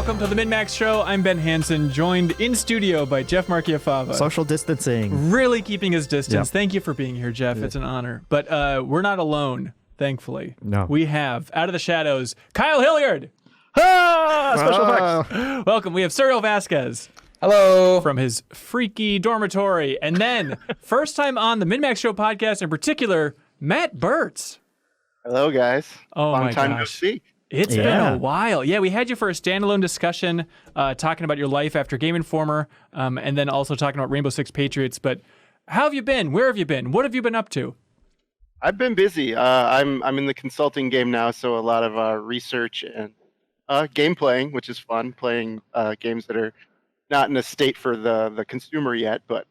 welcome to the MinnMax Show. I'm Ben Hansen, joined in studio by Jeff Marchiafava. Social distancing. Really keeping his distance. Yep. Thank you for being here, Jeff. It's an honor. But we're not alone, thankfully. No. We have, out of the shadows, Kyle Hilliard. Special effects. Welcome. We have Cyril Vasquez. Hello. From his freaky dormitory. And then, first time on the MinnMax Show podcast in particular, Matt Burtz. Hello, guys. Oh, Long my time no gosh. speak. It's been a while. Yeah, we had you for a standalone discussion talking about your life after Game Informer and then also talking about Rainbow Six Patriots. But how have you been? Where have you been? What have you been up to? I've been busy. I'm in the consulting game now, so a lot of research and game playing, which is fun, playing games that are not in a state for the consumer yet, but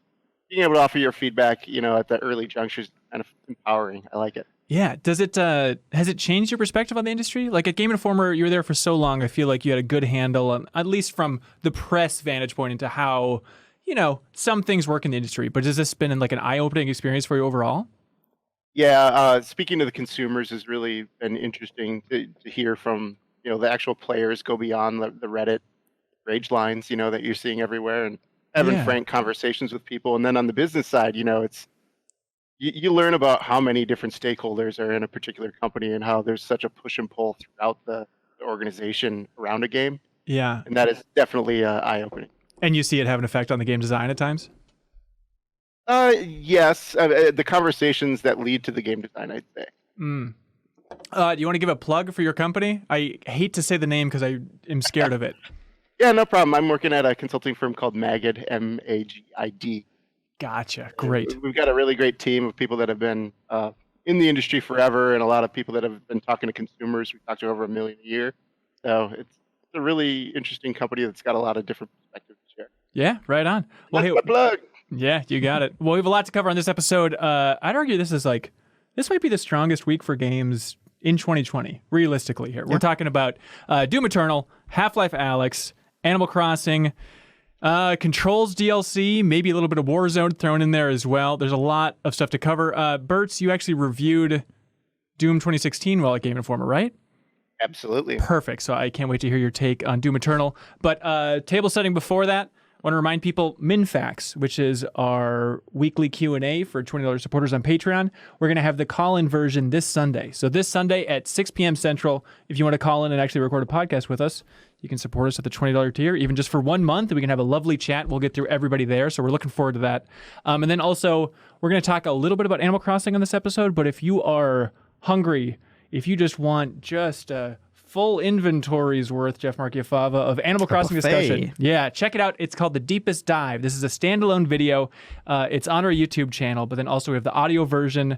being able to offer your feedback, at the early juncture is kind of empowering. I like it. Yeah. Does it has it changed your perspective on the industry? Like at Game Informer, you were there for so long. I feel like you had a good handle, on, at least from the press vantage point, into how some things work in the industry. But has this been like an eye-opening experience for you overall? Yeah. Speaking to the consumers has really been interesting to hear from the actual players go beyond the Reddit rage lines that you're seeing everywhere, and having frank conversations with people. And then on the business side, it's. You learn about how many different stakeholders are in a particular company and how there's such a push and pull throughout the organization around a game. Yeah. And that is definitely eye-opening. And you see it have an effect on the game design at times? Yes. The conversations that lead to the game design, I'd say. Do you want to give a plug for your company? I hate to say the name because I am scared of it. Yeah, no problem. I'm working at a consulting firm called Magid, M-A-G-I-D. Gotcha. Great. We've got a really great team of people that have been in the industry forever, and a lot of people that have been talking to consumers. We talk to over 1 million a year. So it's a really interesting company that's got a lot of different perspectives to share. Yeah, right on. Well, That's my plug. Yeah, you got it. Well, we have a lot to cover on this episode. I'd argue this might be the strongest week for games in 2020, realistically here. We're talking about Doom Eternal, Half-Life Alyx, Animal Crossing, Controls DLC, maybe a little bit of Warzone thrown in there as well. There's a lot of stuff to cover. Burtz, you actually reviewed Doom 2016 while at Game Informer, right? Absolutely. Perfect. So I can't wait to hear your take on Doom Eternal. But table setting before that, I want to remind people, MinnFax, which is our weekly Q&A for $20 supporters on Patreon. We're going to have the call-in version this Sunday. So this Sunday at 6 p.m. Central, if you want to call in and actually record a podcast with us, you can support us at the $20 tier, even just for 1 month, and we can have a lovely chat. We'll get through everybody there, so we're looking forward to that. And then also, we're going to talk a little bit about Animal Crossing on this episode, but if you are hungry, if you just want a full inventory's worth, Jeff Marchiafava, of Animal Crossing discussion. Yeah, check it out. It's called The Deepest Dive. This is a standalone video. It's on our YouTube channel, but then also we have the audio version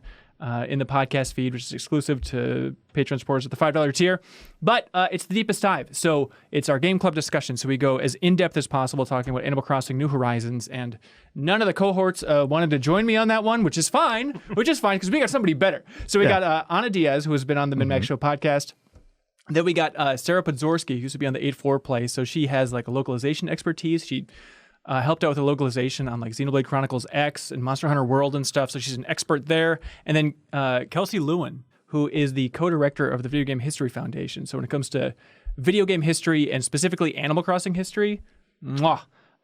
in the podcast feed, which is exclusive to Patreon supporters at the $5 tier. But it's The Deepest Dive. So it's our game club discussion. So we go as in-depth as possible talking about Animal Crossing New Horizons. And none of the cohorts wanted to join me on that one, which is fine because we got somebody better. So we got Ana Diaz, who has been on the MinnMax Show podcast. Then we got Sarah Podzorski, who used to be on the 8-4 play. So she has like a localization expertise. She helped out with the localization on like Xenoblade Chronicles X and Monster Hunter World and stuff. So she's an expert there. And then Kelsey Lewin, who is the co-director of the Video Game History Foundation. So when it comes to video game history and specifically Animal Crossing history,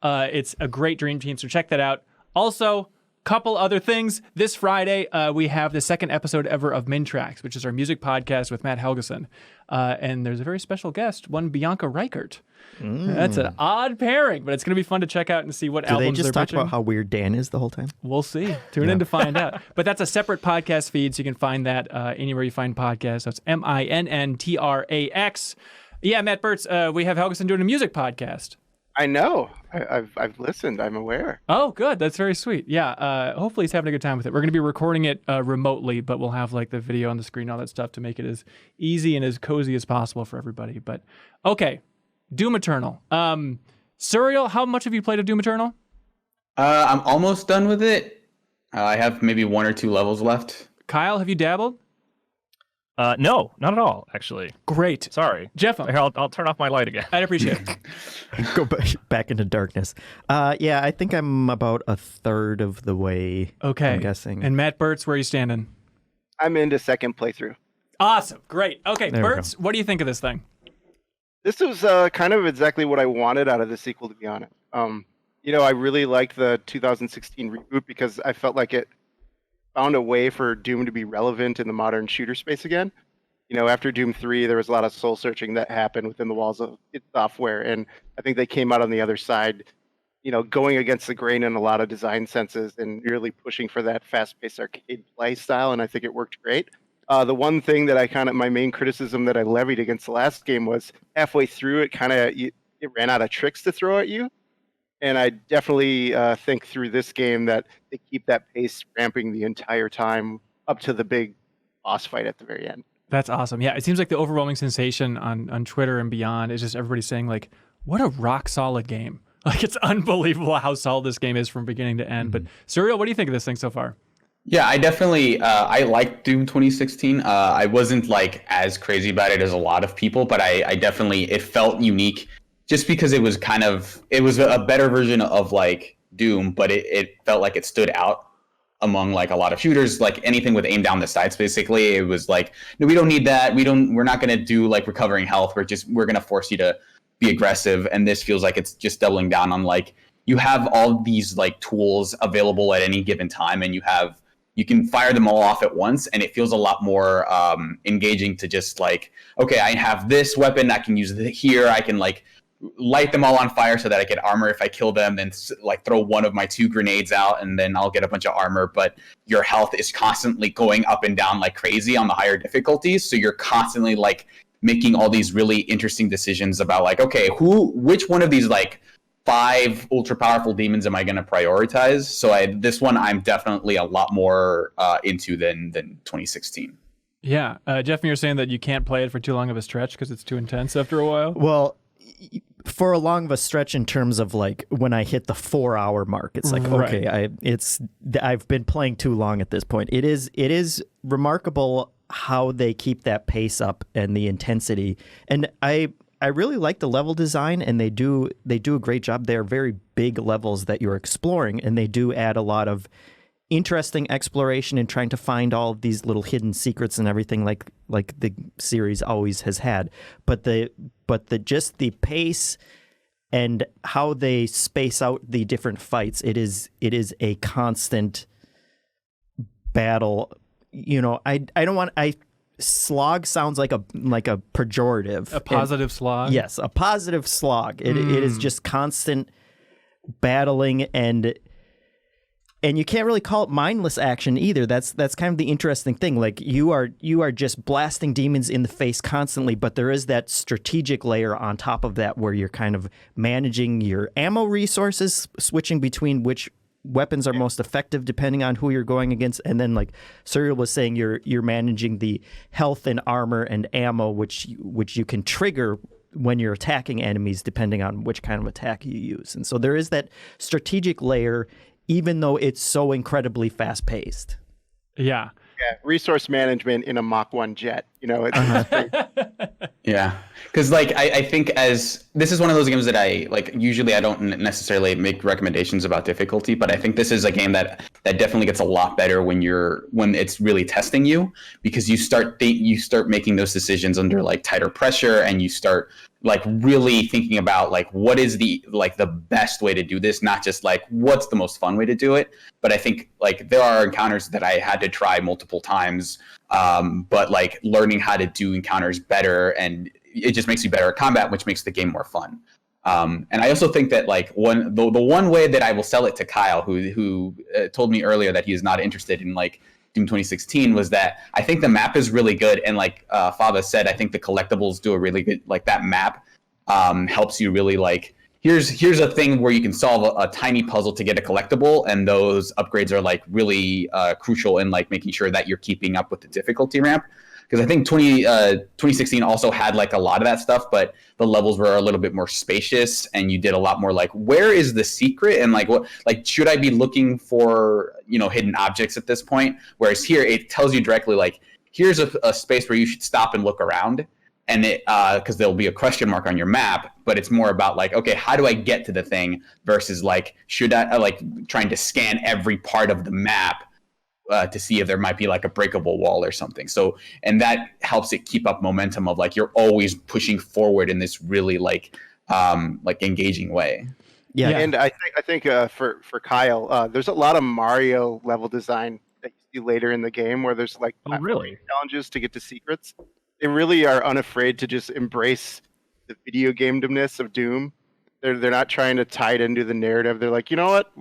it's a great dream team. So check that out. Also, couple other things. This Friday, we have the second episode ever of MinnTracks, which is our music podcast with Matt Helgeson. And there's a very special guest, one Bianca Reichert. That's an odd pairing, but it's going to be fun to check out and see what albums they're they just talk about how weird Dan is the whole time? We'll see. Tune in to find out. But that's a separate podcast feed, so you can find that anywhere you find podcasts. That's MinnTrax. Yeah, Matt Burtz, we have Helgeson doing a music podcast. I know. I've listened. I'm aware. Oh, good. That's very sweet. Yeah. Hopefully he's having a good time with it. We're going to be recording it remotely, but we'll have like the video on the screen, all that stuff to make it as easy and as cozy as possible for everybody. But okay, Doom Eternal. Suriel, how much have you played of Doom Eternal? I'm almost done with it. I have maybe 1 or 2 levels left. Kyle, have you dabbled? No, not at all, actually. Great. Sorry. Jeff, Here, I'll turn off my light again. I'd appreciate it. Go back into darkness. Yeah, I think I'm about a third of the way. Okay. I'm guessing. And Matt Burtz, where are you standing? I'm into second playthrough. Awesome. Great. Okay, There we Burtz, what do you think of this thing? This was kind of exactly what I wanted out of the sequel, to be honest. I really liked the 2016 reboot because I felt like it found a way for Doom to be relevant in the modern shooter space again. After Doom 3, there was a lot of soul searching that happened within the walls of its software, and I think they came out on the other side, going against the grain in a lot of design senses and really pushing for that fast-paced arcade play style, and I think it worked great. The one thing that my main criticism that I levied against the last game was halfway through it ran out of tricks to throw at you. And I definitely think through this game that they keep that pace ramping the entire time up to the big boss fight at the very end. That's awesome. Yeah, it seems like the overwhelming sensation on Twitter and beyond is just everybody saying like, what a rock solid game. Like, it's unbelievable how solid this game is from beginning to end. But Surreal, what do you think of this thing so far? Yeah, I definitely I liked Doom 2016. I wasn't like as crazy about it as a lot of people, but I definitely, it felt unique just because it was a better version of like Doom, but it felt like it stood out among like a lot of shooters. Like anything with aim down the sights, basically, it was like, no, we don't need that. We're not gonna do like recovering health. We're gonna force you to be aggressive. And this feels like it's just doubling down on like, you have all these like tools available at any given time, and you can fire them all off at once, and it feels a lot more engaging to just like, okay, I have this weapon, I can use it here, I can like light them all on fire so that I get armor if I kill them, then like throw one of my 2 grenades out, and then I'll get a bunch of armor. But your health is constantly going up and down like crazy on the higher difficulties, so you're constantly like making all these really interesting decisions about like, okay, which one of these like 5 ultra powerful demons am I going to prioritize? So this one I'm definitely a lot more into than 2016. Yeah, Jeff, you're saying that you can't play it for too long of a stretch because it's too intense after a while. Well, for a long of a stretch in terms of like when I hit the 4-hour mark, it's like, Right. okay, I've been playing too long at this point. It is remarkable how they keep that pace up and the intensity, and I really like the level design, and they do a great job. They're very big levels that you're exploring, and they do add a lot of interesting exploration and trying to find all of these little hidden secrets and everything like the series always has had. But the just the pace and how they space out the different fights, it is a constant battle. I don't want slog sounds like a pejorative. A positive slog? Yes, a positive slog. It is just constant battling, and you can't really call it mindless action either. That's kind of the interesting thing. Like you are just blasting demons in the face constantly, but there is that strategic layer on top of that where you're kind of managing your ammo resources, switching between which weapons are most effective depending on who you're going against, and then like Surreal was saying, you're managing the health and armor and ammo which you can trigger when you're attacking enemies depending on which kind of attack you use. And so there is that strategic layer, even though it's so incredibly fast paced. Yeah. Yeah, resource management in a Mach 1 jet. It's Yeah, because like I think as this is one of those games that I like. Usually I don't necessarily make recommendations about difficulty, but I think this is a game that definitely gets a lot better when it's really testing you, because you start making those decisions under like tighter pressure, and you start like really thinking about like what is the best way to do this, not just like what's the most fun way to do it. But I think like there are encounters that I had to try multiple times, but like learning how to do encounters better, and it just makes you better at combat, which makes the game more fun. And I also think that like the one way that I will sell it to Kyle, who told me earlier that he is not interested in like Doom 2016, was that I think the map is really good, and like Fava said, I think the collectibles do a really good, like that map helps you really like, here's a thing where you can solve a tiny puzzle to get a collectible, and those upgrades are like really crucial in like making sure that you're keeping up with the difficulty ramp. Because I think 2016 also had like a lot of that stuff, but the levels were a little bit more spacious, and you did a lot more like, where is the secret, and like what, like should I be looking for hidden objects at this point? Whereas here it tells you directly like, here's a space where you should stop and look around, and it because there'll be a question mark on your map, but it's more about like, okay, how do I get to the thing versus like, should I like trying to scan every part of the map to see if there might be like a breakable wall or something. So, and that helps it keep up momentum of like you're always pushing forward in this really like engaging way. Yeah. And I think for Kyle, there's a lot of Mario level design that you see later in the game where there's like really challenges to get to secrets. They really are unafraid to just embrace the video gamedness of Doom. They're not trying to tie it into the narrative. They're like, you know what?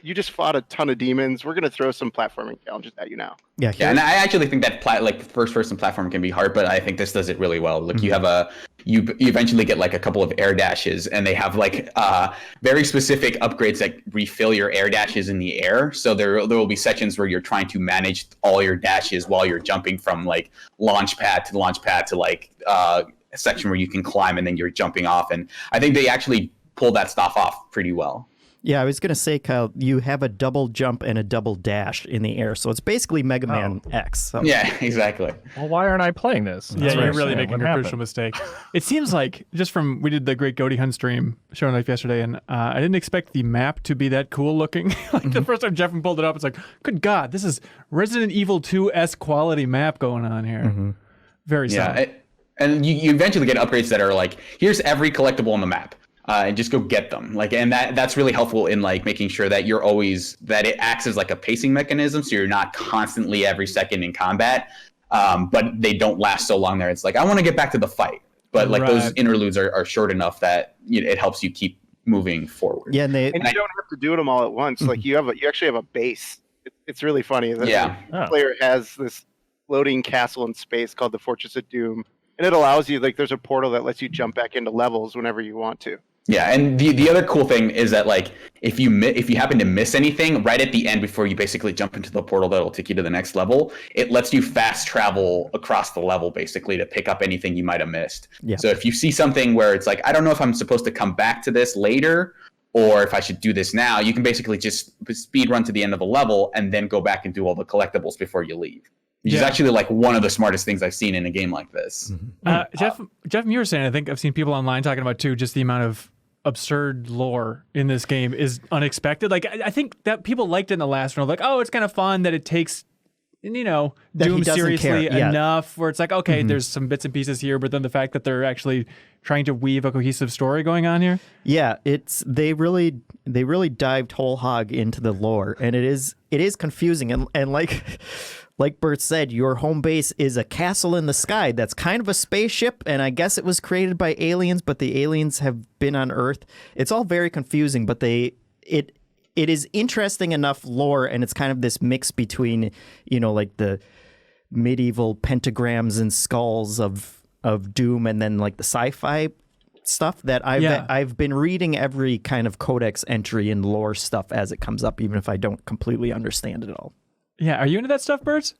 You just fought a ton of demons. We're gonna throw some platforming challenges at you now. Yeah, and I actually think that first-person platform can be hard, but I think this does it really well. Like you have you eventually get like a couple of air dashes, and they have like very specific upgrades that refill your air dashes in the air. So there will be sections where you're trying to manage all your dashes while you're jumping from like launch pad to like a section where you can climb, and then you're jumping off. And I think they actually pull that stuff off pretty well. Yeah, I was going to say, Kyle, you have a double jump and a double dash in the air. So it's basically Mega Man X. So. Yeah, exactly. Well, why aren't I playing this? Yeah, you're really making a crucial mistake. It seems like, just from, we did the Great Goaty Hunt stream, Show Life yesterday, and I didn't expect the map to be that cool looking. Like the first time Jeff pulled it up, it's like, good God, this is Resident Evil 2-esque quality map going on here. Very solid. And you eventually get upgrades that are like, here's every collectible on the map. And just go get them. Like, and that's really helpful in like making sure that you're always, that it acts as like a pacing mechanism. So you're not constantly every second in combat, but they don't last so long there. It's like, I want to get back to the fight. But like those interludes are short enough that it helps you keep moving forward. Yeah, and you don't have to do them all at once. Like you actually have a base. It's really funny. The player has this floating castle in space called the Fortress of Doom. And it allows you, like, there's a portal that lets you jump back into levels whenever you want to. Yeah, and the other cool thing is that like if you happen to miss anything right at the end before you basically jump into the portal that'll take you to the next level, it lets you fast travel across the level basically to pick up anything you might have missed. Yeah. So if you see something where it's like, I don't know if I'm supposed to come back to this later or if I should do this now, you can basically just speed run to the end of the level and then go back and do all the collectibles before you leave. Which is actually like one of the smartest things I've seen in a game like this. Jeff, you were saying, I think I've seen people online talking about too, just the amount of absurd lore in this game is unexpected. Like I think that people liked it in the last one. Like, oh, it's kind of fun that it takes, Doom seriously enough where it's like, okay, there's some bits and pieces here, but then the fact that they're actually trying to weave a cohesive story going on here. Yeah, they really dived whole hog into the lore, and it is confusing and like Bert said, your home base is a castle in the sky that's kind of a spaceship, and I guess it was created by aliens, but the aliens have been on Earth. It's all very confusing, but it is interesting enough lore, and it's kind of this mix between, like the medieval pentagrams and skulls of Doom and then like the sci-fi stuff that I've been reading every kind of codex entry and lore stuff as it comes up, even if I don't completely understand it all. Yeah, are you into that stuff, Birds?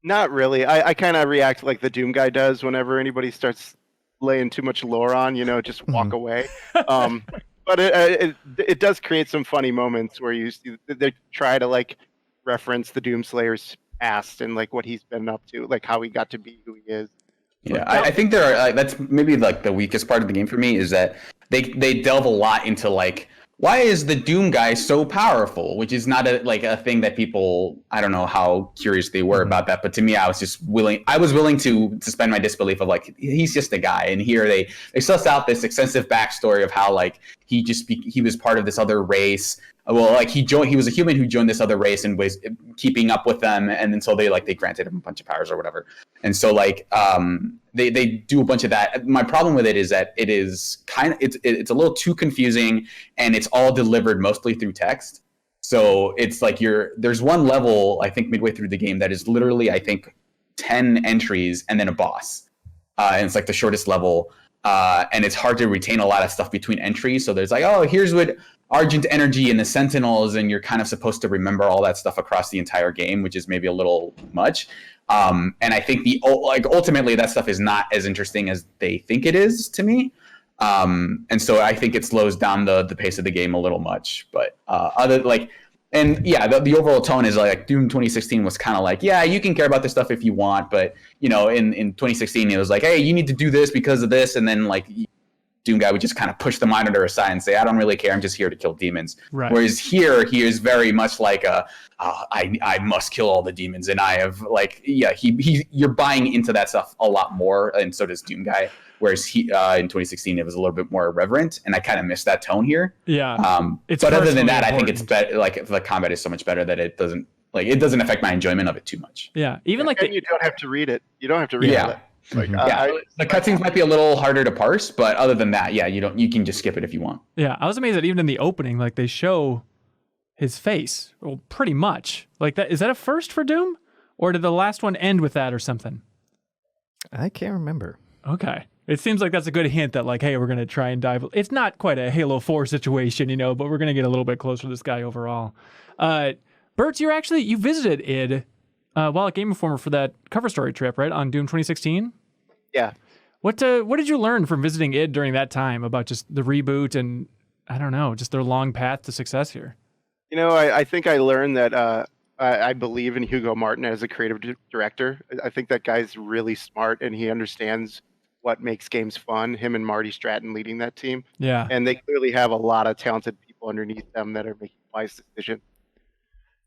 Not really. I kind of react like the Doom guy does whenever anybody starts laying too much lore on, just walk away. But it does create some funny moments where you see they try to like reference the Doomslayer's past and like what he's been up to, like how he got to be who he is. Yeah, I think there are. That's maybe like the weakest part of the game for me is that they delve a lot into like, why is the Doom guy so powerful? Which is not a thing that people, I don't know how curious they were about that, but to me, I was willing to suspend my disbelief of like, he's just a guy. And here they suss out this extensive backstory of how like he was part of this other race. Well, like he was a human who joined this other race and was keeping up with them, and then so they granted him a bunch of powers or whatever. And so like they do a bunch of that. My problem with it is that it is it's a little too confusing, and it's all delivered mostly through text. So it's like there's one level I think midway through the game that is literally I think 10 entries and then a boss, and it's like the shortest level. And it's hard to retain a lot of stuff between entries. So there's like, oh, here's what Argent Energy and the Sentinels, and you're kind of supposed to remember all that stuff across the entire game, which is maybe a little much. And I think ultimately that stuff is not as interesting as they think it is to me. And so I think it slows down the pace of the game a little much. But the overall tone is like Doom 2016 was kind of like, yeah, you can care about this stuff if you want, but in 2016 it was like, hey, you need to do this because of this, and then like Doom guy would just kind of push the monitor aside and say, I don't really care, I'm just here to kill demons. Right. Whereas here, he is very much like I must kill all the demons, and I have like, you're buying into that stuff a lot more, and so does Doom guy. Whereas he in 2016 it was a little bit more irreverent, and I kind of miss that tone here. Yeah. But other than that, I think it's better. Like the combat is so much better that it doesn't affect my enjoyment of it too much. Yeah. Even like you don't have to read it. You don't have to read it. Like, the cutscenes might be a little harder to parse, but other than that, you can just skip it if you want. Yeah, I was amazed that even in the opening, like they show his face, well, pretty much. Like that, is that a first for Doom, or did the last one end with that or something? I can't remember. Okay, it seems like that's a good hint that like, hey, we're gonna try and dive. It's not quite a Halo 4 situation, but we're gonna get a little bit closer to this guy overall. Bert, you visited id while at Game Informer for that cover story trip, right, on Doom 2016. Yeah. What did you learn from visiting id during that time about just the reboot and, I don't know, just their long path to success here? I think I learned that I believe in Hugo Martin as a creative director. I think that guy's really smart, and he understands what makes games fun, him and Marty Stratton leading that team. Yeah. And they clearly have a lot of talented people underneath them that are making wise decisions.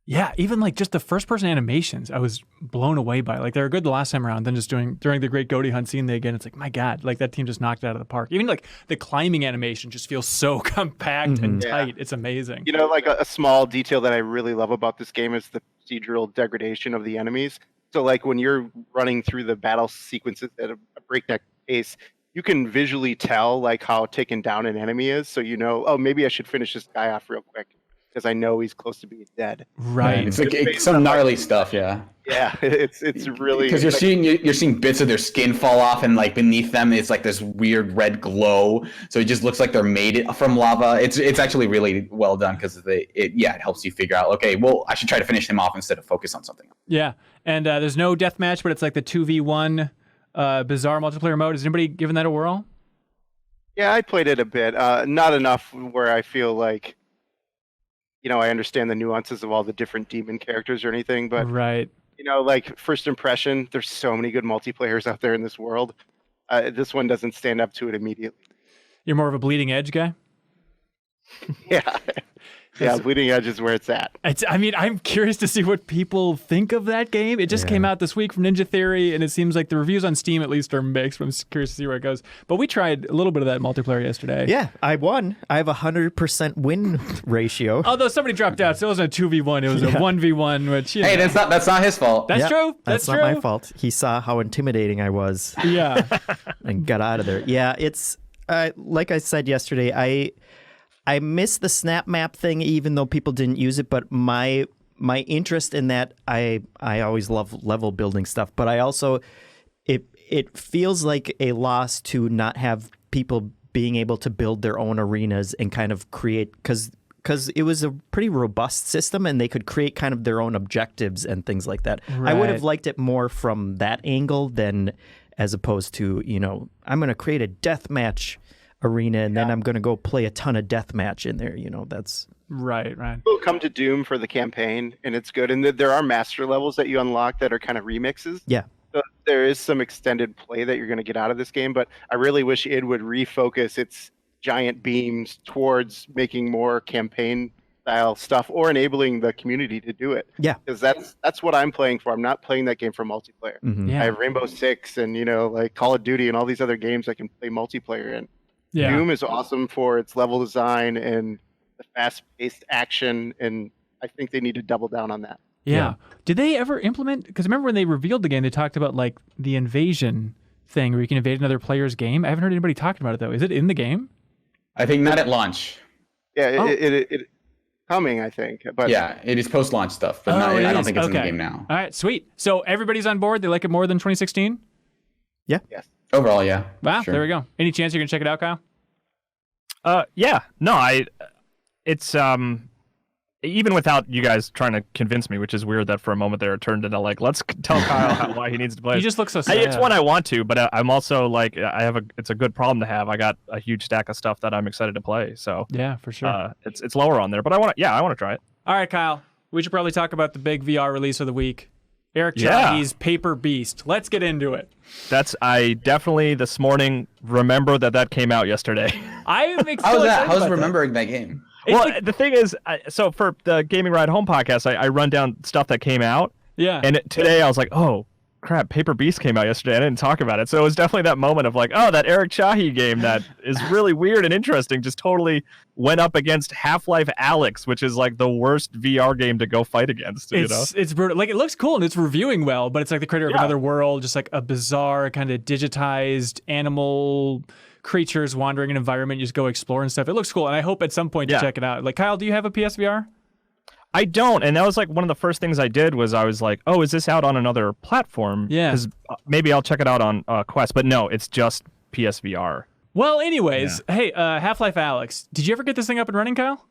Yeah, even like just the first-person animations, I was blown away by. Like they were good the last time around. Then just during the Great Goaty Hunt scene, again, it's like, my God, like that team just knocked it out of the park. Even like the climbing animation just feels so compact and tight. It's amazing. Like a small detail that I really love about this game is the procedural degradation of the enemies. So like when you're running through the battle sequences at a breakneck pace, you can visually tell like how taken down an enemy is. So oh, maybe I should finish this guy off real quick, because I know he's close to being dead. Right. It's like some gnarly stuff, yeah. Yeah, it's really, because you're seeing bits of their skin fall off, and like beneath them it's like this weird red glow. So it just looks like they're made from lava. It's actually really well done, because it helps you figure out, okay, well, I should try to finish him off instead of focus on something else. Yeah, and there's no deathmatch, but it's like the 2v1 bizarre multiplayer mode. Is anybody giving that a whirl? Yeah, I played it a bit. Not enough where I feel like I understand the nuances of all the different demon characters or anything, but right. Like first impression, there's so many good multiplayers out there in this world. This one doesn't stand up to it immediately. You're more of a Bleeding Edge guy? Yeah. Yeah, Bleeding Edge is where it's at. I'm curious to see what people think of that game. It just came out this week from Ninja Theory, and it seems like the reviews on Steam at least are mixed. I'm curious to see where it goes. But we tried a little bit of that multiplayer yesterday. Yeah, I won. I have a 100% win ratio. Although somebody dropped out, so it wasn't a 2v1, it was a 1v1, which, Hey, that's not his fault. That's true. That's not my fault. He saw how intimidating I was. Yeah. And got out of there. Yeah, it's like I said yesterday, I miss the snap map thing, even though people didn't use it. But my interest in that, I always love level building stuff. But I also, it feels like a loss to not have people being able to build their own arenas and kind of create, because it was a pretty robust system, and they could create kind of their own objectives and things like that. Right. I would have liked it more from that angle than as opposed to, I'm going to create a deathmatch arena, and then I'm going to go play a ton of deathmatch in there. That's right. People come to Doom for the campaign, and it's good. And there are master levels that you unlock that are kind of remixes. Yeah. So there is some extended play that you're going to get out of this game, but I really wish it would refocus its giant beams towards making more campaign style stuff, or enabling the community to do it. Yeah. Because that's what I'm playing for. I'm not playing that game for multiplayer. Mm-hmm. Yeah. I have Rainbow Six and like Call of Duty and all these other games I can play multiplayer in. Yeah. Doom is awesome for its level design and the fast-paced action, and I think they need to double down on that. Yeah. Did they ever implement, because remember when they revealed the game, they talked about like the invasion thing where you can invade another player's game? I haven't heard anybody talking about it though. Is it in the game? I think not at launch. Yeah, it coming, I think. But yeah, it is post-launch stuff, but I don't think it's in the game now. All right, sweet. So everybody's on board? They like it more than 2016? Yeah. Yes. Overall, yeah. Wow, sure. There we go. Any chance you're going to check it out, Kyle? Yeah. No, it's even without you guys trying to convince me, which is weird that for a moment there it turned into like, let's tell Kyle why he needs to play. You just look so sad. It's one I want to, but I'm also like, it's a good problem to have. I got a huge stack of stuff that I'm excited to play. So yeah, for sure. It's lower on there, but I want to try it. All right, Kyle. We should probably talk about the big VR release of the week. Eric Chahi's Paper Beast. Let's get into it. I definitely this morning remember that came out yesterday. I'm How's that? How's remembering that game? Well, the thing is, so for the Gaming Ride Home podcast, I run down stuff that came out. Yeah. And today I was like, oh, crap, Paper Beast came out yesterday. I didn't talk about it. So it was definitely that moment of like, oh, that Eric Chahi game that is really weird and interesting just totally went up against Half-Life Alyx, which is like the worst VR game to go fight against. It's brutal. Like, it looks cool and it's reviewing well, but it's like the creator of Another World, just like a bizarre kind of digitized animal creatures wandering an environment. You just go explore and stuff. It looks cool, and I hope at some point to check it out. Like, Kyle, do you have a PSVR? I don't, and that was like one of the first things I did was I was like, oh, is this out on another platform? Yeah. Because maybe I'll check it out on Quest, but no, it's just PSVR. Well, anyways, hey, Half-Life Alyx, did you ever get this thing up and running, Kyle?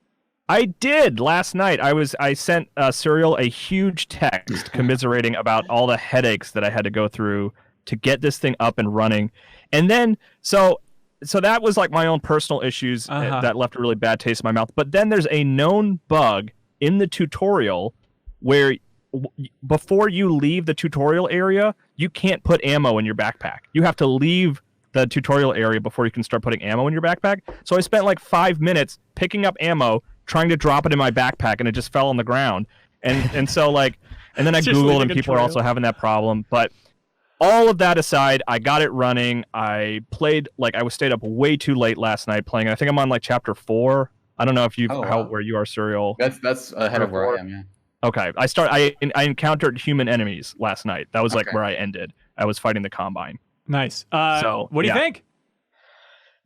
I did last night. I sent Serial a huge text commiserating about all the headaches that I had to go through to get this thing up and running, and then so that was like my own personal issues that left a really bad taste in my mouth. But then there's a known bug in the tutorial where before you leave the tutorial area, you can't put ammo in your backpack. You have to leave the tutorial area before you can start putting ammo in your backpack. So I spent like 5 minutes picking up ammo, trying to drop it in my backpack, and it just fell on the ground. And so like, and then I Googled, and people are also having that problem. But all of that aside, I got it running. I played, like, I was stayed up way too late last night playing. I think I'm on like chapter 4. I don't know if where you are, Serial. That's ahead of where I am, yeah. Okay, I encountered human enemies last night. That was like where I ended. I was fighting the Combine. Nice. So what do you think?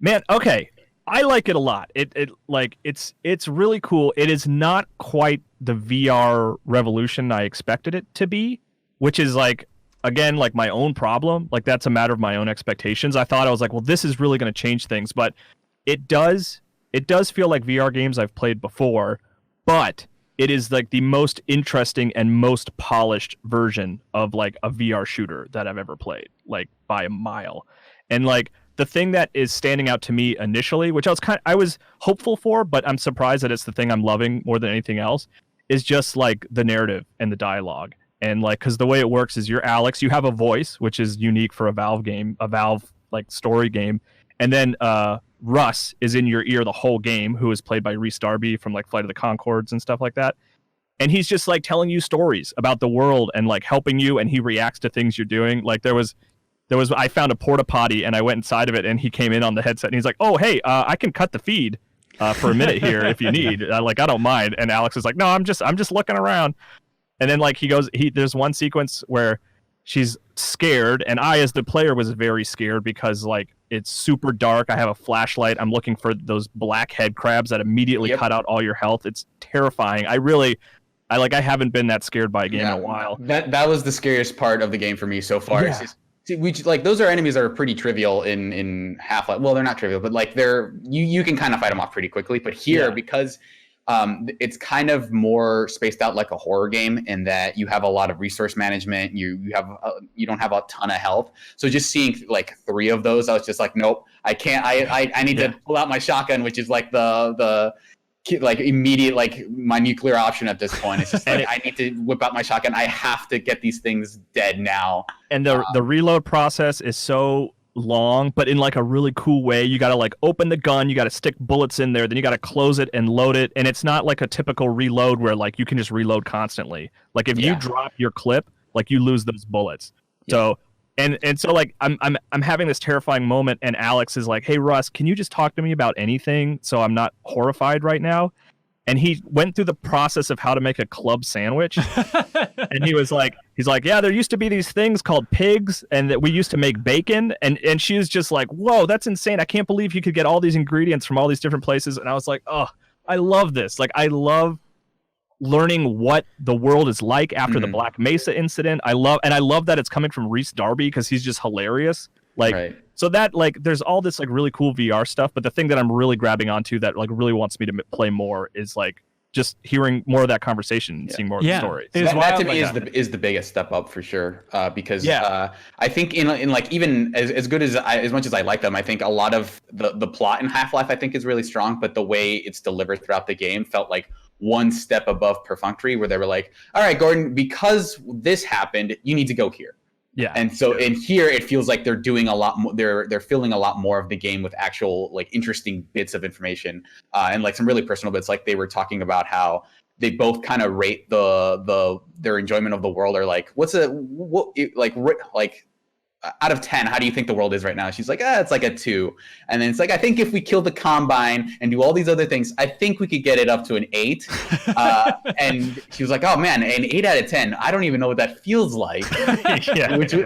Man, okay, I like it a lot. It's really cool. It is not quite the VR revolution I expected it to be, which is like, again, like my own problem. Like, that's a matter of my own expectations. I was like, well, this is really going to change things, but it does feel like VR games I've played before, but it is like the most interesting and most polished version of like a VR shooter that I've ever played, like by a mile. And like the thing that is standing out to me initially, which I was hopeful for, but I'm surprised that it's the thing I'm loving more than anything else, is just like the narrative and the dialogue. And like, because the way it works is you're Alyx, you have a voice, which is unique for a Valve game, a Valve like story game. And then Russ is in your ear the whole game, who is played by Rhys Darby from like Flight of the Conchords and stuff like that. And he's just like telling you stories about the world and like helping you, and he reacts to things you're doing. Like there was I found a porta potty and I went inside of it, and he came in on the headset and he's like, oh, hey, I can cut the feed for a minute here if you need. Like, I don't mind. And Alyx is like, no, I'm just looking around. And then like there's one sequence where she's scared, and I, as the player, was very scared because like it's super dark. I have a flashlight. I'm looking for those black head crabs that immediately cut out all your health. It's terrifying. I haven't been that scared by a game in a while. That was the scariest part of the game for me so far. Yeah. Those are enemies that are pretty trivial in Half-Life. Well, they're not trivial, but like you can kind of fight them off pretty quickly. But here, because it's kind of more spaced out like a horror game in that you have a lot of resource management. You don't have a ton of health. So just seeing like 3 of those, I was just like, nope, I can't. I need to pull out my shotgun, which is like the like immediate, like my nuclear option at this point. It's just like I need to whip out my shotgun. I have to get these things dead now. And the reload process is so long, but in like a really cool way. You got to like open the gun, you got to stick bullets in there, then you got to close it and load it. And it's not like a typical reload where like you can just reload constantly. Like if you drop your clip, like you lose those bullets. So and so like I'm having this terrifying moment, and Alyx is like, hey Russ, can you just talk to me about anything so I'm not horrified right now? And he went through the process of how to make a club sandwich. And he's like, yeah, there used to be these things called pigs, and that we used to make bacon. And she was just like, whoa, that's insane. I can't believe you could get all these ingredients from all these different places. And I was like, oh, I love this. Like, I love learning what the world is like after the Black Mesa incident. I love that it's coming from Rhys Darby because he's just hilarious. Like, so that like there's all this like really cool VR stuff, but the thing that I'm really grabbing onto that like really wants me to play more is like just hearing more of that conversation and seeing more of the story. That to me is the biggest step up for sure, because I think in like even as good as much as I like them, I think a lot of the plot in Half-Life I think is really strong, but the way it's delivered throughout the game felt like one step above perfunctory, where they were like, all right, Gordon, because this happened, you need to go here. Yeah. And so in here, it feels like they're doing a lot more. They're filling a lot more of the game with actual like interesting bits of information, and like some really personal bits. Like they were talking about how they both kind of rate their enjoyment of the world, or like out of 10, how do you think the world is right now? She's like, it's like a 2. And then it's like, I think if we kill the Combine and do all these other things, I think we could get it up to an 8. And she was like, oh man, an 8 out of 10. I don't even know what that feels like.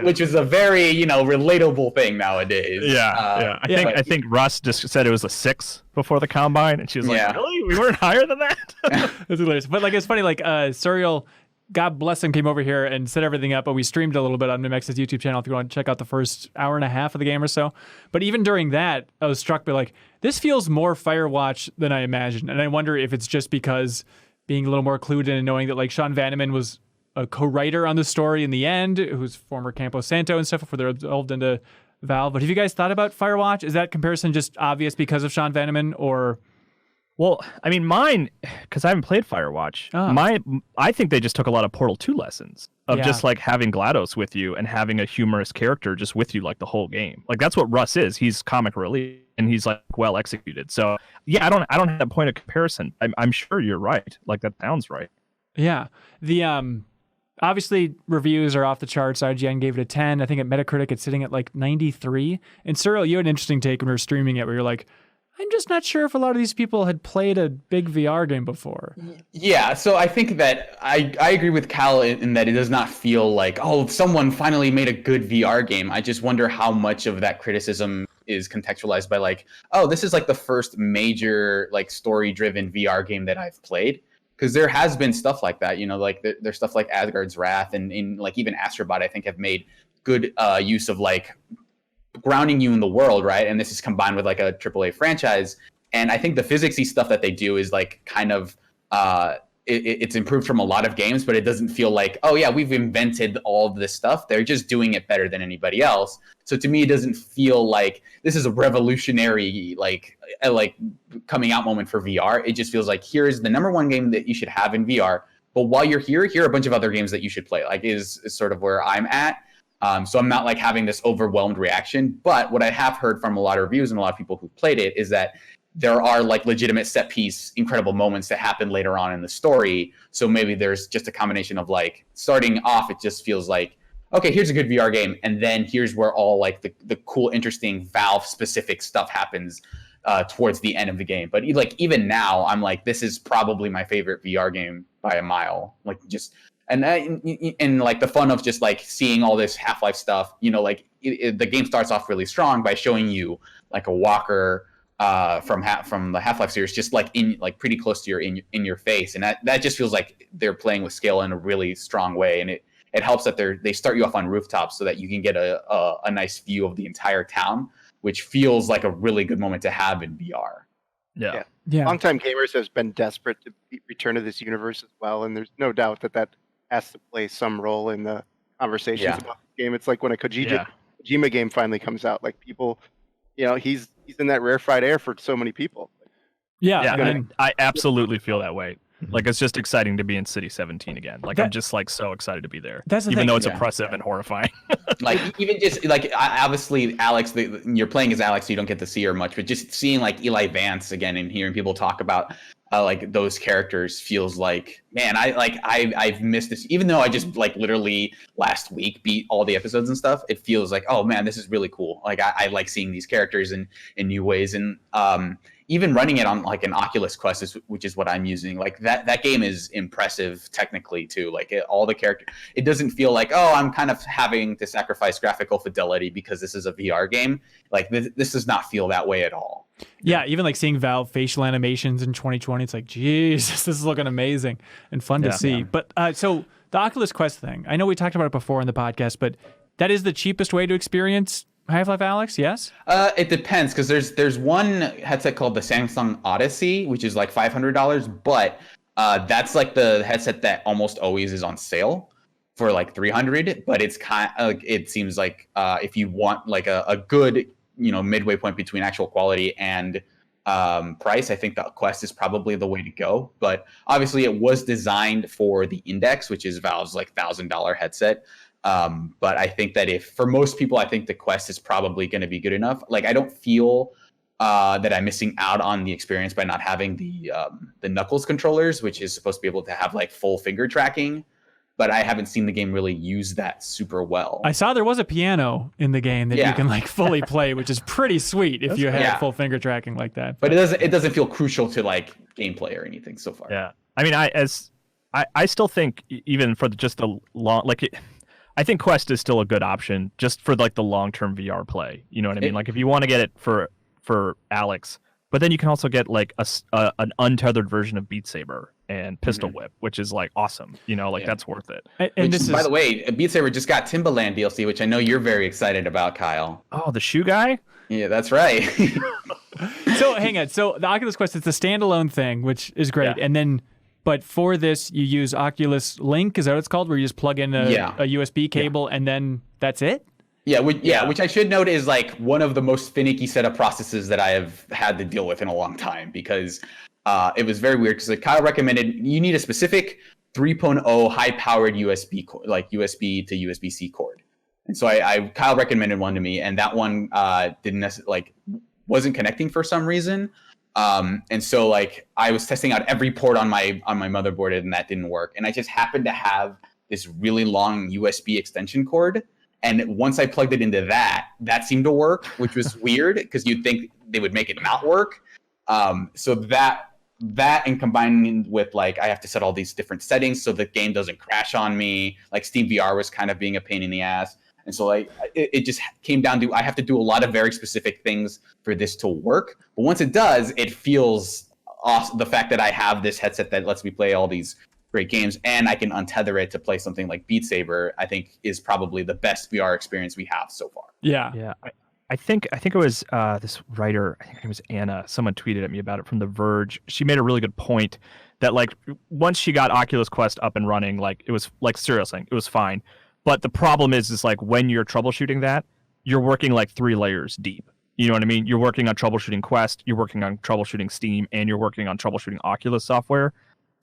Which is a very, relatable thing nowadays. I think Russ just said it was a 6 before the Combine, and she was like, really? We weren't higher than that? That's hilarious. But like, it's funny, like Suriel, God bless him, came over here and set everything up, but we streamed a little bit on MinnMax's YouTube channel if you want to check out the first hour and a half of the game or so. But even during that, I was struck by like, this feels more Firewatch than I imagined. And I wonder if it's just because being a little more clued in and knowing that like Sean Vanneman was a co-writer on the story in the end, who's former Campo Santo and stuff before they're delved into Valve. But have you guys thought about Firewatch? Is that comparison just obvious because of Sean Vanneman, or... Well, I mean, mine, because I haven't played Firewatch, I think they just took a lot of Portal 2 lessons of just like having GLaDOS with you and having a humorous character just with you like the whole game. Like that's what Russ is. He's comic relief and he's like well executed. So yeah, I don't have that point of comparison. I'm sure you're right. Like that sounds right. Yeah. The obviously reviews are off the charts. IGN gave it a 10. I think at Metacritic it's sitting at like 93. And Cyril, you had an interesting take when we were streaming it where you're like, I'm just not sure if a lot of these people had played a big VR game before. Yeah, so I think that I agree with Cal in that it does not feel like, oh, someone finally made a good VR game. I just wonder how much of that criticism is contextualized by like, oh, this is like the first major like story-driven VR game that I've played. Because there has been stuff like that, like there's stuff like Asgard's Wrath and in like even Astrobot, I think have made good use of like grounding you in the world, right? And this is combined with like a AAA franchise. And I think the physicsy stuff that they do is like kind of it's improved from a lot of games, but it doesn't feel like, oh yeah, we've invented all of this stuff. They're just doing it better than anybody else. So to me, it doesn't feel like this is a revolutionary like coming out moment for VR. It just feels like here is the #1 game that you should have in VR. But while you're here are a bunch of other games that you should play. Like is sort of where I'm at. So I'm not like having this overwhelmed reaction, but what I have heard from a lot of reviews and a lot of people who played it is that there are like legitimate set piece, incredible moments that happen later on in the story. So maybe there's just a combination of like starting off, it just feels like, okay, here's a good VR game. And then here's where all like the cool, interesting Valve specific stuff happens towards the end of the game. But like even now I'm like, this is probably my favorite VR game by a mile. Like just... And like the fun of just like seeing all this Half-Life stuff, like the game starts off really strong by showing you like a walker from the Half-Life series, just like in like pretty close to in your face, and that just feels like they're playing with scale in a really strong way, and it helps that they start you off on rooftops so that you can get a nice view of the entire town, which feels like a really good moment to have in VR. Yeah. Longtime gamers has been desperate to return to this universe as well, and there's no doubt that has to play some role in the conversations about the game. It's like when a Kojima game finally comes out, like people, he's in that rarefied air for so many people. I absolutely feel that way. Like it's just exciting to be in City 17 again. Like I'm just like so excited to be there. That's the even thing. Though it's oppressive and horrifying. Like even just like obviously Alyx, you're playing as Alyx, so you don't get to see her much, but just seeing like Eli Vance again and hearing people talk about like those characters feels like, man, I've missed this. Even though I just like literally last week beat all the episodes and stuff, it feels like, oh man, this is really cool. Like I like seeing these characters in new ways, and even running it on like an Oculus Quest, which is what I'm using. Like that game is impressive technically too. Like all the characters, it doesn't feel like, oh, I'm kind of having to sacrifice graphical fidelity because this is a VR game. Like this does not feel that way at all. Yeah, even like seeing Valve facial animations in 2020, it's like, geez, this is looking amazing and fun to see. Yeah. But so the Oculus Quest thing, I know we talked about it before in the podcast, but that is the cheapest way to experience Half-Life Alyx, yes? It depends, because there's one headset called the Samsung Odyssey, which is like $500, but that's like the headset that almost always is on sale for like $300. But it's kind of, it seems like if you want like a good midway point between actual quality and price, I think the Quest is probably the way to go. But obviously, it was designed for the Index, which is Valve's like $1,000 headset. But I think that for most people, I think the Quest is probably going to be good enough. Like, I don't feel that I'm missing out on the experience by not having the Knuckles controllers, which is supposed to be able to have like full finger tracking. But I haven't seen the game really use that super well. I saw there was a piano in the game that you can like fully play, which is pretty sweet if you have full finger tracking like that. But it doesn't feel crucial to like gameplay or anything so far. Yeah, I mean, I still think even for just the long I think Quest is still a good option just for like the long-term VR play. You know what I mean? Like if you want to get it for Alyx, but then you can also get like an untethered version of Beat Saber and Pistol Whip, which is like awesome. You know, like that's worth it. And by the way, Beat Saber just got Timbaland DLC, which I know you're very excited about, Kyle. Oh, the shoe guy? Yeah, that's right. So hang on. So the Oculus Quest, it's a standalone thing, which is great. Yeah. And then, but for this, you use Oculus Link. Is that what it's called? Where you just plug in a USB cable and then that's it? Which I should note is like one of the most finicky setup processes that I have had to deal with in a long time, because it was very weird. Because like Kyle recommended, you need a specific 3.0 high-powered USB like USB to USB-C cord, and so Kyle recommended one to me, and that one wasn't connecting for some reason, and so like I was testing out every port on my motherboard, and that didn't work, and I just happened to have this really long USB extension cord. And once I plugged it into that seemed to work, which was weird because you'd think they would make it not work. So that and combining with like I have to set all these different settings so the game doesn't crash on me. Like Steam VR was kind of being a pain in the ass. And so like it just came down to I have to do a lot of very specific things for this to work. But once it does, it feels awesome. The fact that I have this headset that lets me play all these great games, and I can untether it to play something like Beat Saber, I think is probably the best VR experience we have so far. Yeah. I think it was this writer, I think her name was Anna, someone tweeted at me about it from The Verge. She made a really good point that like once she got Oculus Quest up and running, like it was like serious thing, it was fine. But the problem is like when you're troubleshooting that, you're working like 3 layers deep. You know what I mean? You're working on troubleshooting Quest, you're working on troubleshooting Steam, and you're working on troubleshooting Oculus software.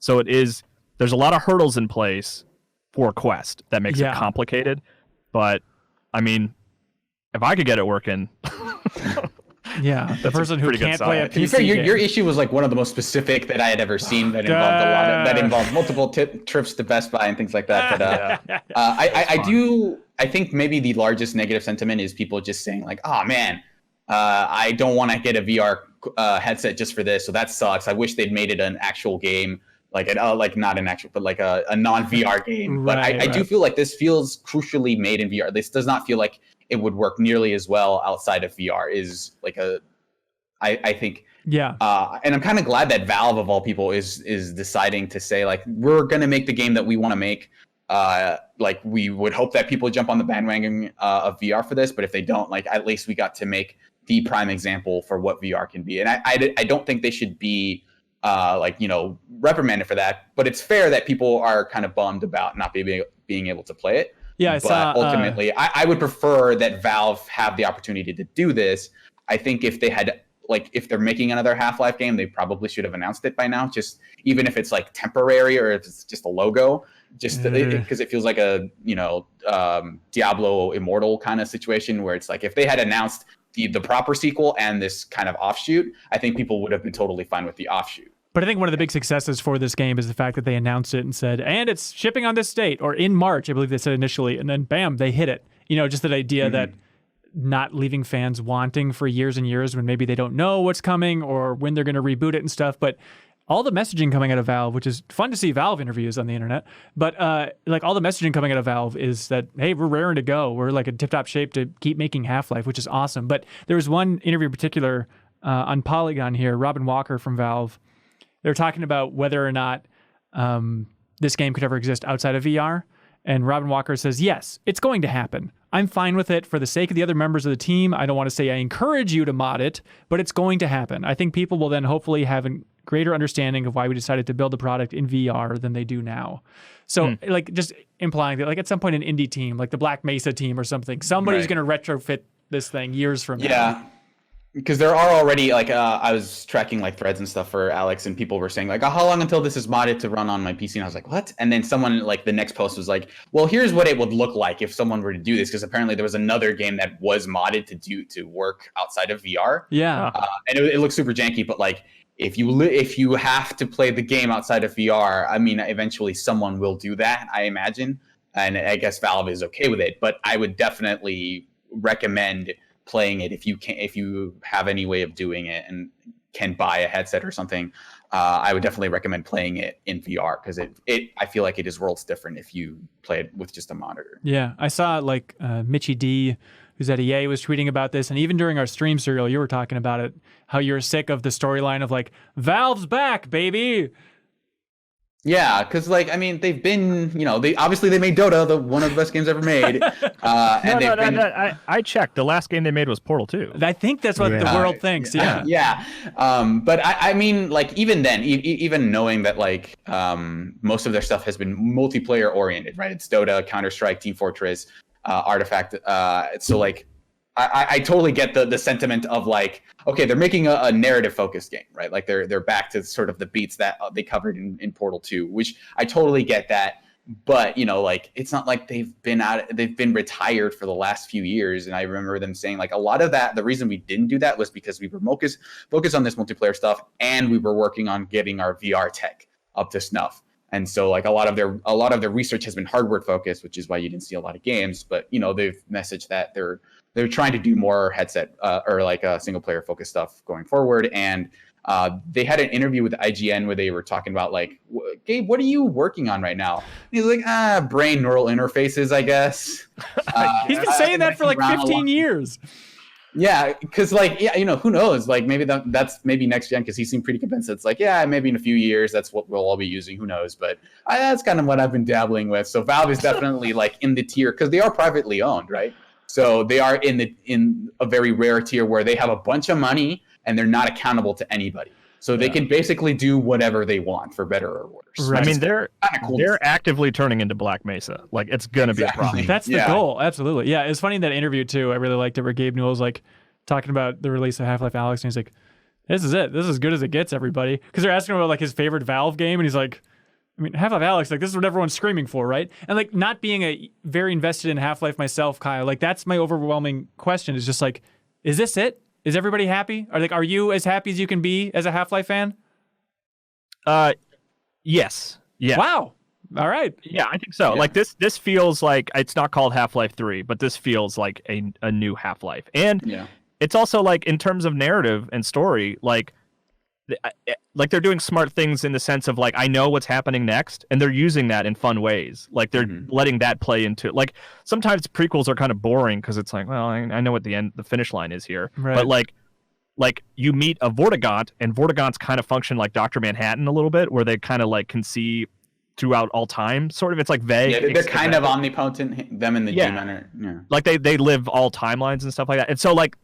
So there's a lot of hurdles in place for Quest that makes it complicated. But I mean, if I could get it working, the person who can't play a To be PC fair, game. your issue was like one of the most specific that I had ever seen that involved involved multiple trips to Best Buy and things like that. But I think maybe the largest negative sentiment is people just saying like, oh man, I don't want to get a VR headset just for this, so that sucks. I wish they'd made it an actual game. Like not an actual, but like a non-VR game. But I do feel like this feels crucially made in VR. This does not feel like it would work nearly as well outside of VR. I think. And I'm kind of glad that Valve of all people is deciding to say like we're gonna make the game that we want to make. Like we would hope that people jump on the bandwagon of VR for this, but if they don't, like at least we got to make the prime example for what VR can be. And I don't think they should be. Reprimanded for that, but it's fair that people are kind of bummed about not being able to play it. Ultimately, I would prefer that Valve have the opportunity to do this. I think if they had, if they're making another Half-Life game, they probably should have announced it by now. Just even if it's like temporary or if it's just a logo, just because it feels like a Diablo Immortal kind of situation where it's like if they had announced the proper sequel and this kind of offshoot, I think people would have been totally fine with the offshoot. But I think one of the big successes for this game is the fact that they announced it and said, and it's shipping on this date, or in March, I believe they said initially, and then bam, they hit it. Just that idea that not leaving fans wanting for years and years when maybe they don't know what's coming or when they're going to reboot it and stuff. But all the messaging coming out of Valve, which is fun to see Valve interviews on the internet, but all the messaging coming out of Valve is that, hey, we're raring to go. We're like in tip-top shape to keep making Half-Life, which is awesome. But there was one interview in particular on Polygon here, Robin Walker from Valve. They're talking about whether or not this game could ever exist outside of VR. And Robin Walker says, yes, it's going to happen. I'm fine with it for the sake of the other members of the team. I don't want to say I encourage you to mod it, but it's going to happen. I think people will then hopefully have a greater understanding of why we decided to build the product in VR than they do now. So just implying that like at some point an indie team, like the Black Mesa team or something, somebody's going to retrofit this thing years from now. because there are already like I was tracking like threads and stuff for Alyx, and people were saying like, oh, how long until this is modded to run on my PC? And I was like, what? And then someone like the next post was like, well, here's what it would look like if someone were to do this, because apparently there was another game that was modded to work outside of VR. Yeah. And it looks super janky, but like if you have to play the game outside of VR, I mean, eventually someone will do that, I imagine, and I guess Valve is okay with it. But I would definitely recommend playing it if you have any way of doing it and can buy a headset or something. I would definitely recommend playing it in VR, because I feel like it is worlds different if you play it with just a monitor. Yeah, I saw like Mitchie D, who's at EA, was tweeting about this, and even during our stream serial, you were talking about it, how you're sick of the storyline of like, Valve's back, baby. Yeah, because like I mean, they've been, they obviously made Dota, one of the best games ever made. I checked. The last game they made was Portal 2. I think that's what the world thinks. Yeah. Yeah. But I mean, like even then, even knowing that like most of their stuff has been multiplayer oriented, right? It's Dota, Counter-Strike, Team Fortress, Artifact. So like I totally get the sentiment of like, okay, they're making a narrative focused game, right? Like they're back to sort of the beats that they covered in Portal 2, which I totally get that. But like it's not like they've been retired for the last few years. And I remember them saying like a lot of that, the reason we didn't do that was because we were focused on this multiplayer stuff, and we were working on getting our VR tech up to snuff. And so like a lot of their research has been hardware focused, which is why you didn't see a lot of games. But they've messaged that they're trying to do more headset or like single player focused stuff going forward. And they had an interview with IGN where they were talking about like, Gabe, what are you working on right now? And he's like, brain neural interfaces, I guess. He's been saying that for like 15 years. Yeah, because like, who knows? Like maybe that's maybe next gen, because he seemed pretty convinced. It's like, yeah, maybe in a few years that's what we'll all be using. Who knows? But that's kind of what I've been dabbling with. So Valve is definitely like in the tier, because they are privately owned, right? So they are in a very rare tier where they have a bunch of money and they're not accountable to anybody. So they can basically do whatever they want, for better or worse. Right. I mean, they're actively turning into Black Mesa. Like, it's gonna be a problem. That's the goal. Absolutely. Yeah. It's funny in that interview too. I really liked it where Gabe Newell's like talking about the release of Half-Life Alyx, and he's like, "This is it. This is as good as it gets, everybody." Because they're asking him about like his favorite Valve game, and he's like, I mean, Half-Life Alyx, like this is what everyone's screaming for, right? And like not being very invested in Half-Life myself, Kyle, like that's my overwhelming question. Is just like, is this it? Is everybody happy? Are you as happy as you can be as a Half-Life fan? Yes. Yeah. Wow. All right. Yeah, I think so. Yeah. Like this feels like it's not called Half-Life 3, but this feels like a new Half-Life. And it's also like in terms of narrative and story, like they're doing smart things in the sense of like, I know what's happening next, and they're using that in fun ways. Like they're letting that play into, like, sometimes prequels are kind of boring because it's like, well, I know what the finish line is here. Right. But like you meet a Vortigaunt, and Vortigaunt's kind of function like Dr. Manhattan a little bit, where they kind of like can see throughout all time, sort of. It's like vague. Yeah, they're kind of omnipotent, them and the G-Men are, like they live all timelines and stuff like that. And so like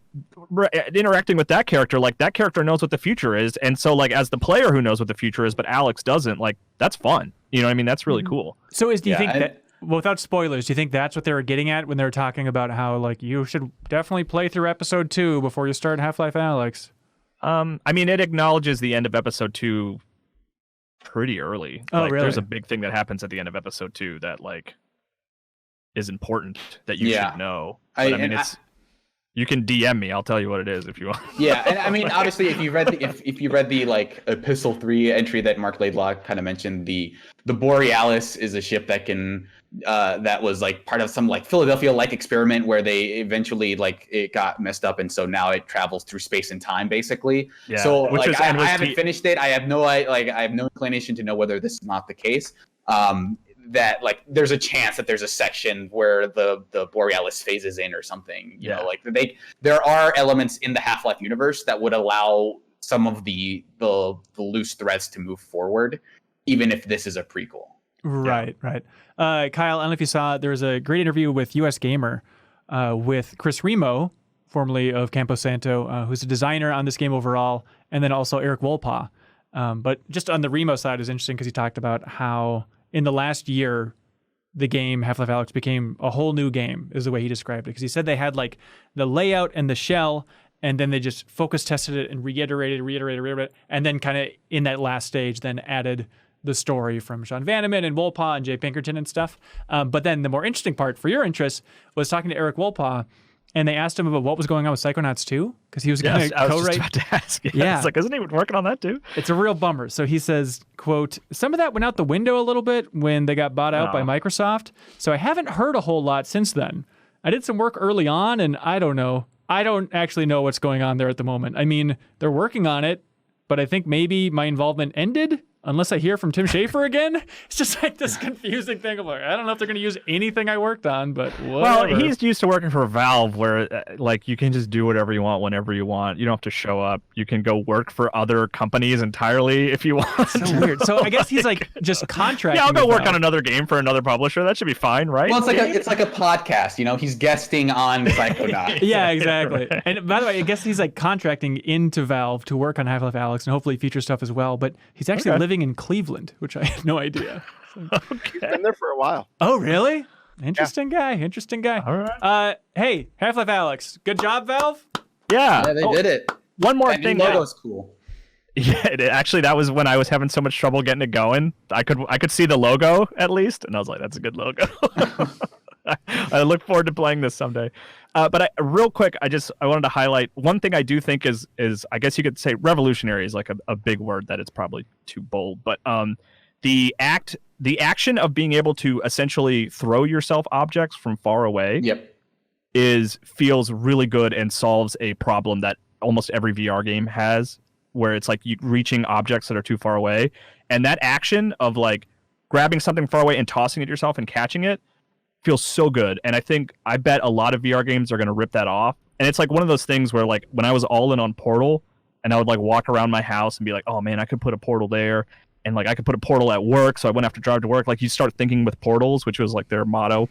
interacting with that character, like that character knows what the future is, and so like as the player who knows what the future is, but Alyx doesn't, like that's fun. You know what I mean? That's really cool. So do you think that, well, without spoilers, do you think that's what they were getting at when they were talking about how like you should definitely play through episode 2 before you start Half-Life Alyx? I mean, it acknowledges the end of episode 2 pretty early. Oh, like, really? There's a big thing that happens at the end of episode 2 that like is important that you should know. But, I mean, you can DM me. I'll tell you what it is if you want. Yeah, and I mean, obviously, if you read the like Epistle 3 entry that Mark Laidlaw kind of mentioned, the Borealis is a ship that can that was like part of some like Philadelphia-like experiment where they eventually like it got messed up, and so now it travels through space and time basically. Yeah. So like I haven't finished it. I have no inclination to know whether this is not the case. That like there's a chance that there's a section where the Borealis phases in or something. You know, like there are elements in the Half-Life universe that would allow some of the loose threads to move forward, even if this is a prequel. Right, right. Kyle, I don't know if you saw, there was a great interview with US Gamer with Chris Remo, formerly of Campo Santo, who's a designer on this game overall, and then also Eric Wolpaw. But just on the Remo side is interesting because he talked about how in the last year, the game Half-Life Alyx became a whole new game, is the way he described it. Because he said they had like the layout and the shell, and then they just focus tested it and reiterated, and then kind of in that last stage then added the story from Sean Vanneman and Wolpaw and Jay Pinkerton and stuff. But then the more interesting part for your interest was talking to Eric Wolpaw, and they asked him about what was going on with Psychonauts 2, because he was going to I was co-write. just about to ask. Yeah. It's like, isn't he working on that too? It's a real bummer. So he says, quote, some of that went out the window a little bit when they got bought out by Microsoft. So I haven't heard a whole lot since then. I did some work early on, and I don't know. I don't actually know what's going on there at the moment. I mean, they're working on it, but I think maybe my involvement ended unless I hear from Tim Schafer again. It's just like this confusing thing of like, I don't know if they're going to use anything I worked on, but whatever. Well, he's used to working for Valve where like you can just do whatever you want whenever you want. You don't have to show up. You can go work for other companies entirely if you want. So weird. So I guess he's like just contracting. Yeah, I'll go with work Valve. on another game for another publisher. That should be fine, right? Well, it's like a podcast. You know, he's guesting on Psychonauts. Yeah, exactly. And by the way, I guess he's like contracting into Valve to work on Half-Life Alyx and hopefully future stuff as well. But he's actually living in Cleveland, which I had no idea. He's been there for a while. Oh, really? Interesting guy. Interesting guy. All right. Hey, Half-Life Alyx. Good job, Valve. Yeah. Yeah, they did it. One more That new thing. logo's cool. Yeah, actually, that was when I was having so much trouble getting it going. I could see the logo at least, and I was like, "That's a good logo." I look forward to playing this someday. But real quick, I wanted to highlight one thing I do think is I guess you could say revolutionary is like a big word that it's probably too bold, but the action of being able to essentially throw yourself objects from far away. Yep. Feels really good and solves a problem that almost every VR game has, where it's like you reaching objects that are too far away, and that action of like grabbing something far away and tossing it yourself and catching it feels so good. And I bet a lot of VR games are going to rip that off. And it's like one of those things where like when I was all in on Portal and I would like walk around my house and be like, oh man, I could put a portal there, and like I could put a portal at work so I wouldn't have to drive to work. Like you start thinking with portals, which was like their motto.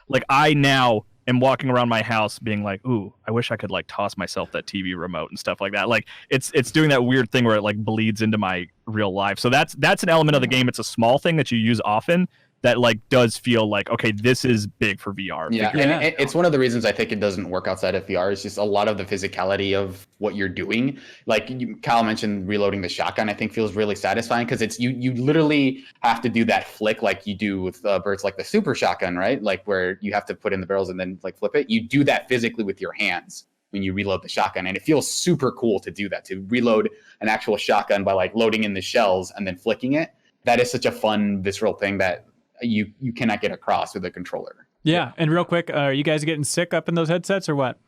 Like I now am walking around my house being like, ooh, I wish I could like toss myself that TV remote and stuff like that. Like it's doing that weird thing where it like bleeds into my real life. So that's an element of the game. It's a small thing that you use often that like does feel like, okay, this is big for VR. Yeah, and it's one of the reasons I think it doesn't work outside of VR. It's just a lot of the physicality of what you're doing. Like Kyle mentioned, reloading the shotgun, I think feels really satisfying because it's you literally have to do that flick like you do with birds, like the super shotgun, right? Like where you have to put in the barrels and then like flip it. You do that physically with your hands when you reload the shotgun, and it feels super cool to do that, to reload an actual shotgun by like loading in the shells and then flicking it. That is such a fun, visceral thing that you cannot get across with a controller. Yeah, and real quick, are you guys getting sick up in those headsets or what?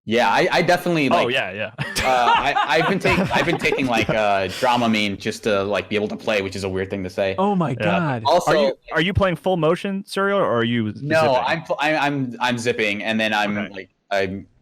Yeah, I definitely like. Oh yeah. I've been taking like Dramamine just to like be able to play, which is a weird thing to say. Oh my god! Also, are you playing full motion, Serial, or are you? No, zipping? I'm zipping, and then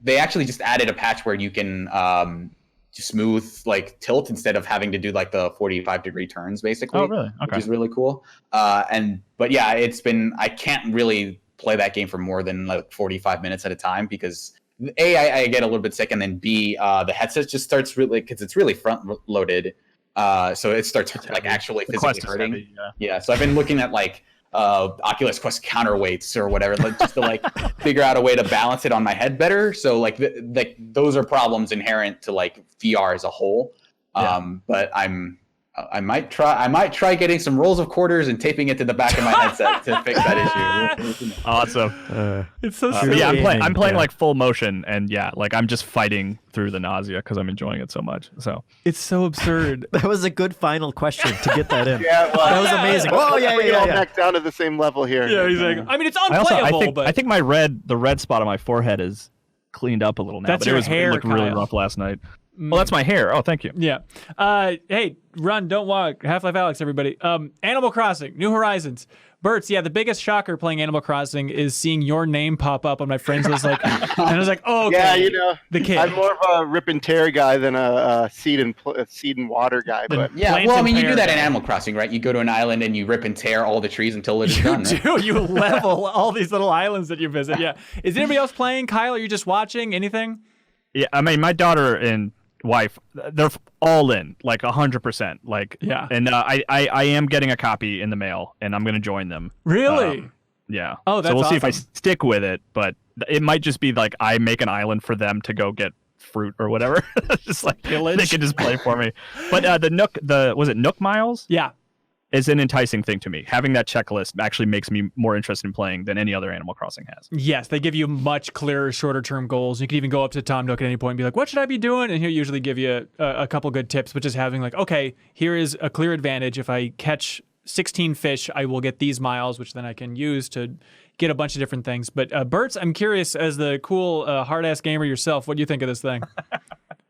they actually just added a patch where you can smooth like tilt instead of having to do like the 45-degree turns basically. Oh really? Okay. Which is really cool. But yeah, I can't really play that game for more than like 45 minutes at a time because A, I get a little bit sick, and then B, the headset just starts really, because it's really front loaded, so it starts like actually physically hurting. Heavy, yeah, so I've been looking at like Oculus Quest counterweights or whatever, just to like figure out a way to balance it on my head better. So like those are problems inherent to like VR as a whole. But I might try getting some rolls of quarters and taping it to the back of my headset to fix that issue. Awesome. It's so silly. Yeah, I'm playing like full motion, and yeah, like I'm just fighting through the nausea because I'm enjoying it so much. So It's so absurd. That was a good final question to get that in. Yeah, well, That was amazing. Oh yeah, bring it all yeah. back down to the same level here. Yeah, he's like, I mean, it's I unplayable, but think the red spot on my forehead is cleaned up a little now. That's but your it hair, looked really Kyle. rough last night. Well, that's my hair. Oh, thank you. yeah. Hey, run, don't walk. Half-Life Alyx, everybody. Animal Crossing, New Horizons. Bert's, yeah, the biggest shocker playing Animal Crossing is seeing your name pop up on my friends list. Like, and I was like, oh, okay. Yeah, you know, the kid. I'm more of a rip and tear guy than a seed and water guy. But Yeah, Plant well, I and mean, you pear do that in guy. Animal Crossing, right? You go to an island and you rip and tear all the trees until it's You done. Right? do. You level all these little islands that you visit. Yeah. Is anybody else playing? Kyle, are you just watching? Anything? Yeah, I mean, my daughter and wife, they're all in, like 100%. Like, Yeah. And I am getting a copy in the mail, and I'm going to join them. Really? Yeah. Oh, that's so we'll see if I awesome. stick with it, but it might just be like I make an island for them to go get fruit or whatever. Just like Pillage. they can just play for me. But was it Nook Miles? Yeah. Is an enticing thing to me. Having that checklist actually makes me more interested in playing than any other Animal Crossing has. Yes, they give you much clearer, shorter-term goals. You can even go up to Tom Nook at any point and be like, what should I be doing? And he'll usually give you a couple good tips, but just having like, okay, here is a clear advantage. If I catch 16 fish, I will get these miles, which then I can use to get a bunch of different things. But Bertz, I'm curious, as the cool, hard-ass gamer yourself, what do you think of this thing?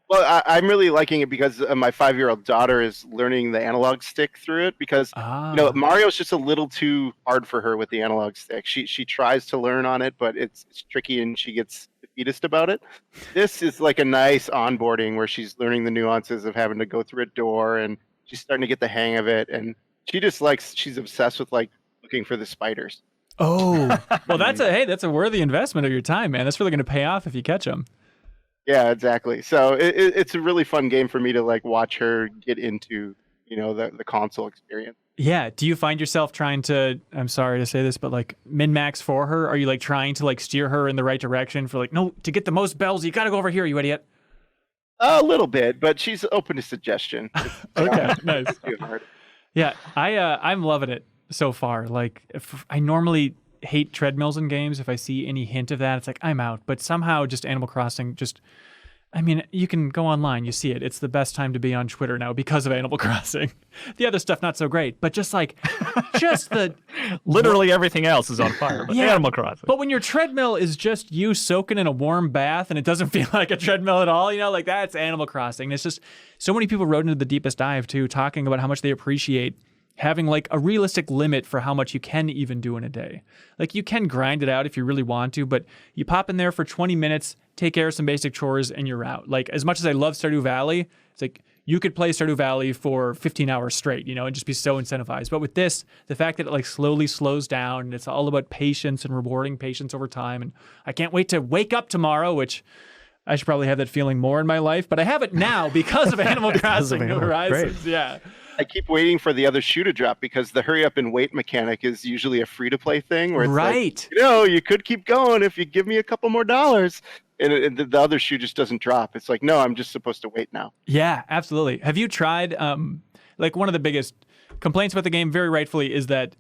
Well, I'm really liking it because my 5-year-old daughter is learning the analog stick through it because Mario's just a little too hard for her with the analog stick. She tries to learn on it, but it's tricky and she gets defeatist about it. This is like a nice onboarding where she's learning the nuances of having to go through a door and she's starting to get the hang of it. And she's obsessed with like looking for the spiders. Oh, well, that's a worthy investment of your time, man. That's really going to pay off if you catch them. Yeah, exactly. So it's a really fun game for me to like watch her get into, the console experience. Yeah. Do you find yourself trying to, I'm sorry to say this, but like min-max for her? Are you like trying to like steer her in the right direction for like, no, to get the most bells, you got to go over here, you idiot? A little bit, but she's open to suggestion. Okay, nice. Yeah, I'm loving it so far. Like, I normally hate treadmills in games. If I see any hint of that, it's like I'm out. But somehow, just Animal Crossing, you can go online, you see it. It's the best time to be on Twitter now because of Animal Crossing. The other stuff not so great, but just the literally everything else is on fire. But Animal Crossing. But when your treadmill is just you soaking in a warm bath and it doesn't feel like a treadmill at all, like that's Animal Crossing. It's just so many people wrote into the Deepest Dive too, talking about how much they appreciate having like a realistic limit for how much you can even do in a day. Like you can grind it out if you really want to, but you pop in there for 20 minutes, take care of some basic chores, and you're out. Like as much as I love Stardew Valley, it's like you could play Stardew Valley for 15 hours straight, and just be so incentivized. But with this, the fact that it like slowly slows down and it's all about patience and rewarding patience over time. And I can't wait to wake up tomorrow, which I should probably have that feeling more in my life, but I have it now because of Animal Crossing New Horizons. Great. Yeah. I keep waiting for the other shoe to drop because the hurry up and wait mechanic is usually a free to play thing where it's right. like, you could keep going if you give me a couple more dollars. And the other shoe just doesn't drop. It's like, no, I'm just supposed to wait now. Yeah, absolutely. Have you tried, like one of the biggest complaints about the game, very rightfully, is that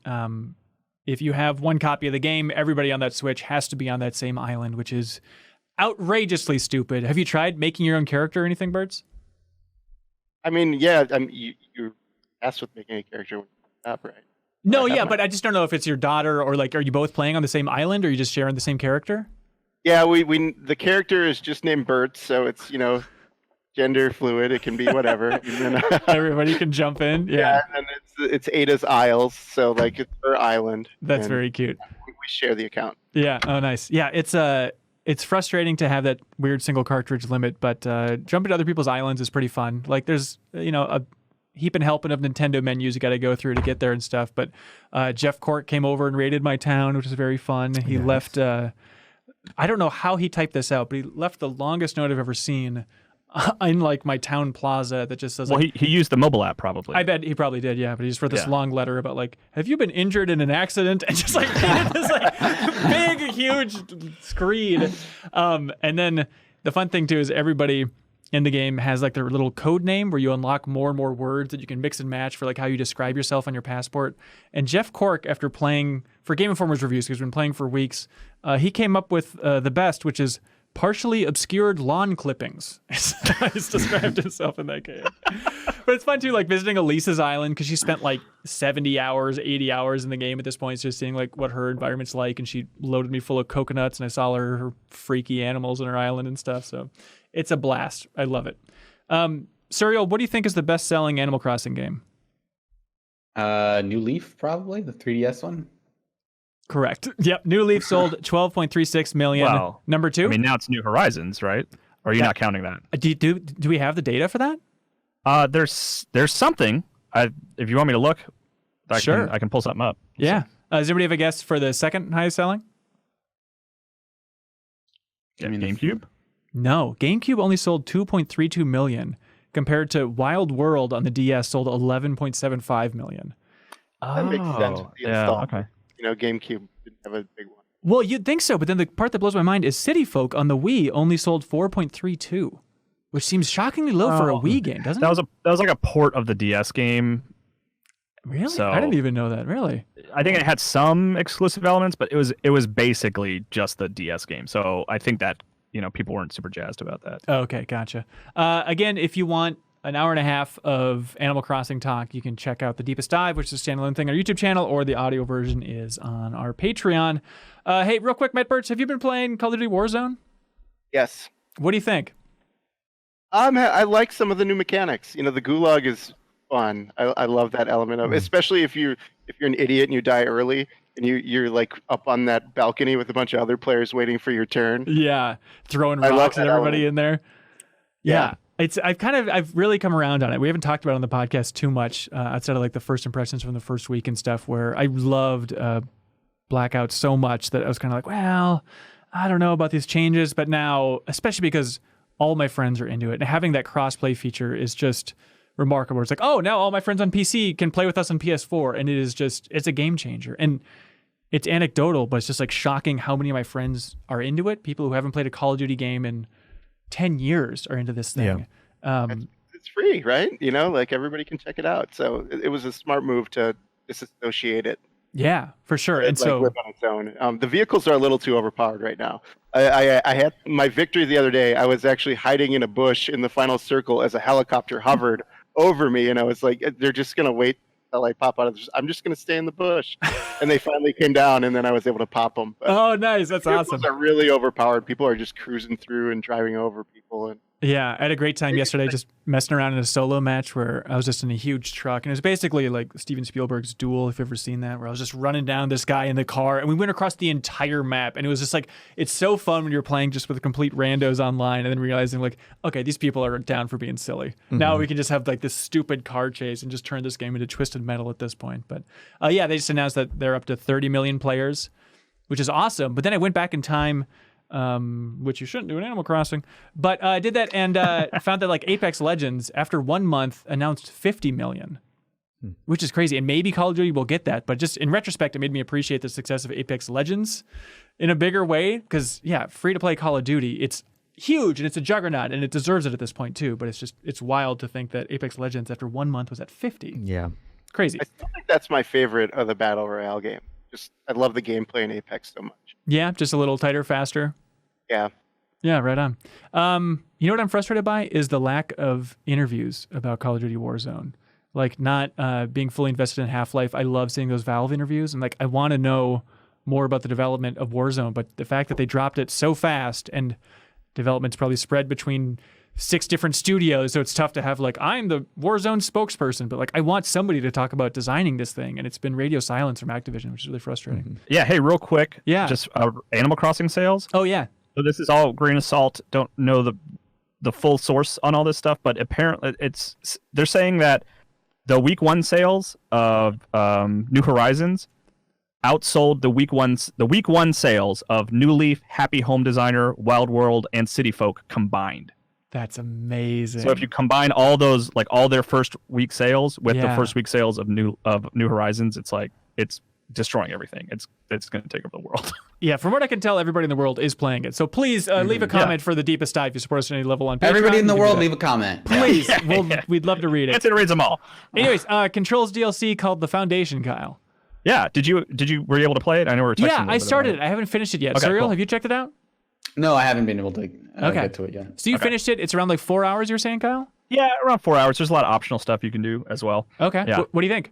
if you have one copy of the game, everybody on that Switch has to be on that same island, which is outrageously stupid. Have you tried making your own character or anything, Birds? I mean, yeah, you're asked with making a character up, right? No, yeah, but I just don't know if it's your daughter or like, are you both playing on the same island or are you just sharing the same character? Yeah, we the character is just named Bert, so it's, gender fluid. It can be whatever. And then, everybody can jump in. Yeah. And it's Ada's Isles, so like it's her island. That's very cute. We share the account. Yeah. Oh, nice. Yeah, it's frustrating to have that weird single cartridge limit, but jumping to other people's islands is pretty fun. Like there's, a heap and helping of Nintendo menus you got to go through to get there and stuff. But Jeff Cork came over and raided my town, which was very fun. He left, I don't know how he typed this out, but he left the longest note I've ever seen in like my town plaza that just says, well, he used the mobile app probably. I bet he probably did, yeah. But he just wrote this long letter about like, have you been injured in an accident? And just like painted this like big, huge screed. And then the fun thing too is everybody in the game has like their little code name where you unlock more and more words that you can mix and match for like how you describe yourself on your passport. And Jeff Cork, after playing for Game Informer's reviews, because he's been playing for weeks, he came up with the best, which is partially obscured lawn clippings. He's described himself in that game. But it's fun too, like visiting Elisa's island, because she spent like 70 hours, 80 hours in the game at this point, just seeing like what her environment's like. And she loaded me full of coconuts, and I saw her freaky animals on her island and stuff. So it's a blast. I love it. Suriel, what do you think is the best-selling Animal Crossing game? New Leaf, probably, the 3DS one. Correct. Yep. New Leaf sold 12.36 million. Wow. Number 2? I mean, now it's New Horizons, right? Or are you not counting that? Do we have the data for that? There's something. If you want me to look, I can pull something up. Yeah. Does anybody have a guess for the second highest selling? GameCube? No. GameCube only sold 2.32 million compared to Wild World on the DS sold 11.75 million. That makes sense with the install. Okay. GameCube didn't have a big one. Well, you'd think so, but then the part that blows my mind is City Folk on the Wii only sold 4.32, which seems shockingly low for a Wii game, doesn't it? That was like a port of the DS game. Really? So, I didn't even know that. Really? I think it had some exclusive elements, but it was basically just the DS game. So I think that people weren't super jazzed about that. Okay, gotcha. Again, if you want an hour and a half of Animal Crossing talk, you can check out The Deepest Dive, which is a standalone thing on our YouTube channel, or the audio version is on our Patreon. Hey, real quick, Matt Birch, have you been playing Call of Duty Warzone? Yes. What do you think? I like some of the new mechanics. The gulag is fun. I love that element of it, especially if you're an idiot and you die early and you're like up on that balcony with a bunch of other players waiting for your turn. Yeah, throwing I love rocks at that everybody element. in there. Yeah. I've really come around on it. We haven't talked about it on the podcast too much outside of like the first impressions from the first week and stuff, where I loved Blackout so much that I was kind of like, well, I don't know about these changes, but now, especially because all my friends are into it, and having that cross-play feature is just remarkable. It's like, oh, now all my friends on PC can play with us on PS4, and it's a game changer. And it's anecdotal, but it's just like shocking how many of my friends are into it. People who haven't played a Call of Duty game in 10 years are into this thing. Yeah. It's free, right? Like everybody can check it out. So it was a smart move to disassociate it. Yeah, for sure. And Like live on its own. The vehicles are a little too overpowered right now. I had my victory the other day. I was actually hiding in a bush in the final circle as a helicopter hovered over me, and I was like, they're just gonna wait till I pop out of this. I'm just gonna stay in the bush. And they finally came down, and then I was able to pop them. But oh, nice. That's awesome. Are really overpowered. People are just cruising through and driving over people. And yeah, I had a great time yesterday just messing around in a solo match where I was just in a huge truck. And it was basically like Steven Spielberg's Duel, if you've ever seen that, where I was just running down this guy in the car. And we went across the entire map. And it was just like, it's so fun when you're playing just with complete randos online and then realizing like, okay, these people are down for being silly. Mm-hmm. Now we can just have like this stupid car chase and just turn this game into Twisted Metal at this point. But yeah, they just announced that they're up to 30 million players, which is awesome. But then I went back in time, which you shouldn't do in Animal Crossing, but I did that and found that like Apex Legends after 1 month announced 50 million, which is crazy. And maybe Call of Duty will get that, but just in retrospect, it made me appreciate the success of Apex Legends in a bigger way. Because yeah, free to play Call of Duty, it's huge and it's a juggernaut and it deserves it at this point too. But it's wild to think that Apex Legends after 1 month was at 50. Yeah, crazy. I still think that's my favorite of the Battle Royale game. I love the gameplay in Apex so much. Yeah, just a little tighter, faster. Yeah. Yeah, right on. You know what I'm frustrated by is the lack of interviews about Call of Duty Warzone. Like not being fully invested in Half-Life. I love seeing those Valve interviews and like I want to know more about the development of Warzone, but the fact that they dropped it so fast and development's probably spread between 6 different studios, so it's tough to have like I'm the Warzone spokesperson, but like I want somebody to talk about designing this thing, and it's been radio silence from Activision, which is really frustrating. Mm-hmm. Yeah. Hey, real quick. Yeah. Just Animal Crossing sales. Oh yeah. So this is all grain of salt. Don't know the full source on all this stuff, but apparently they're saying that the week 1 sales of New Horizons outsold the week one sales of New Leaf, Happy Home Designer, Wild World, and City Folk combined. That's amazing. So if you combine all those, like all their first week sales with the Yeah. first week sales of New Horizons, it's like it's destroying everything. It's going to take over the world. Yeah, from what I can tell, everybody in the world is playing it. So please leave a comment for the Deepest Dive if you support us at any level on Patreon. Everybody in the You can world, do that. leave a comment. Please, we'd love to read it. It reads them all. Anyways, Control's DLC called The Foundation, Kyle. Yeah. Were you able to play it? I know we were texting a Yeah, little I bit started about it. I haven't finished it yet. Okay, Serial, cool. have you checked it out? No, I haven't been able to Okay. get to it yet. So you Okay. finished it. It's around like 4 hours, you were saying, Kyle? Yeah, around 4 hours. There's a lot of optional stuff you can do as well. Okay. Yeah. What do you think?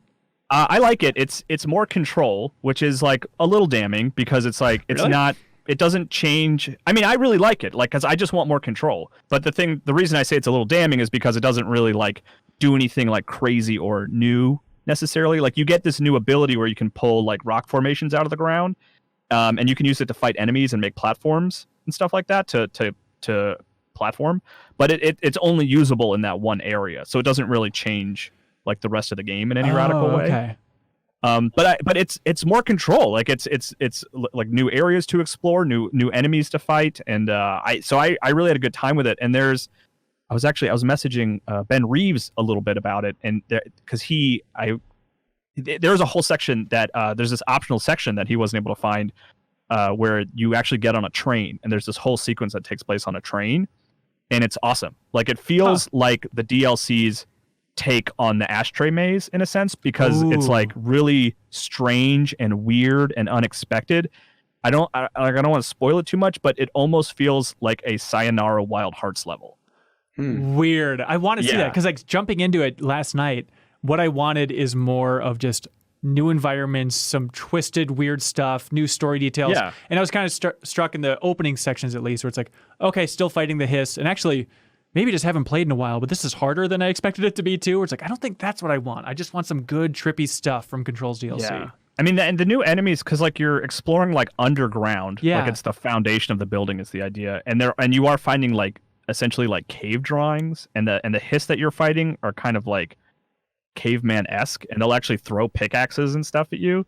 I like it. It's more control, which is like a little damning because it's like it's Really? not. It doesn't change. I mean, I really like it, like because I just want more control. But the reason I say it's a little damning is because it doesn't really like do anything like crazy or new necessarily. Like you get this new ability where you can pull like rock formations out of the ground, and you can use it to fight enemies and make platforms and stuff like that to platform. But it's only usable in that one area, so it doesn't really change like the rest of the game in any radical way. Okay. But it's more control. Like it's like new areas to explore, new enemies to fight, and I really had a good time with it. And I was messaging Ben Reeves a little bit about it, and because there was a whole section that there's this optional section that he wasn't able to find where you actually get on a train, and there's this whole sequence that takes place on a train, and it's awesome. Like it feels like the DLC's take on the Ashtray Maze in a sense, because it's like really strange and weird and unexpected. I don't want to spoil it too much, but it almost feels like a Sayonara Wild Hearts level. Weird. I want to see that because like jumping into it last night, what I wanted is more of just new environments, some twisted, weird stuff, new story details. Yeah. And I was kind of struck in the opening sections at least, where it's like, okay, still fighting the hiss, and actually maybe just haven't played in a while, but this is harder than I expected it to be too. Where it's like, I don't think that's what I want. I just want some good trippy stuff from Control's DLC. Yeah. I mean, and the new enemies, because like you're exploring like underground, like it's the foundation of the building is the idea, and you are finding like essentially like cave drawings, and the hiss that you're fighting are kind of like caveman-esque, and they'll actually throw pickaxes and stuff at you.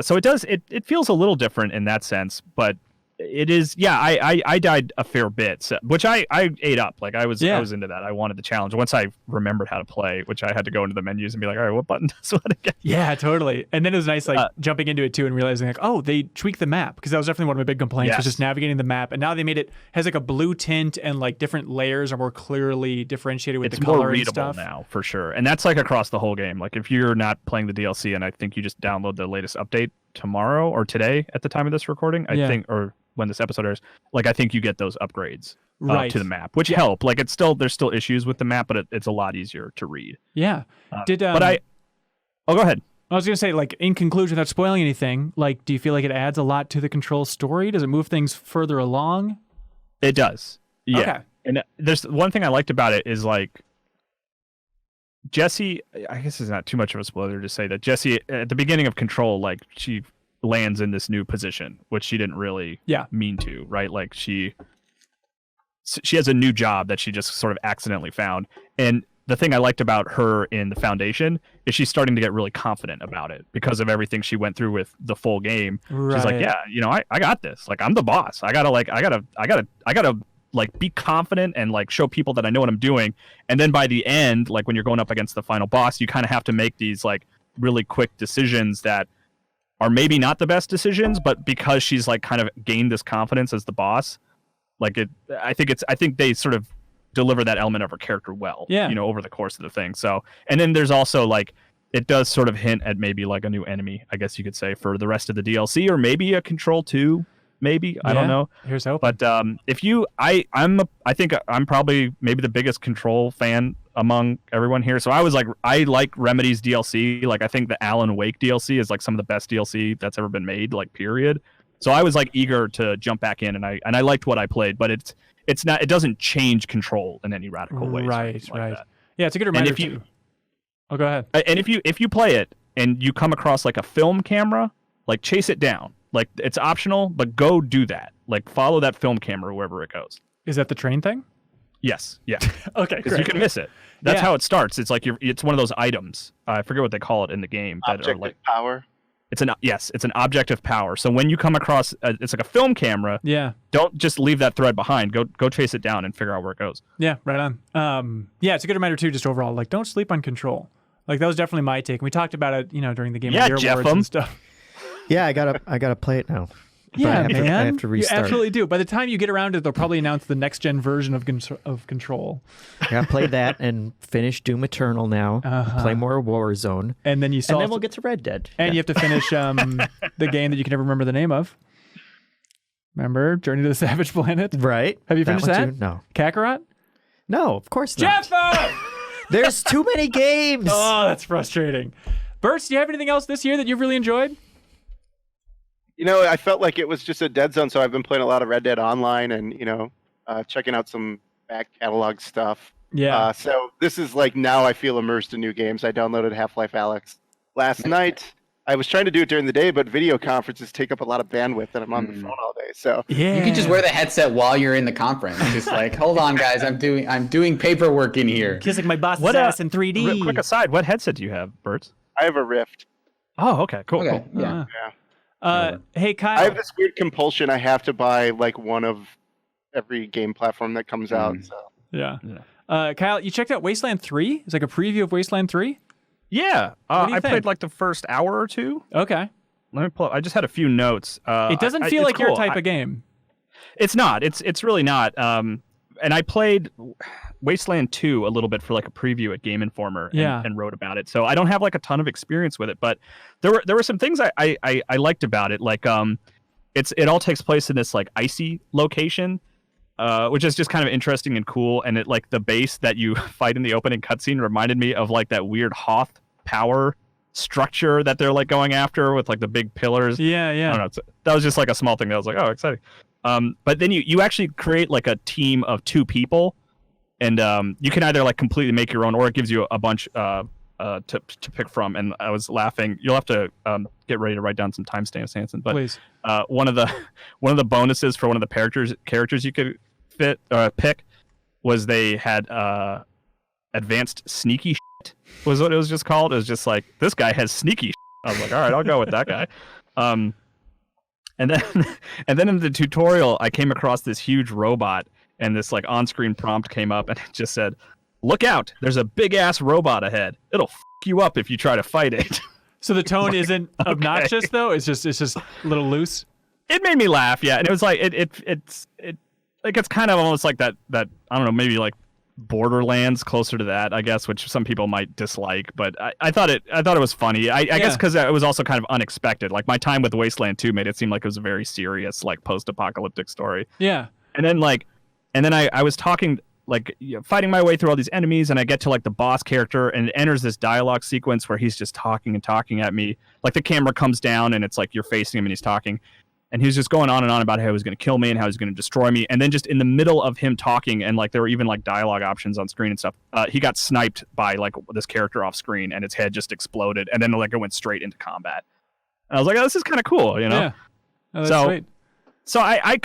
So it feels a little different in that sense, but it is, I died a fair bit, so, which I ate up. Like I was into that. I wanted the challenge. Once I remembered how to play, which I had to go into the menus and be like, all right, what button does what again? Yeah, totally. And then it was nice like jumping into it too and realizing like, oh, they tweaked the map, because that was definitely one of my big complaints was just navigating the map. And now they made it has like a blue tint, and like different layers are more clearly differentiated with the color and stuff. It's more readable now for sure. And that's like across the whole game. Like if you're not playing the DLC, and I think you just download the latest update tomorrow or today at the time of this recording, I think, or when this episode airs, like I think you get those upgrades to the map, which help. Like there's still issues with the map, but it's a lot easier to read. Yeah. Go ahead. I was gonna say, like, in conclusion, without spoiling anything, like, do you feel like it adds a lot to the Control story? Does it move things further along? It does. Yeah. Okay. And there's one thing I liked about it is like Jessie, I guess it's not too much of a spoiler to say that Jessie at the beginning of Control, like she lands in this new position, which she didn't really mean to, right? Like she has a new job that she just sort of accidentally found. And the thing I liked about her in the Foundation is she's starting to get really confident about it because of everything she went through with the full game. Right. She's like, yeah, I got this. Like, I'm the boss. I gotta like be confident and like show people that I know what I'm doing. And then by the end, like when you're going up against the final boss, you kind of have to make these like really quick decisions that are maybe not the best decisions, but because she's like kind of gained this confidence as the boss, like I think they sort of deliver that element of her character well, over the course of the thing. So, and then there's also like, it does sort of hint at maybe like a new enemy, I guess you could say, for the rest of the DLC, or maybe a Control 2, maybe, I don't know. Here's hope. But I think I'm probably maybe the biggest Control fan among everyone here. So I like Remedy's DLC. Like I think the Alan Wake DLC is like some of the best DLC that's ever been made, like period. So I was like eager to jump back in, and I liked what I played, but it doesn't change Control in any radical way. Right. That. Yeah, it's a good reminder. And go ahead. And if you play it and you come across like a film camera, like chase it down. Like it's optional, but go do that. Like follow that film camera wherever it goes. Is that the train thing? Yes. Yeah. Okay. Because you can miss it. That's how it starts. It's like it's one of those items. I forget what they call it in the game. Object of power. It's an object of power. So when you come across, it's like a film camera. Yeah. Don't just leave that thread behind. Go chase it down and figure out where it goes. Yeah. Right on. It's a good reminder too. Just overall, like, don't sleep on Control. Like that was definitely my take. And we talked about it, during the Game of the Year awards and stuff. Yeah, I gotta play it now. Yeah, man. I have to restart. You absolutely do. By the time you get around to it, they'll probably announce the next gen version of Control. I gotta play that and finish Doom Eternal now. Play more Warzone, and then we'll get to Red Dead. And you have to finish the game that you can never remember the name of. Remember Journey to the Savage Planet? Right. Have you finished that? Too? No. Kakarot? No, of course not. Jeffa! There's too many games. Oh, that's frustrating. Bert, do you have anything else this year that you've really enjoyed? I felt like it was just a dead zone, so I've been playing a lot of Red Dead Online and, checking out some back catalog stuff. Yeah. So this is like now I feel immersed in new games. I downloaded Half-Life Alyx last night. I was trying to do it during the day, but video conferences take up a lot of bandwidth, and I'm on the phone all day. So you can just wear the headset while you're in the conference. Just like, hold on, guys, I'm doing paperwork in here. Kissing my boss's ass in 3D. Quick aside, what headset do you have, Bert? I have a Rift. Oh, okay, cool. Yeah. Hey, Kyle. I have this weird compulsion. I have to buy like one of every game platform that comes out. So. Yeah. Kyle, you checked out Wasteland 3? It's like a preview of Wasteland 3? Yeah. I played like the first hour or two. Okay. let me pull up. I just had a few notes. It doesn't feel it's like your cool. type of game. It's not. It's really not. And I played Wasteland 2 a little bit for like a preview at Game Informer and wrote about it. So I don't have like a ton of experience with it, but there were some things I liked about it. Like it all takes place in this like icy location, which is just kind of interesting and cool. And it like the base that you fight in the opening cutscene reminded me of like that weird Hoth power structure that they're like going after with like the big pillars. Yeah. I don't know. That was just like a small thing that was like, oh, exciting. But then you actually create like a team of 2 people, and you can either like completely make your own, or it gives you a bunch to pick from. And I was laughing. You'll have to get ready to write down some timestamps, Hanson. But Please. One of the bonuses for one of the characters you could pick was they had advanced sneaky shit, was what it was just called. It was just like, this guy has sneaky shit. I was like, all right, I'll go with that guy. And then in the tutorial, I came across this huge robot, and this like on-screen prompt came up, and it just said, "Look out! There's a big-ass robot ahead. It'll f you up if you try to fight it." So the tone isn't obnoxious though. It's just a little loose. It made me laugh, yeah. And it was like it's like it's kind of almost like that I don't know, maybe like Borderlands, closer to that, I guess, which some people might dislike, but I thought it was funny. I guess because it was also kind of unexpected. Like my time with Wasteland 2 made it seem like it was a very serious, like post-apocalyptic story. Yeah. And then I was talking, like, fighting my way through all these enemies, and I get to like the boss character, and it enters this dialogue sequence where he's just talking at me. Like the camera comes down, and it's like you're facing him, and he's talking. And he was just going on and on about how he was going to kill me and how he was going to destroy me. And then just in the middle of him talking, and like there were even like dialogue options on screen and stuff, he got sniped by like this character off screen, and its head just exploded. And then like it went straight into combat. And I was like, oh, this is kind of cool, you know? Yeah. Oh, that's sweet. So I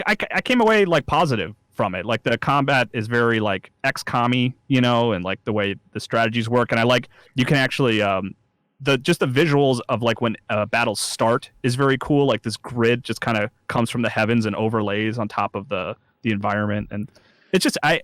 came away like positive from it. Like the combat is very like XCOM-y, you know, and like the way the strategies work. And I like, you can actually, the visuals of like when battles start is very cool. Like this grid just kind of comes from the heavens and overlays on top of the environment, and it's just I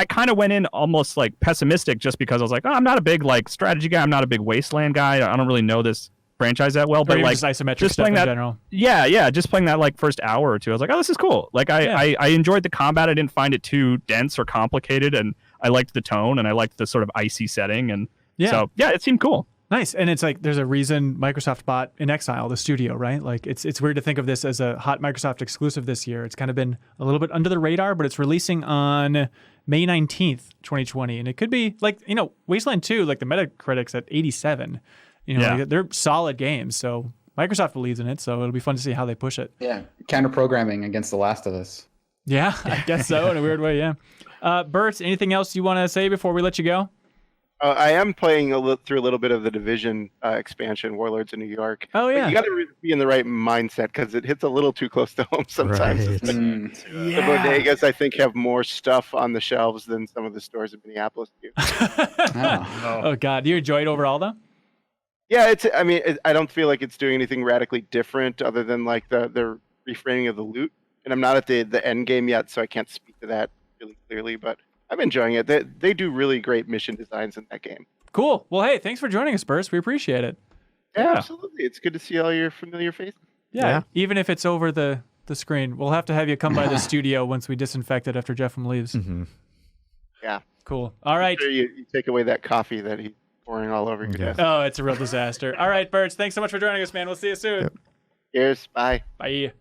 kind of went in almost like pessimistic just because I was like, oh, I'm not a big like strategy guy. I'm not a big Wasteland guy. I don't really know this franchise that well. But like just isometric just stuff playing in that, general. Yeah, just playing that like first hour or two, I was like, oh, this is cool. Like I enjoyed the combat. I didn't find it too dense or complicated, and I liked the tone, and I liked the sort of icy setting, and so yeah, it seemed cool. Nice. And it's like there's a reason Microsoft bought In Exile, the studio, right? Like it's weird to think of this as a hot Microsoft exclusive this year. It's kind of been a little bit under the radar, but it's releasing on May 19th, 2020. And it could be like, you know, Wasteland 2, like the Metacritic's at 87. You know, like, they're solid games. So Microsoft believes in it. So it'll be fun to see how they push it. Yeah. Counter programming against The Last of Us. Yeah, I guess so in a weird way. Yeah. Bert, anything else you want to say before we let you go? I am playing through a little bit of the Division expansion, Warlords in New York. Oh, yeah. But you got to be in the right mindset because it hits a little too close to home sometimes. Right. The bodegas, I think, have more stuff on the shelves than some of the stores in Minneapolis do. Oh, God. Do you enjoy it overall, though? Yeah, I don't feel like it's doing anything radically different other than like the reframing of the loot. And I'm not at the end game yet, so I can't speak to that really clearly, but I'm enjoying it. They do really great mission designs in that game. Cool. Well, hey, thanks for joining us, Burst. We appreciate it. Yeah, absolutely. It's good to see all your familiar faces. Yeah. Even if it's over the screen, we'll have to have you come by the studio once we disinfect it after Jeff leaves. Mm-hmm. Yeah. Cool. All right. Sure you take away that coffee that he's pouring all over your desk. Oh, it's a real disaster. All right, Burst. Thanks so much for joining us, man. We'll see you soon. Yep. Cheers. Bye. Bye.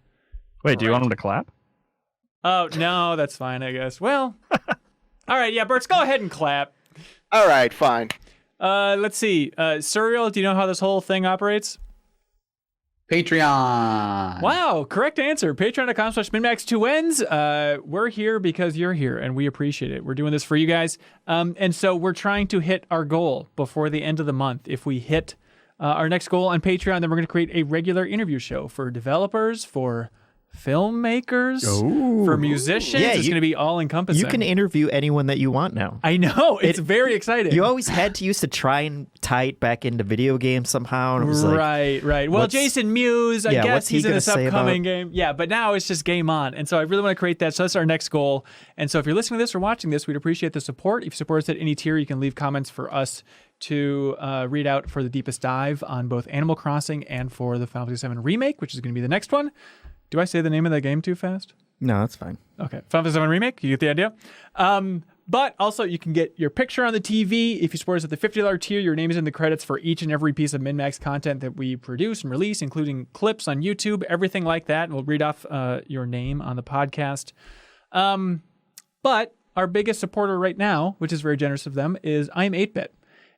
Wait, do you want him to clap? Oh, no, that's fine, I guess. Well, all right. Yeah, Burst, go ahead and clap. All right, fine. Let's see. Surreal, do you know how this whole thing operates? Patreon. Wow, correct answer. Patreon.com/MinnMax2Ns. We're here because you're here, and we appreciate it. We're doing this for you guys. And so we're trying to hit our goal before the end of the month. If we hit our next goal on Patreon, then we're going to create a regular interview show for developers, for filmmakers, for musicians. Yeah, it's going to be all encompassing. You can interview anyone that you want now. I know. It's very exciting. You always had to use to try and tie it back into video games somehow. And it was right. Well, Jason Mewes, I guess he's in this upcoming game. Yeah, but now it's just game on. And so I really want to create that. So that's our next goal. And so if you're listening to this or watching this, we'd appreciate the support. If you support us at any tier, you can leave comments for us to read out for the deepest dive on both Animal Crossing and for the Final Fantasy VII Remake, which is going to be the next one. Do I say the name of that game too fast? No, that's fine. Okay, Final Fantasy VII Remake, you get the idea. But also, you can get your picture on the TV. If you support us at the $50 tier, your name is in the credits for each and every piece of MinnMax content that we produce and release, including clips on YouTube, everything like that. And we'll read off your name on the podcast. But our biggest supporter right now, which is very generous of them, is I'm 8-Bit.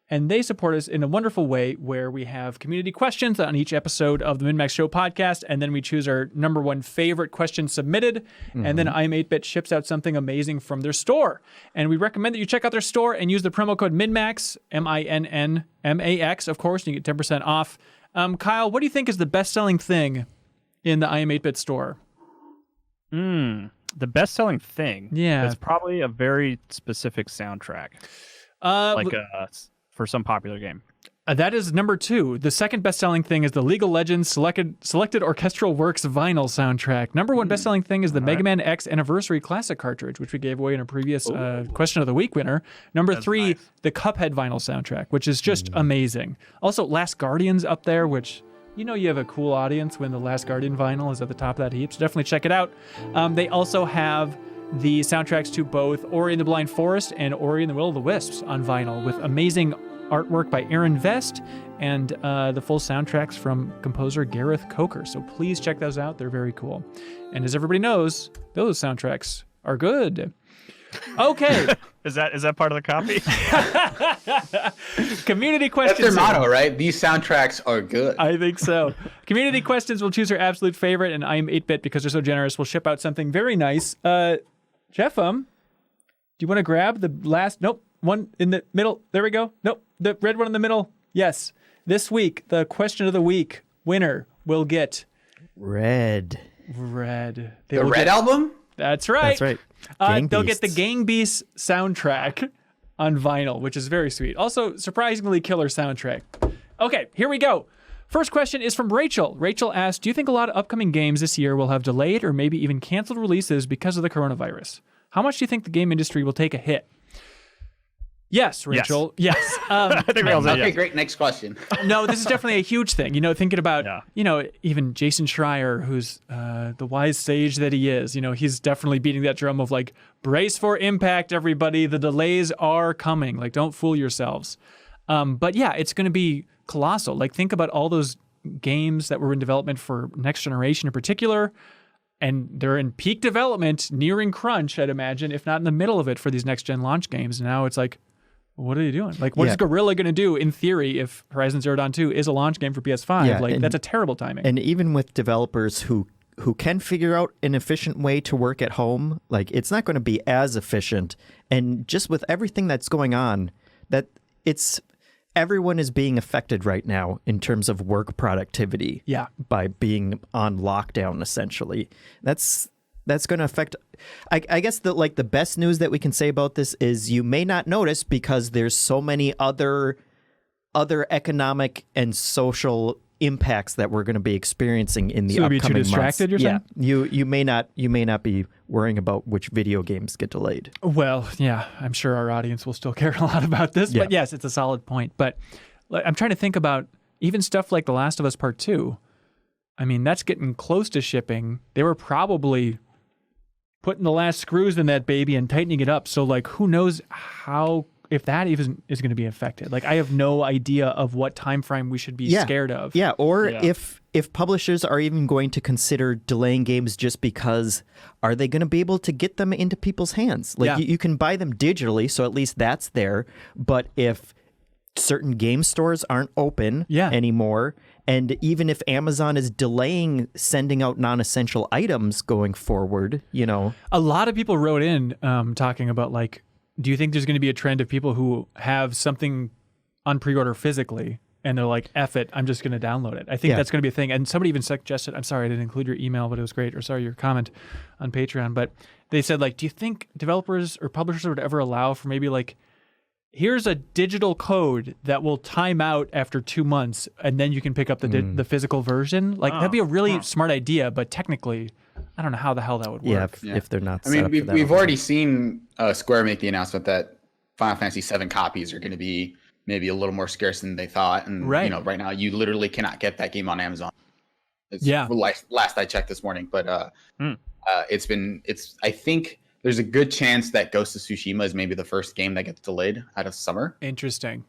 And they support us in a wonderful way where we have community questions on each episode of the MinnMax Show podcast, and then we choose our number one favorite question submitted, and then I'm 8-Bit ships out something amazing from their store. And we recommend that you check out their store and use the promo code MinnMax, MinnMax, of course, and you get 10% off. Kyle, what do you think is the best-selling thing in the I'm 8-Bit store? The best-selling thing? Yeah. It's probably a very specific soundtrack. For some popular game. That is number 2. The second best-selling thing is the League of Legends Selected Orchestral Works vinyl soundtrack. Number 1 best-selling thing is the Mega Man X Anniversary Classic cartridge, which we gave away in a previous Question of the Week winner. Number 3, the Cuphead vinyl soundtrack, which is just amazing. Also, Last Guardian's up there, which you know you have a cool audience when the Last Guardian vinyl is at the top of that heap, so definitely check it out. They also have the soundtracks to both Ori and the Blind Forest and Ori and the Will of the Wisps on vinyl, with amazing artwork by Aaron Vest and the full soundtracks from composer Gareth Coker. So please check those out. They're very cool. And as everybody knows, those soundtracks are good. Okay. Is that part of the copy? Community questions. That's their motto, right? These soundtracks are good. I think so. Community questions, we'll choose our absolute favorite, and I'm 8-Bit, because they're so generous, we'll ship out something very nice. Jeff, do you want to grab the last? Nope. One in the middle. There we go. Nope. The red one in the middle. Yes. This week, the question of the week winner will get Red. The Red album? That's right. That's right. They'll get the Gang Beasts soundtrack on vinyl, which is very sweet. Also, surprisingly killer soundtrack. Okay, here we go. First question is from Rachel. Rachel asked, do you think a lot of upcoming games this year will have delayed or maybe even canceled releases because of the coronavirus? How much do you think the game industry will take a hit? Yes, Rachel. Yes. I think we all said Okay, yes. great. Next question. No, this is definitely a huge thing. Thinking about, even Jason Schreier, who's the wise sage that he is, he's definitely beating that drum of like, brace for impact, everybody. The delays are coming. Like, don't fool yourselves. But yeah, it's going to be colossal. Like, think about all those games that were in development for next generation in particular, and they're in peak development, nearing crunch, I'd imagine, if not in the middle of it for these next gen launch games. And now it's like, what are you doing? Like, what is Guerrilla going to do in theory if Horizon Zero Dawn 2 is a launch game for PS5? Yeah, that's a terrible timing. And even with developers who can figure out an efficient way to work at home, like, it's not going to be as efficient. And just with everything that's going on, everyone is being affected right now in terms of work productivity. Yeah. By being on lockdown, essentially. That's going to affect. I guess the best news that we can say about this is you may not notice because there's so many other economic and social impacts that we're going to be experiencing in the upcoming months. So be too distracted, you're saying? You may not be worrying about which video games get delayed. Well, yeah, I'm sure our audience will still care a lot about this, but yes, it's a solid point. But I'm trying to think about even stuff like The Last of Us Part 2. I mean, that's getting close to shipping. They were probably putting the last screws in that baby and tightening it up. So, like, who knows if that even is going to be affected. Like, I have no idea of what time frame we should be scared of. Yeah, or if publishers are even going to consider delaying games just because, are they going to be able to get them into people's hands? Like, you can buy them digitally, so at least that's there. But if certain game stores aren't open anymore, and even if Amazon is delaying sending out non-essential items going forward, A lot of people wrote in talking about, like, do you think there's going to be a trend of people who have something on pre-order physically and they're like, F it, I'm just going to download it? I think that's going to be a thing. And somebody even suggested, I'm sorry I didn't include your email, but it was great, or sorry, your comment on Patreon. But they said, like, do you think developers or publishers would ever allow for maybe like, here's a digital code that will time out after 2 months, and then you can pick up the physical version? Like, that'd be a really smart idea, but technically, I don't know how the hell that would work. If they're not. I mean, we've already seen Square make the announcement that Final Fantasy VII copies are going to be maybe a little more scarce than they thought. And Right. Right now you literally cannot get that game on Amazon. It's Yeah. Last I checked this morning, but I think there's a good chance that Ghost of Tsushima is maybe the first game that gets delayed out of summer. Interesting.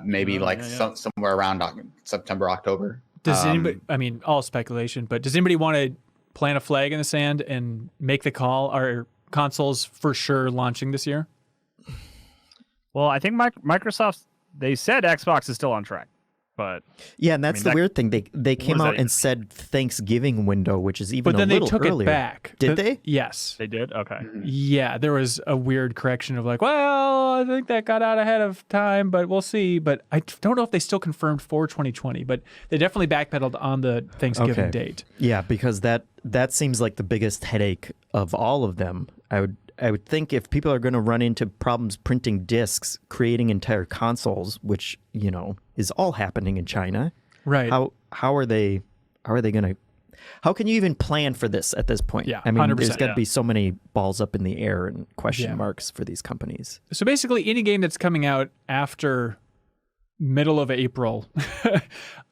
Maybe somewhere around September, October. Does anybody? I mean, all speculation, but does anybody want to plant a flag in the sand and make the call? Are consoles for sure launching this year? Well, I think Microsoft, they said Xbox is still on track, but yeah, and that's the weird thing. They came out and said Thanksgiving window, which is even but then a little they took earlier. it back. Did they? Yes. They did? Okay. Yeah, there was a weird correction of like, well, I think that got out ahead of time, but we'll see. But I don't know if they still confirmed for 2020, but they definitely backpedaled on the Thanksgiving date. Yeah, because that seems like the biggest headache of all of them. I would think if people are going to run into problems printing discs, creating entire consoles, which, is all happening in China. Right. How are they going to, how can you even plan for this at this point? Yeah, I mean, 100%, there's got to be so many balls up in the air and question marks for these companies. So basically any game that's coming out after middle of April,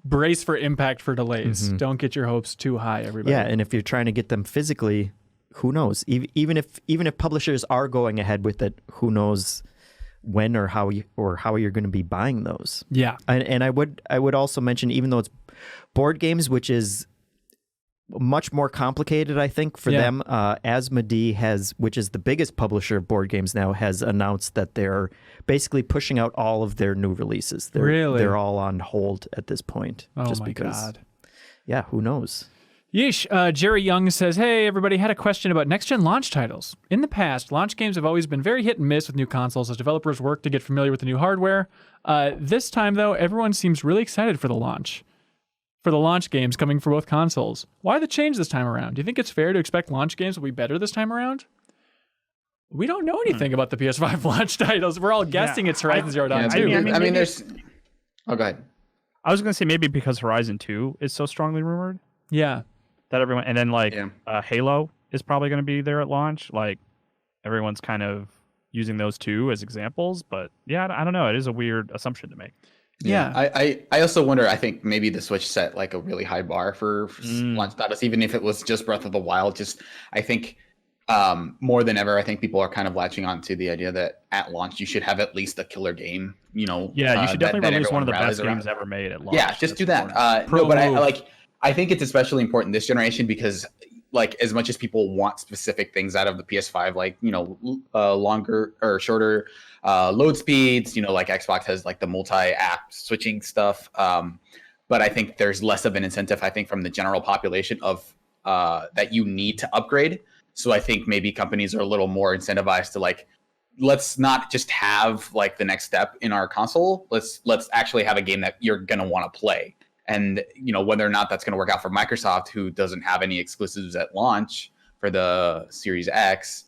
brace for impact for delays. Mm-hmm. Don't get your hopes too high, everybody. Yeah, and if you're trying to get them physically, who knows? Even if publishers are going ahead with it, who knows when or how you're going to be buying those? Yeah, and I would also mention, even though it's board games, which is much more complicated, I think, for them. Asmodee which is the biggest publisher of board games now, has announced that they're basically pushing out all of their new releases. They're all on hold at this point. Oh just my because, God. Yeah, who knows? Yeesh. Jerry Young says, hey, everybody, had a question about next-gen launch titles. In the past, launch games have always been very hit and miss with new consoles as developers work to get familiar with the new hardware. This time, though, everyone seems really excited for the launch games coming for both consoles. Why the change this time around? Do you think it's fair to expect launch games will be better this time around? We don't know anything about the PS5 launch titles. We're all guessing it's Horizon Zero Dawn 2. I mean, there's... Oh, go ahead. I was going to say maybe because Horizon 2 is so strongly rumored. Yeah. That everyone, and then Halo is probably going to be there at launch. Like everyone's kind of using those two as examples, but yeah, I don't know. It is a weird assumption to make. Yeah. I also wonder, I think maybe the Switch set like a really high bar for launch titles, even if it was just Breath of the Wild. I think more than ever, I think people are kind of latching on to the idea that at launch you should have at least a killer game. You should definitely release one of the best games ever made at launch. Yeah, just do that. I think it's especially important this generation because, like, as much as people want specific things out of the PS5, like, longer or shorter load speeds, like Xbox has like the multi-app switching stuff. But I think there's less of an incentive, I think, from the general population of that you need to upgrade. So I think maybe companies are a little more incentivized to like, let's not just have like the next step in our console. Let's actually have a game that you're going to want to play. And, whether or not that's going to work out for Microsoft, who doesn't have any exclusives at launch for the Series X,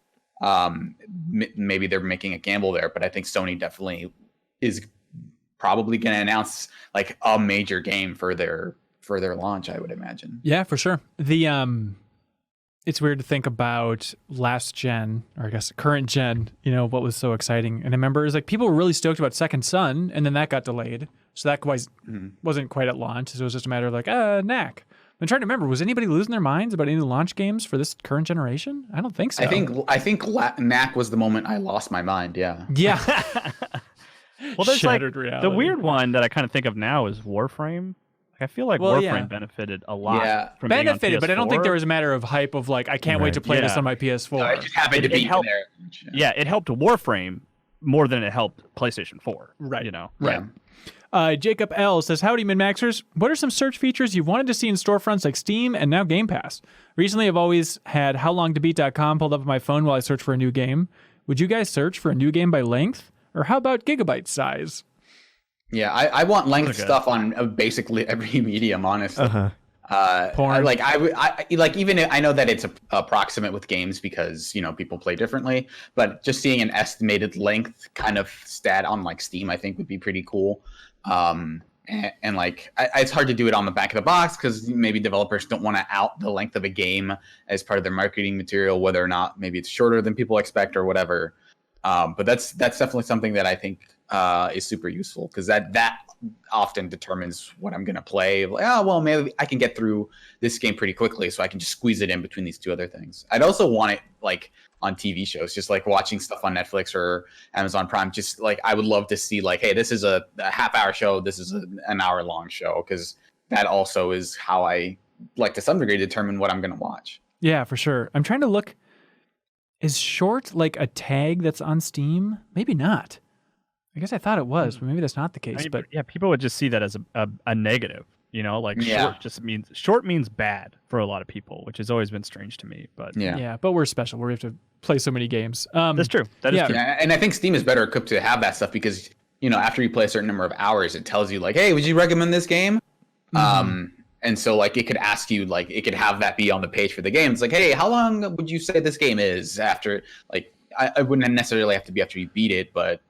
maybe they're making a gamble there. But I think Sony definitely is probably going to announce like a major game for their launch, I would imagine. Yeah, for sure. It's weird to think about last gen, or I guess current gen, what was so exciting. And I remember it was like people were really stoked about Second Son, and then that got delayed. So that wasn't quite at launch. So it was just a matter of like, knack. I'm trying to remember, was anybody losing their minds about any launch games for this current generation? I don't think so. I think knack was the moment I lost my mind. Yeah. Yeah. Well, there's Shattered like reality. the weird one that I kind of think of now is Warframe. I feel like Warframe benefited a lot. Yeah. From being on Benefited, but I don't think PS4. there was a matter of hype of like, I can't wait to play this on my PS4. No, it just happened to be helped, there. Yeah, it helped Warframe more than it helped PlayStation 4. Right. Right. Jacob L says, howdy, MinnMaxers. What are some search features you've wanted to see in storefronts like Steam and now Game Pass? Recently, I've always had howlongtobeat.com pulled up on my phone while I search for a new game. Would you guys search for a new game by length? Or how about gigabyte size? Yeah, I want length stuff on basically every medium, honestly. Porn. I know that it's approximate with games because people play differently, but just seeing an estimated length kind of stat on like Steam, I think would be pretty cool. It's hard to do it on the back of the box because maybe developers don't want to out the length of a game as part of their marketing material, whether or not maybe it's shorter than people expect or whatever. But that's definitely something that I think is super useful, because that often determines what I'm going to play. Like, oh, well, maybe I can get through this game pretty quickly, so I can just squeeze it in between these two other things. I'd also want it like on TV shows, just like watching stuff on Netflix or Amazon Prime. Just like I would love to see like, hey, this is a half-hour show, this is an hour-long show, because that also is how I like to some degree determine what I'm going to watch. Yeah, for sure. I'm trying to look. Is short like a tag that's on Steam? Maybe not. I guess I thought it was, but maybe that's not the case. I mean, but yeah, people would just see that as a negative. Like short means bad for a lot of people, which has always been strange to me. But yeah, but we're special. We have to play so many games. That's true. That is true. Yeah, and I think Steam is better equipped to have that stuff, because after you play a certain number of hours, it tells you like, hey, would you recommend this game? And so like it could ask you, like it could have that be on the page for the game. It's like, hey, how long would you say this game is after? Like I wouldn't necessarily have to be after you beat it, but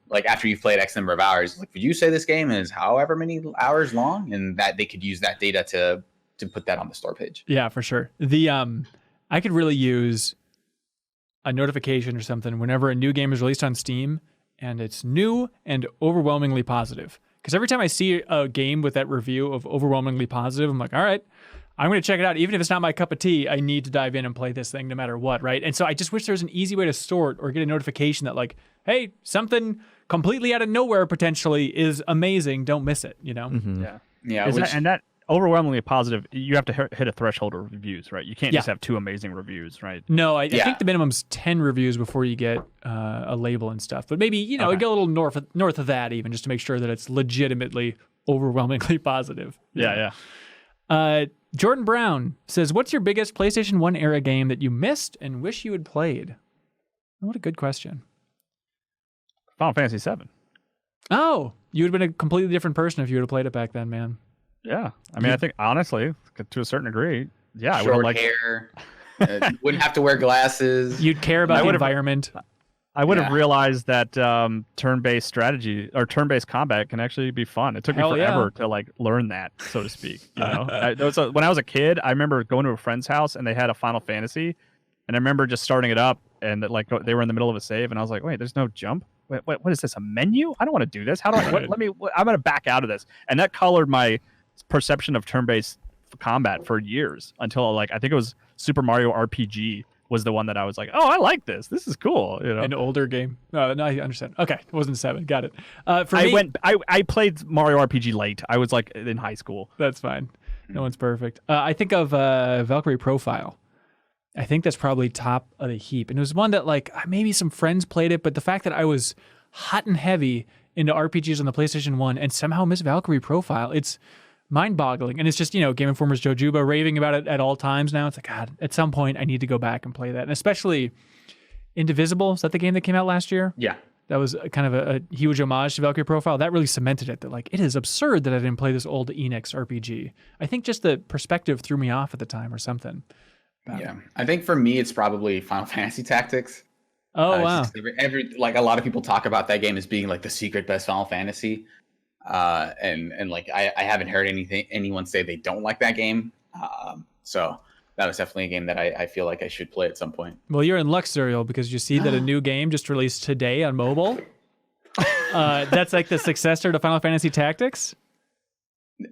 like after you've played X number of hours, like would you say this game is however many hours long? And that they could use that data to put that on the store page. Yeah, for sure. I could really use a notification or something whenever a new game is released on Steam and it's new and overwhelmingly positive. Because every time I see a game with that review of overwhelmingly positive, I'm like, all right, I'm going to check it out. Even if it's not my cup of tea, I need to dive in and play this thing no matter what, right? And so I just wish there was an easy way to store it or get a notification that like, hey, something completely out of nowhere potentially is amazing. Don't miss it, Yeah. Yeah. And that overwhelmingly positive, you have to hit a threshold of reviews, right? You can't just have 2 amazing reviews, right? No, I think the minimum's 10 reviews before you get a label and stuff. But maybe, you get a little north of that even, just to make sure that it's legitimately overwhelmingly positive. Yeah. Jordan Brown says, what's your biggest PlayStation 1 era game that you missed and wish you had played? What a good question. Final Fantasy VII. Oh, you would have been a completely different person if you would have played it back then, man. Yeah. I mean, I think, honestly, to a certain degree, I would have short liked hair. Wouldn't have to wear glasses. You'd care about the environment. I would have realized that turn-based strategy or turn-based combat can actually be fun. It took me forever to like learn that, so to speak. When I was a kid, I remember going to a friend's house and they had a Final Fantasy, and I remember just starting it up and like they were in the middle of a save, and I was like, wait, there's no jump. Wait, what is this? A menu? I don't want to do this. How do I? I'm gonna back out of this, and that colored my perception of turn-based combat for years until like I think it was Super Mario RPG was the one that I was like, oh, I like this. This is cool. An older game. No, I understand. Okay, it wasn't 7. Got it. I played Mario RPG late. I was like in high school. That's fine. No one's perfect. I think of Valkyrie Profile. I think that's probably top of the heap. And it was one that like maybe some friends played it, but the fact that I was hot and heavy into RPGs on the PlayStation 1 and somehow missed Valkyrie Profile, it's mind-boggling. And it's just, Game Informer's Joe Juba raving about it at all times now. It's like, God, at some point I need to go back and play that. And especially Indivisible, is that the game that came out last year? Yeah. That was kind of a huge homage to Valkyrie Profile. That really cemented it, that like, it is absurd that I didn't play this old Enix RPG. I think just the perspective threw me off at the time or something. Yeah. I think for me, it's probably Final Fantasy Tactics. Oh, wow. Like a lot of people talk about that game as being like the secret best Final Fantasy. And like I haven't heard anyone say they don't like that game. So that was definitely a game that I feel like I should play at some point. Well, you're in luck, Serial, because you see that a new game just released today on mobile. That's like the successor to Final Fantasy Tactics.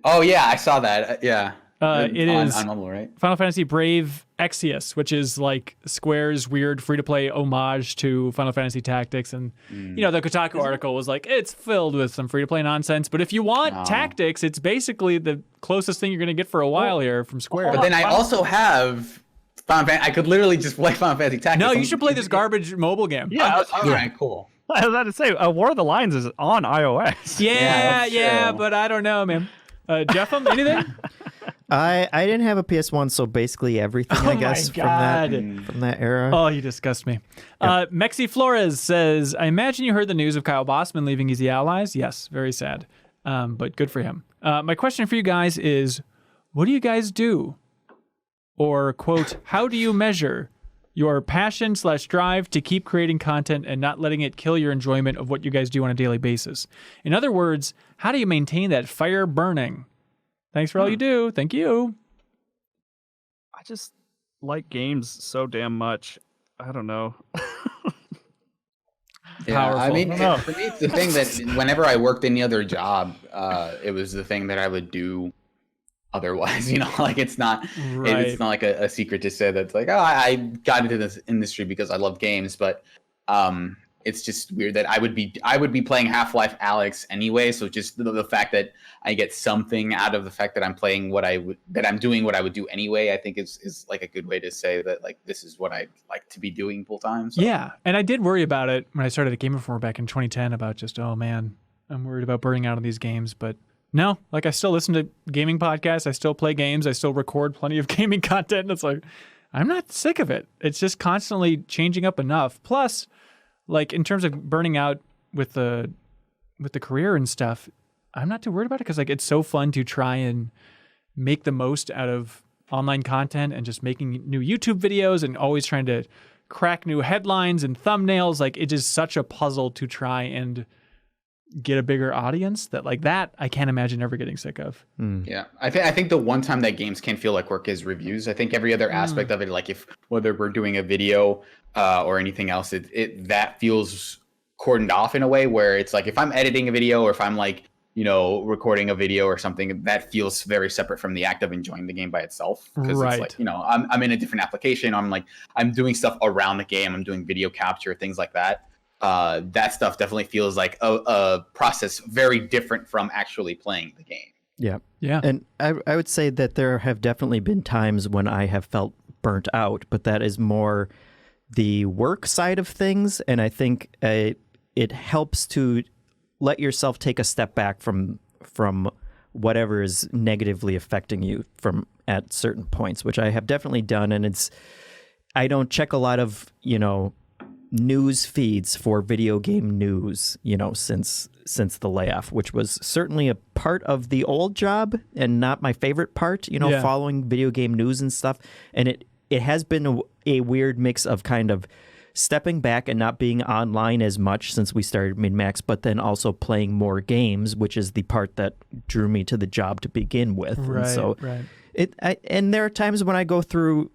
Oh yeah, I saw that. Yeah. It is on mobile, right? Final Fantasy Brave Exvius, which is like Square's weird free-to-play homage to Final Fantasy Tactics. And, the Kotaku article was like, it's filled with some free-to-play nonsense. But if you want Tactics, it's basically the closest thing you're going to get for a while here from Square. But then I also have Final Fantasy. I could literally just play Final Fantasy Tactics. No, you should play this garbage mobile game. Yeah. All right, cool. I was about to say, War of the Lions is on iOS. Yeah, but I don't know, man. Jeff, anything? I didn't have a PS1, so basically everything, I guess, from that era. Oh, you disgust me. Yep. Mexi Flores says, I imagine you heard the news of Kyle Bossman leaving Easy Allies. Yes, very sad, but good for him. My question for you guys is, what do you guys do? Or, quote, how do you measure your passion/drive to keep creating content and not letting it kill your enjoyment of what you guys do on a daily basis? In other words, how do you maintain that fire burning? Thanks for all you do. Thank you. I just like games so damn much. I don't know. powerful. I mean, know. for me, it's the thing that whenever I worked any other job, it was the thing that I would do otherwise. Like it's not like a secret to say that it's like, oh, I got into this industry because I love games, but it's just weird that I would be playing Half-Life Alyx anyway. So just the fact that I get something out of the fact that I'm playing that I'm doing what I would do anyway, I think is like a good way to say that like this is what I like to be doing full time. So. Yeah, and I did worry about it when I started at Game Informer back in 2010 about just, oh man, I'm worried about burning out on these games, but no, like I still listen to gaming podcasts, I still play games, I still record plenty of gaming content, and it's like I'm not sick of it. It's just constantly changing up enough. Plus, like in terms of burning out with the career and stuff, I'm not too worried about it because like it's so fun to try and make the most out of online content and just making new YouTube videos and always trying to crack new headlines and thumbnails. Like it is such a puzzle to try and get a bigger audience that like that I can't imagine ever getting sick of. Yeah, I think the one time that games can feel like work is reviews. I think every other aspect of it, like if whether we're doing a video or anything else, it that feels cordoned off in a way where it's like if I'm editing a video or if I'm like recording a video or something, that feels very separate from the act of enjoying the game by itself. Because it's like I'm in a different application. I'm doing stuff around the game. I'm doing video capture, things like that. That stuff definitely feels like a process very different from actually playing the game. Yeah. And I would say that there have definitely been times when I have felt burnt out, but that is more the work side of things. And I think it helps to let yourself take a step back from whatever is negatively affecting you at certain points, which I have definitely done. And I don't check a lot of, news feeds for video game news, since the layoff, which was certainly a part of the old job and not my favorite part, following video game news and stuff. And it has been a weird mix of kind of stepping back and not being online as much since we started MinnMax, but then also playing more games, which is the part that drew me to the job to begin with. Right, and so right. And there are times when I go through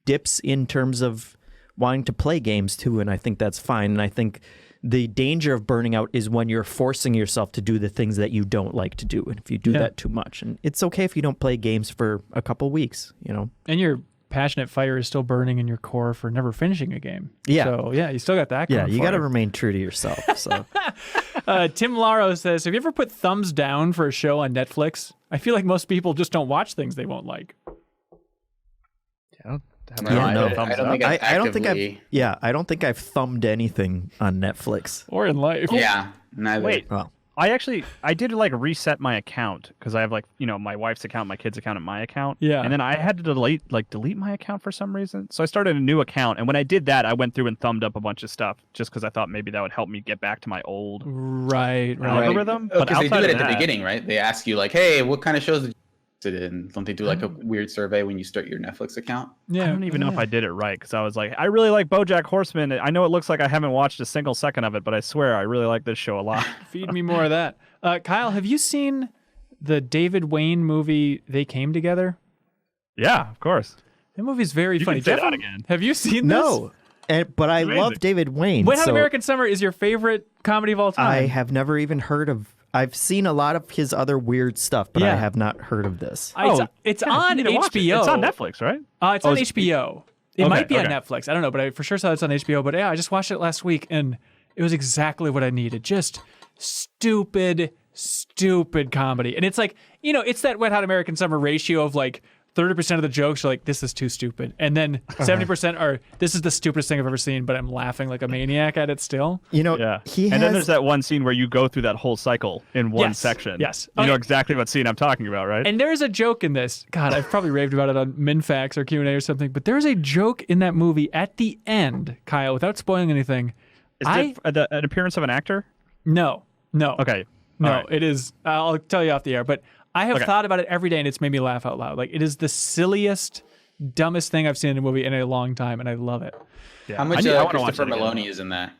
dips in terms of wanting to play games too, and I think that's fine. And I think the danger of burning out is when you're forcing yourself to do the things that you don't like to do, and if you do that too much. And it's okay if you don't play games for a couple weeks, And your passionate fire is still burning in your core for never finishing a game. Yeah. So you still got that. Yeah, you got to remain true to yourself. So, Tim Laro says, "Have you ever put thumbs down for a show on Netflix? I feel like most people just don't watch things they won't like." I don't think I've thumbed anything on Netflix or in life. Yeah, neither. Wait, well, I did like reset my account because I have like my wife's account, my kid's account, and my account. Yeah, and then I had to delete my account for some reason. So I started a new account, and when I did that, I went through and thumbed up a bunch of stuff just because I thought maybe that would help me get back to my old algorithm. But But they do it at the that, beginning, right? They ask you like, "Hey, what kind of shows did you in?" Don't they do like a weird survey when you start your Netflix account? Yeah, I don't even know if I did it right because I was like, I really like BoJack Horseman. I know it looks like I haven't watched a single second of it, but I swear I really like this show a lot. Feed me more of that. Kyle, have you seen the David Wayne movie They Came Together? Yeah, of course. That movie's very funny. Can say that again. Have you seen this? no. But I love David Wayne. Wet Hot so American Summer is your favorite comedy of all time. I have never even heard of. I've seen a lot of his other weird stuff, but I have not heard of this. It's on HBO. It's on Netflix, right? It's on HBO. It might be on okay. Netflix. I don't know, but I for sure saw it's on HBO. But yeah, I just watched it last week, and it was exactly what I needed. Just stupid comedy. And it's like, it's that Wet Hot American Summer ratio of like 30% of the jokes are like, this is too stupid. And then 70% are, this is the stupidest thing I've ever seen, but I'm laughing like a maniac at it still. Yeah. Then there's that one scene where you go through that whole cycle in one section. Yes. You know exactly what scene I'm talking about, right? And there's a joke in this. God, I've probably raved about it on MinnFax or Q&A or something, but there's a joke in that movie at the end, Kyle, without spoiling anything. Is it an appearance of an actor? No. Okay. No, right. It is. I'll tell you off the air, but I have thought about it every day, and it's made me laugh out loud. Like, it is the silliest, dumbest thing I've seen in a movie in a long time, and I love it. Yeah. How much Christopher Maloney is in that?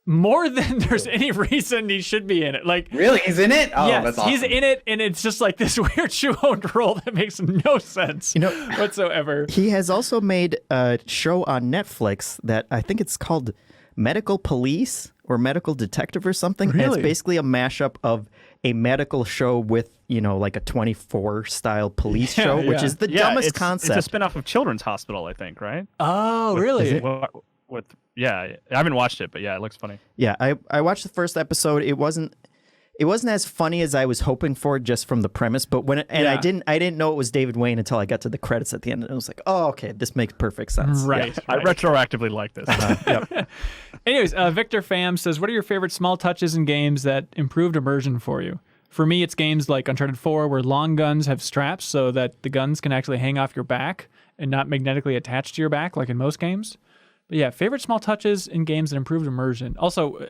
More than there's any reason he should be in it. Like, really, he's in it? Oh, yes, that's awesome. He's in it, and it's just like this weird shoehorned role that makes no sense, whatsoever. He has also made a show on Netflix that I think it's called Medical Police or Medical Detective or something. And Really? it's basically a mashup of a medical show with, like a 24 style police Yeah, show, which yeah. is the Yeah, dumbest it's concept. a spinoff of Children's Hospital, I think, right? Oh, really? I haven't watched it, but yeah, it looks funny. Yeah, I watched the first episode. It wasn't as funny as I was hoping for just from the premise, but I didn't know it was David Wayne until I got to the credits at the end, and I was like, oh, okay, this makes perfect sense. Right. I retroactively like this. Yep. Anyways, Victor Pham says, what are your favorite small touches in games that improved immersion for you? For me, it's games like Uncharted 4 where long guns have straps so that the guns can actually hang off your back and not magnetically attached to your back like in most games. But yeah, favorite small touches in games that improved immersion. Also,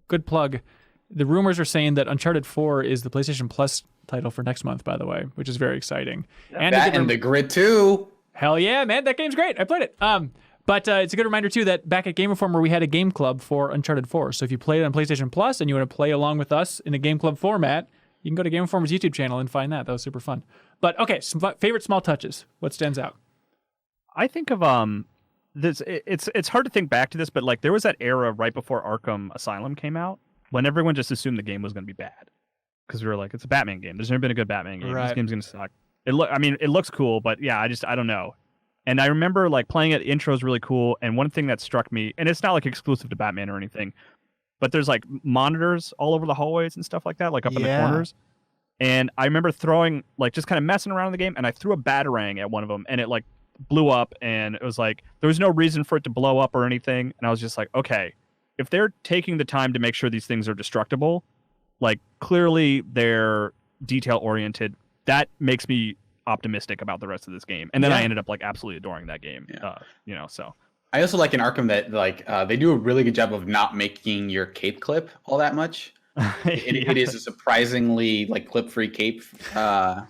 good plug, the rumors are saying that Uncharted 4 is the PlayStation Plus title for next month, by the way, which is very exciting. And That and the Grid 2. Hell yeah, man, that game's great. I played it. But it's a good reminder, too, that back at Game Informer, we had a game club for Uncharted 4. So if you played it on PlayStation Plus and you want to play along with us in a game club format, you can go to Game Informer's YouTube channel and find that. That was super fun. But, okay, some favorite small touches. What stands out? I think of this. It's hard to think back to this, but like there was that era right before Arkham Asylum came out when everyone just assumed the game was going to be bad because we were like, it's a Batman game. There's never been a good Batman game. Right. This game's going to suck. It looks cool, but yeah, I don't know. And I remember like playing it. The intro is really cool, and one thing that struck me, and it's not like exclusive to Batman or anything, but there's like monitors all over the hallways and stuff like that, like up in the corners. And I remember throwing like just kind of messing around in the game, and I threw a batarang at one of them, and it like blew up, and it was like there was no reason for it to blow up or anything, and I was just like, okay, if they're taking the time to make sure these things are destructible, like clearly they're detail oriented. That makes me optimistic about the rest of this game, and then I ended up like absolutely adoring that game. So I also like in Arkham that like they do a really good job of not making your cape clip all that much. It is a surprisingly like clip-free cape, which I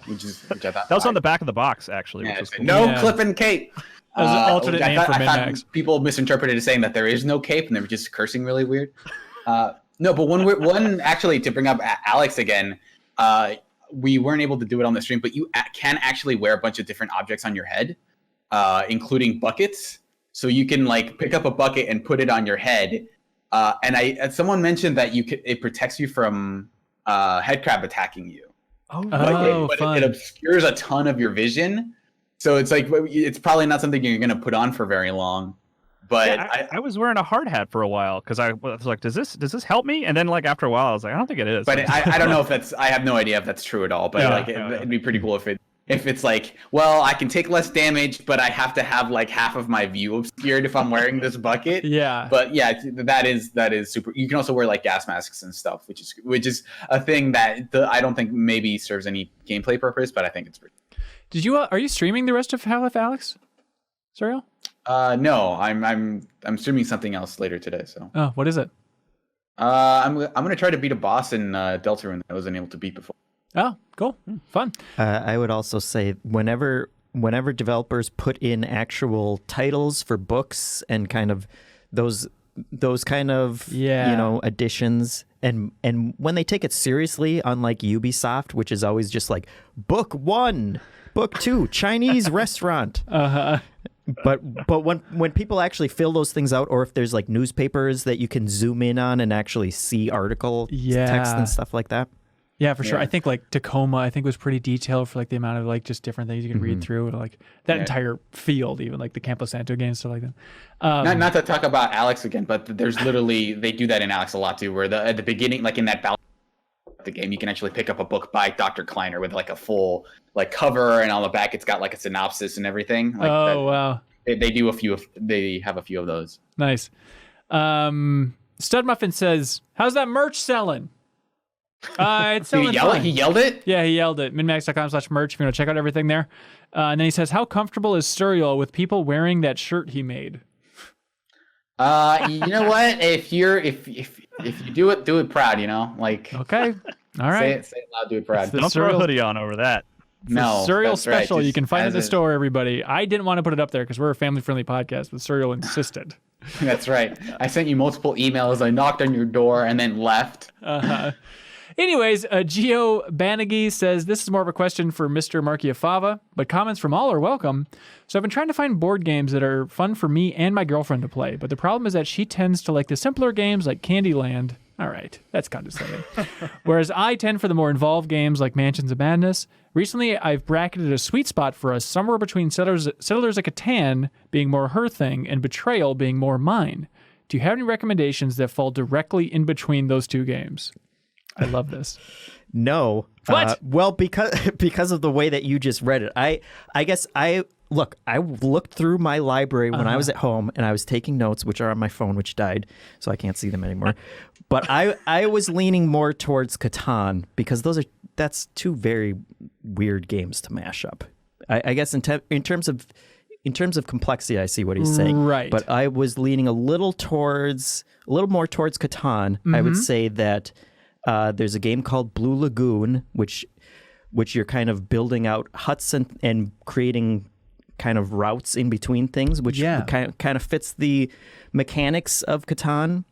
thought that was on the back of the box actually. Yeah, which was cool. no clip and cape. That was an alternate name for I thought MinnMax. people misinterpreted it as saying that there is no cape and they were just cursing really weird. No, but one actually to bring up Alyx again, we weren't able to do it on the stream, but you can actually wear a bunch of different objects on your head, including buckets. So you can like pick up a bucket and put it on your head. And someone mentioned that it protects you from head crab attacking you. But it obscures a ton of your vision. So it's like it's probably not something you're going to put on for very long. But yeah, I was wearing a hard hat for a while because I was like, does this help me? And then like after a while, I was like, I don't think it is. But I don't know if I have no idea if that's true at all. But it'd be pretty cool if it's like, well, I can take less damage, but I have to have like half of my view obscured if I'm wearing this bucket. Yeah. But yeah, that is super. You can also wear like gas masks and stuff, which is a thing that I don't think maybe serves any gameplay purpose, but I think it's pretty. Did you? Are you streaming the rest of Half-Life Alyx? Serial? No, I'm streaming something else later today. So. Oh, what is it? I'm gonna try to beat a boss in Deltarune that I wasn't able to beat before. Oh, cool, fun. I would also say whenever developers put in actual titles for books and kind of those kind of additions, and when they take it seriously, unlike Ubisoft, which is always just like book 1, book 2, Chinese restaurant. But when people actually fill those things out, or if there's like newspapers that you can zoom in on and actually see article text and stuff like that. Yeah, for sure. I think like Tacoma, was pretty detailed for like the amount of like just different things you can read through, like that entire field, even like the Campo Santo game, stuff like that. Not to talk about Alyx again, but there's literally they do that in Alyx a lot too, where at the beginning, like in that balance of the game, you can actually pick up a book by Dr. Kleiner with like a full like cover, and on the back it's got like a synopsis and everything. Like wow. They have a few of those. Nice. Stud Muffin says, "How's that merch selling?" It's selling fine. He yelled it? Yeah, he yelled it. MinnMax.com/merch if you want to check out everything there. And then he says, how comfortable is Suriel with people wearing that shirt he made? You know what? If you do it proud, like okay. All right. Say it loud, do it proud. Don't throw a hoodie on over that. No. Suriel special. Right. You can find it in the store, everybody. I didn't want to put it up there because we're a family-friendly podcast, but Suriel insisted. That's right. I sent you multiple emails. I knocked on your door and then left. Anyways, Gio Banagi says, this is more of a question for Mr. Marchiafava, but comments from all are welcome. So I've been trying to find board games that are fun for me and my girlfriend to play, but the problem is that she tends to like the simpler games like Candyland. All right, that's condescending. Whereas I tend for the more involved games like Mansions of Madness. Recently, I've bracketed a sweet spot for us somewhere between Settlers of Catan being more her thing and Betrayal being more mine. Do you have any recommendations that fall directly in between those two games? I love this. No. What? Well, because of the way that you just read it. I guess I looked through my library when I was at home and I was taking notes, which are on my phone, which died, so I can't see them anymore. But I was leaning more towards Catan because that's two very weird games to mash up. I guess in terms of complexity, I see what he's saying. Right. But I was leaning a little more towards Catan. I would say that there's a game called Blue Lagoon, which you're kind of building out huts and creating kind of routes in between things, which kind of fits the mechanics of Catan.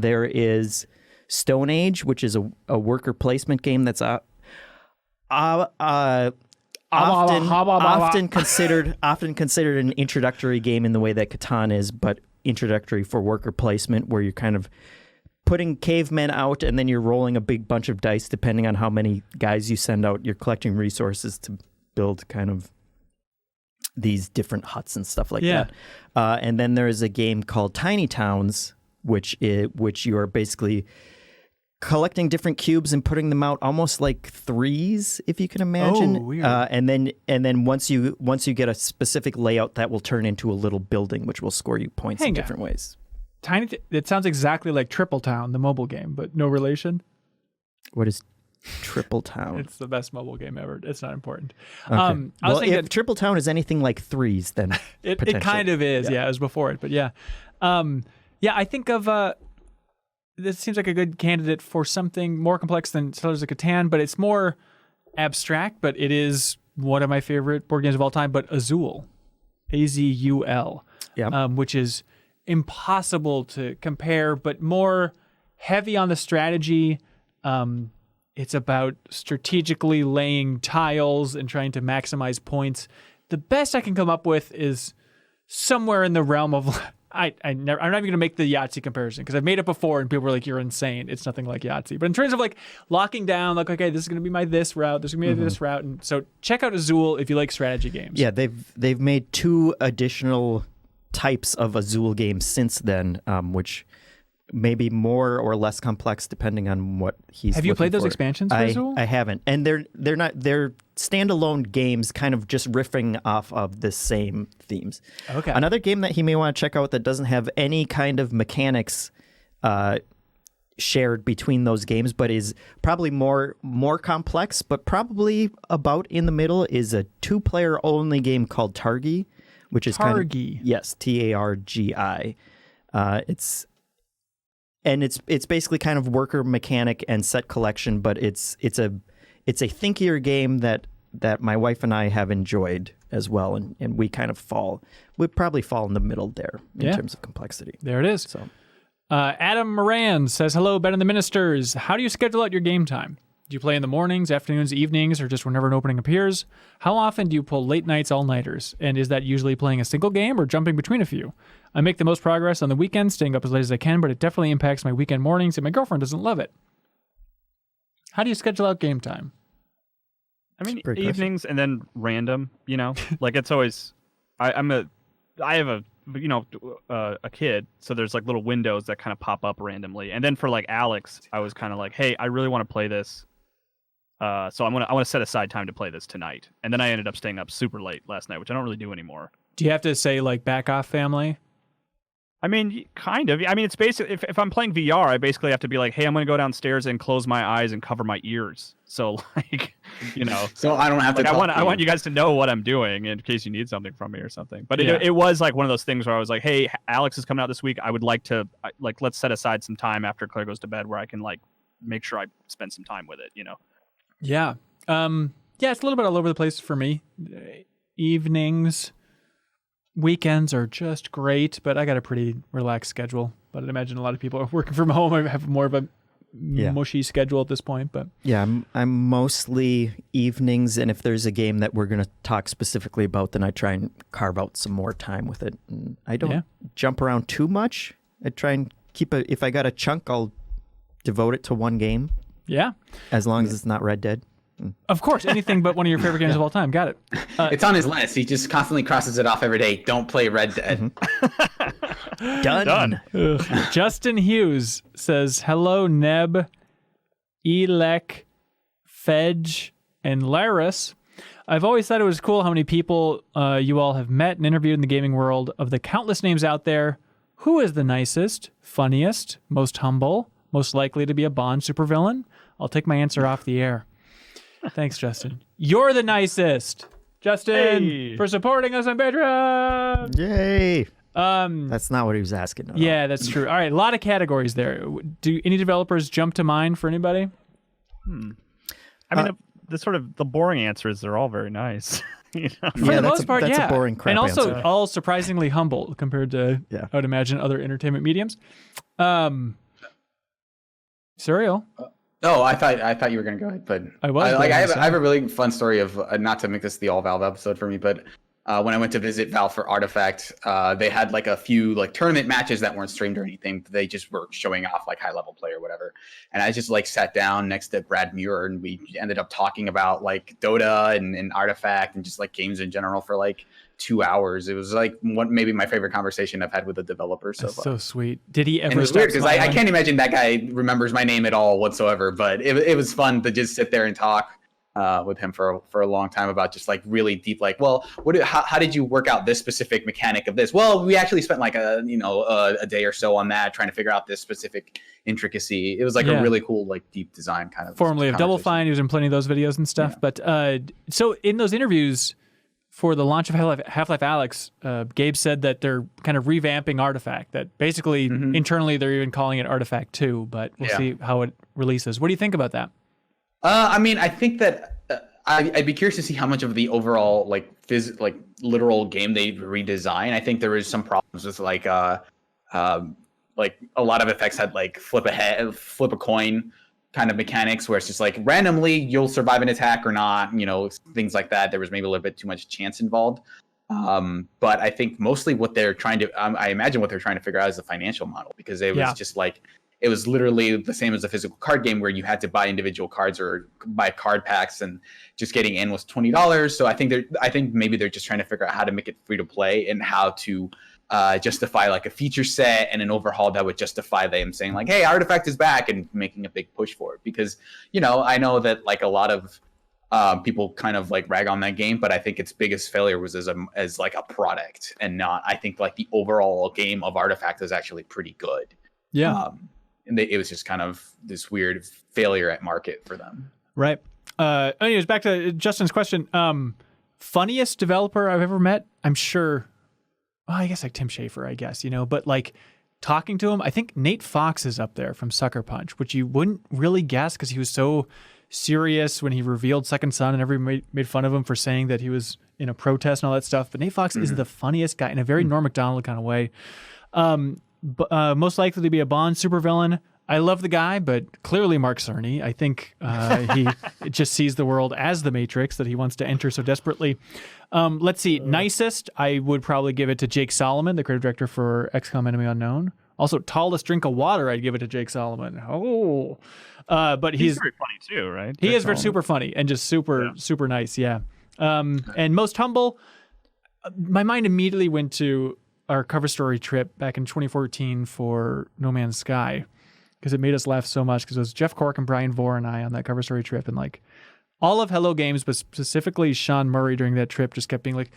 There is Stone Age, which is a worker placement game that's often considered an introductory game in the way that Catan is, but introductory for worker placement, where you're kind of putting cavemen out and then you're rolling a big bunch of dice depending on how many guys you send out. You're collecting resources to build kind of these different huts and stuff like that. And then there is a game called Tiny Towns, which you are basically collecting different cubes and putting them out almost like threes, if you can imagine. Oh, weird. And then once you get a specific layout, that will turn into a little building, which will score you points in different ways. It sounds exactly like Triple Town, the mobile game, but no relation. What is Triple Town? It's the best mobile game ever. It's not important. Okay. I was Well, thinking if Triple Town is anything like threes, then it kind of is. Yeah, it was before it, but yeah. I think of this seems like a good candidate for something more complex than Settlers of Catan, but it's more abstract, but it is one of my favorite board games of all time, but Azul, Azul, which is impossible to compare, but more heavy on the strategy. It's about strategically laying tiles and trying to maximize points. The best I can come up with is somewhere in the realm of I'm not even going to make the Yahtzee comparison because I've made it before and people were like, you're insane. It's nothing like Yahtzee. But in terms of like locking down, like, okay, this is going to be this route. This is going to be this route. And so check out Azul if you like strategy games. Yeah, they've made 2 additional types of Azul games since then, which may be more or less complex depending on what he's Have you played looking those for. expansions for Azul? I haven't. And they're standalone games kind of just riffing off of the same themes. Okay. Another game that he may want to check out that doesn't have any kind of mechanics shared between those games, but is probably more complex, but probably about in the middle, is a 2-player only game called Targi, which is kind of, yes, Targi. It's basically kind of worker mechanic and set collection, but it's a thinkier game that my wife and I have enjoyed as well, and we probably fall in the middle there in terms of complexity. There it is. So, Adam Moran says, hello, Ben and the Ministers. How do you schedule out your game time? Do you play in the mornings, afternoons, evenings, or just whenever an opening appears? How often do you pull late nights, all-nighters? And is that usually playing a single game or jumping between a few? I make the most progress on the weekends, staying up as late as I can, but it definitely impacts my weekend mornings, and my girlfriend doesn't love it. How do you schedule out game time? I mean, evenings and then random, like it's always, I have a kid, so there's like little windows that kind of pop up randomly. And then for like Alyx, I was kind of like, hey, I really want to play this. So I want to set aside time to play this tonight. And then I ended up staying up super late last night, which I don't really do anymore. Do you have to say like back off family? I mean, kind of. I mean, it's basically, if I'm playing VR, I basically have to be like, hey, I'm going to go downstairs and close my eyes and cover my ears. So like, So I don't have to I want you guys to know what I'm doing in case you need something from me or something. But it was like one of those things where I was like, hey, Alyx is coming out this week. I would like to, let's set aside some time after Claire goes to bed where I can like make sure I spend some time with it, Yeah. It's a little bit all over the place for me. Evenings, weekends are just great, but I got a pretty relaxed schedule. But I'd imagine a lot of people are working from home. I have more of a mushy schedule at this point. But Yeah, I'm mostly evenings, and if there's a game that we're going to talk specifically about, then I try and carve out some more time with it. And I don't jump around too much. I try and if I got a chunk, I'll devote it to one game. Yeah. As long as it's not Red Dead. Of course, anything but one of your favorite games of all time. Got it. It's on his list. He just constantly crosses it off every day. Don't play Red Dead. Done. Justin Hughes says, hello, Neb, Elek, Fedge, and Laris. I've always thought it was cool how many people you all have met and interviewed in the gaming world. Of the countless names out there, who is the nicest, funniest, most humble, most likely to be a Bond supervillain? I'll take my answer off the air. Thanks, Justin. You're the nicest, Justin, for supporting us on Patreon. Yay. That's not what he was asking. Yeah, that's true. All right, a lot of categories there. Do any developers jump to mind for anybody? I mean, the boring answers are all very nice. You know? For the most part, that's yeah. a boring crap and also answer. all surprisingly humble compared to, I would imagine, other entertainment mediums. Serial. Oh, I thought you were gonna go ahead, but I have a really fun story of not to make this the all Valve episode for me, but when I went to visit Valve for Artifact, they had like a few like tournament matches that weren't streamed or anything. But they just were showing off like high level play or whatever. And I just like sat down next to Brad Muir and we ended up talking about like Dota and Artifact and just like games in general for like 2 hours. It was like maybe my favorite conversation I've had with a developer so far. So sweet. Did he ever? And it was weird because I can't imagine that guy remembers my name at all whatsoever. But it was fun to just sit there and talk with him for a long time about just like really deep, like, well, how did you work out this specific mechanic of this? Well, we actually spent like a day or so on that trying to figure out this specific intricacy. It was like a really cool, like deep design kind of. Formerly of Double Fine, he was in plenty of those videos and stuff. Yeah. But so in those interviews for the launch of Half-Life Alyx, Gabe said that they're kind of revamping Artifact. That basically internally they're even calling it Artifact 2, but we'll see how it releases. What do you think about that? I mean, I think that I'd be curious to see how much of the overall like literal game they redesign. I think there is some problems with like a lot of effects had like flip a coin kind of mechanics where it's just like randomly you'll survive an attack or not, things like that. There was maybe a little bit too much chance involved. But I think mostly what they're trying to, I imagine what they're trying to figure out is the financial model, because it was just like, it was literally the same as a physical card game where you had to buy individual cards or buy card packs, and just getting in was $20. So I think maybe they're just trying to figure out how to make it free to play and how to justify like a feature set and an overhaul that would justify them saying like, hey, Artifact is back, and making a big push for it. Because, I know that like a lot of people kind of like rag on that game, but I think its biggest failure was as like a product, and not, I think like the overall game of Artifact is actually pretty good. Yeah. And it was just kind of this weird failure at market for them. Right. Anyways, back to Justin's question. Funniest developer I've ever met, I'm sure. Well, I guess like Tim Schafer, I guess, but like talking to him, I think Nate Fox is up there from Sucker Punch, which you wouldn't really guess because he was so serious when he revealed Second Son, and everybody made fun of him for saying that he was in a protest and all that stuff. But Nate Fox is the funniest guy in a very Norm Macdonald kind of way. Most likely to be a Bond supervillain. I love the guy, but clearly Mark Cerny. I think he just sees the world as the Matrix that he wants to enter so desperately. Let's see. Nicest, I would probably give it to Jake Solomon, the creative director for XCOM Enemy Unknown. Also, tallest drink of water, I'd give it to Jake Solomon. Oh. But he's very funny too, right? He is very super funny and just super nice, yeah. And most humble, my mind immediately went to our cover story trip back in 2014 for No Man's Sky, because it made us laugh so much, because it was Jeff Cork and Brian Vore and I on that cover story trip, and like all of Hello Games, but specifically Sean Murray during that trip just kept being like,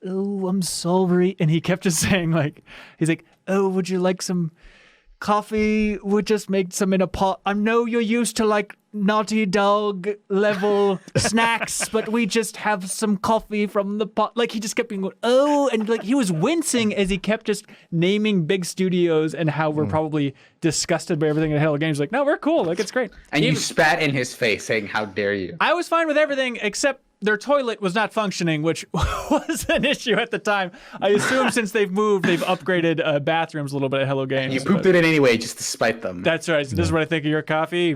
oh, I'm sorry. And he kept just saying like, he's like, oh, would you like some coffee? We'll just make some in a pot. I know you're used to like Naughty Dog level snacks, but we just have some coffee from the pot. Like he just kept being, oh, and like he was wincing as he kept just naming big studios and how we're probably disgusted by everything in Hello Games. Like, no, we're cool. Like, it's great. And you spat in his face saying, how dare you? I was fine with everything except their toilet was not functioning, which was an issue at the time. I assume since they've moved, they've upgraded bathrooms a little bit at Hello Games. You pooped it in anyway, just to spite them. That's right. So this is what I think of your coffee.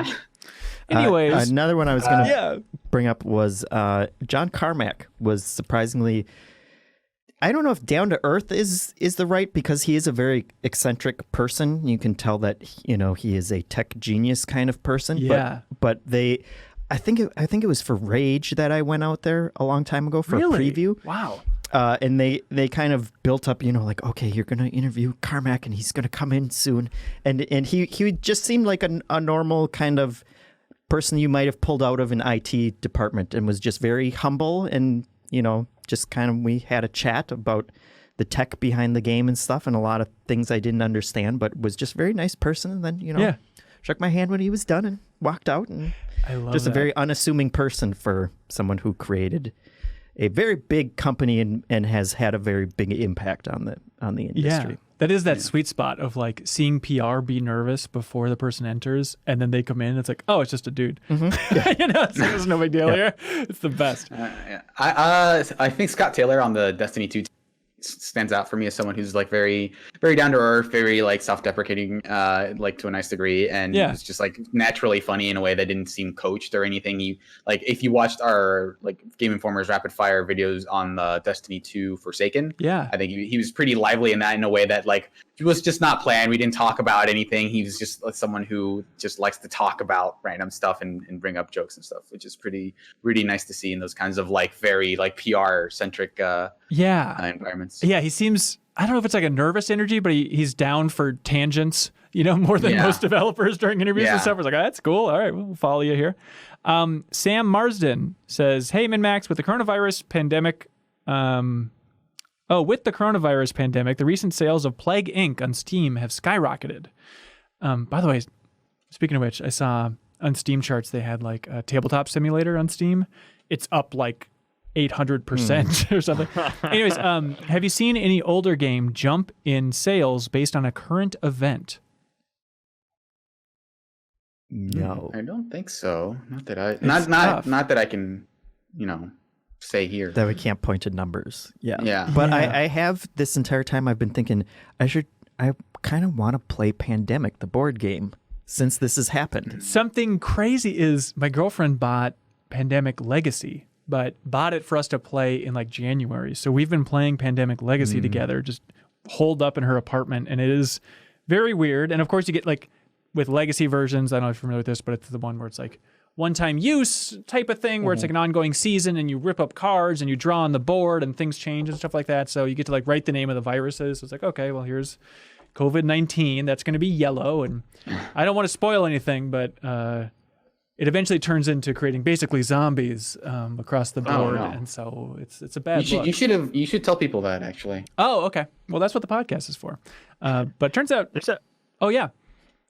Anyways, another one I was going to bring up was John Carmack was surprisingly. I don't know if down to earth is the right, because he is a very eccentric person. You can tell that he is a tech genius kind of person. Yeah. But I think it was for Rage that I went out there a long time ago for a preview. Wow. And they kind of built up, like, okay, you're going to interview Carmack and he's going to come in soon. And he just seemed like a normal kind of person you might have pulled out of an IT department, and was just very humble, and just kind of, we had a chat about the tech behind the game and stuff, and a lot of things I didn't understand, but was just a very nice person. And then shook my hand when he was done and walked out, and I love just that. a very unassuming person for someone who created a very big company and has had a very big impact on the industry. Yeah. That is that sweet spot of like seeing PR be nervous before the person enters, and then they come in and it's like, oh, it's just a dude. It's like, there's no big deal here. It's the best. I think Scott Taylor on the Destiny 2 stands out for me as someone who's like very, very down to earth, very like self-deprecating, like to a nice degree, and was just like naturally funny in a way that didn't seem coached or anything. He like, if you watched our like Game Informer's rapid fire videos on the Destiny 2 Forsaken, I think he was pretty lively in that, in a way that like it was just not planned. We didn't talk about anything. He was just like someone who just likes to talk about random stuff and bring up jokes and stuff, which is really nice to see in those kinds of like very like PR centric environments. Yeah, he seems, I don't know if it's like a nervous energy, but he's down for tangents, more than most developers during interviews and stuff. It's like, that's cool. All right, we'll follow you here. Sam Marsden says, hey, MinnMax, with the coronavirus pandemic, the recent sales of Plague Inc. on Steam have skyrocketed. By the way, speaking of which, I saw on Steam charts they had like a tabletop simulator on Steam. It's up like 800% or something. Anyways, have you seen any older game jump in sales based on a current event? No, I don't think so. Not that I not that I can, say here. that we can't point to numbers. Yeah. But I have this entire time I've been thinking I kind of want to play Pandemic, the board game, since this has happened. Something crazy is my girlfriend bought Pandemic Legacy, but bought it for us to play in like January. So we've been playing Pandemic Legacy together, just holed up in her apartment, and it is very weird. And of course you get like with Legacy versions, I don't know if you're familiar with this, but it's the one where it's like one-time use type of thing, where it's like an ongoing season and you rip up cards and you draw on the board and things change and stuff like that. So you get to like write the name of the viruses. So it's like, okay, well here's COVID-19. That's going to be yellow. And I don't want to spoil anything, but it eventually turns into creating basically zombies across the board. Oh, no. And so it's a bad look. You should tell people that, actually. Oh, okay. Well, that's what the podcast is for. But it turns out oh yeah.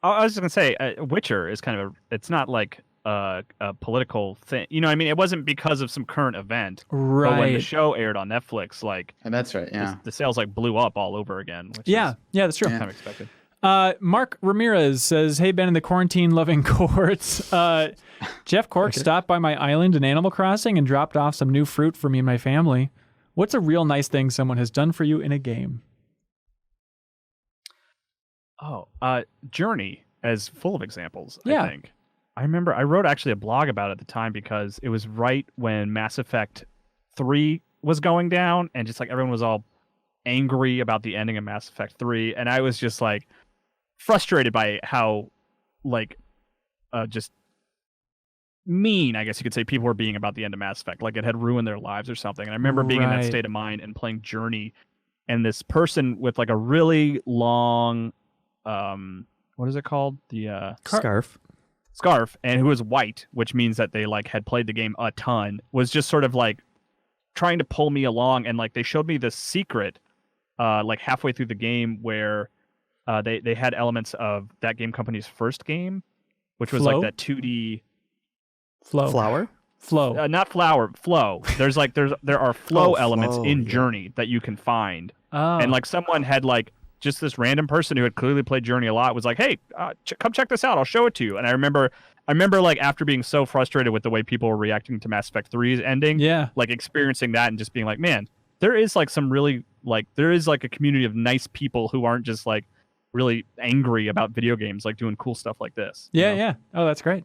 I was just gonna say, Witcher is kind of it's not like a political thing. You know what I mean? It wasn't because of some current event. Right. But when the show aired on Netflix, like, And that's right. Yeah. the sales like blew up all over again. Which Yeah, is that's true. kind of expected. Mark Ramirez says, hey, Ben in the quarantine-loving cohorts. Jeff Cork stopped by my island in Animal Crossing and dropped off some new fruit for me and my family. What's a real nice thing someone has done for you in a game? Journey is full of examples, Yeah. I think. I remember I wrote actually a blog about it at the time because it was right when Mass Effect 3 was going down and just like everyone was all angry about the ending of Mass Effect 3. And I was just like frustrated by how like just mean, I guess you could say, people were being about the end of Mass Effect. Like it had ruined their lives or something. And I remember being in that Right. state of mind and playing Journey, and this person with like a really long what is it called? The scarf, and who was white, which means that they like had played the game a ton, was just sort of like trying to pull me along, and like they showed me this secret like halfway through the game where they had elements of that game company's first game, which was Flow? like that 2D Flower? Flow. not flower, flow. There are flow elements flow, in yeah. Journey that you can find. Oh. And like someone had like just this random person who had clearly played Journey a lot was like, hey, come check this out. I'll show it to you. And I remember I remember like after being so frustrated with the way people were reacting to Mass Effect 3's ending, like experiencing that and just being like, man, there is like some really like there is like a community of nice people who aren't just like really angry about video games, like doing cool stuff like this. Yeah. Oh, that's great.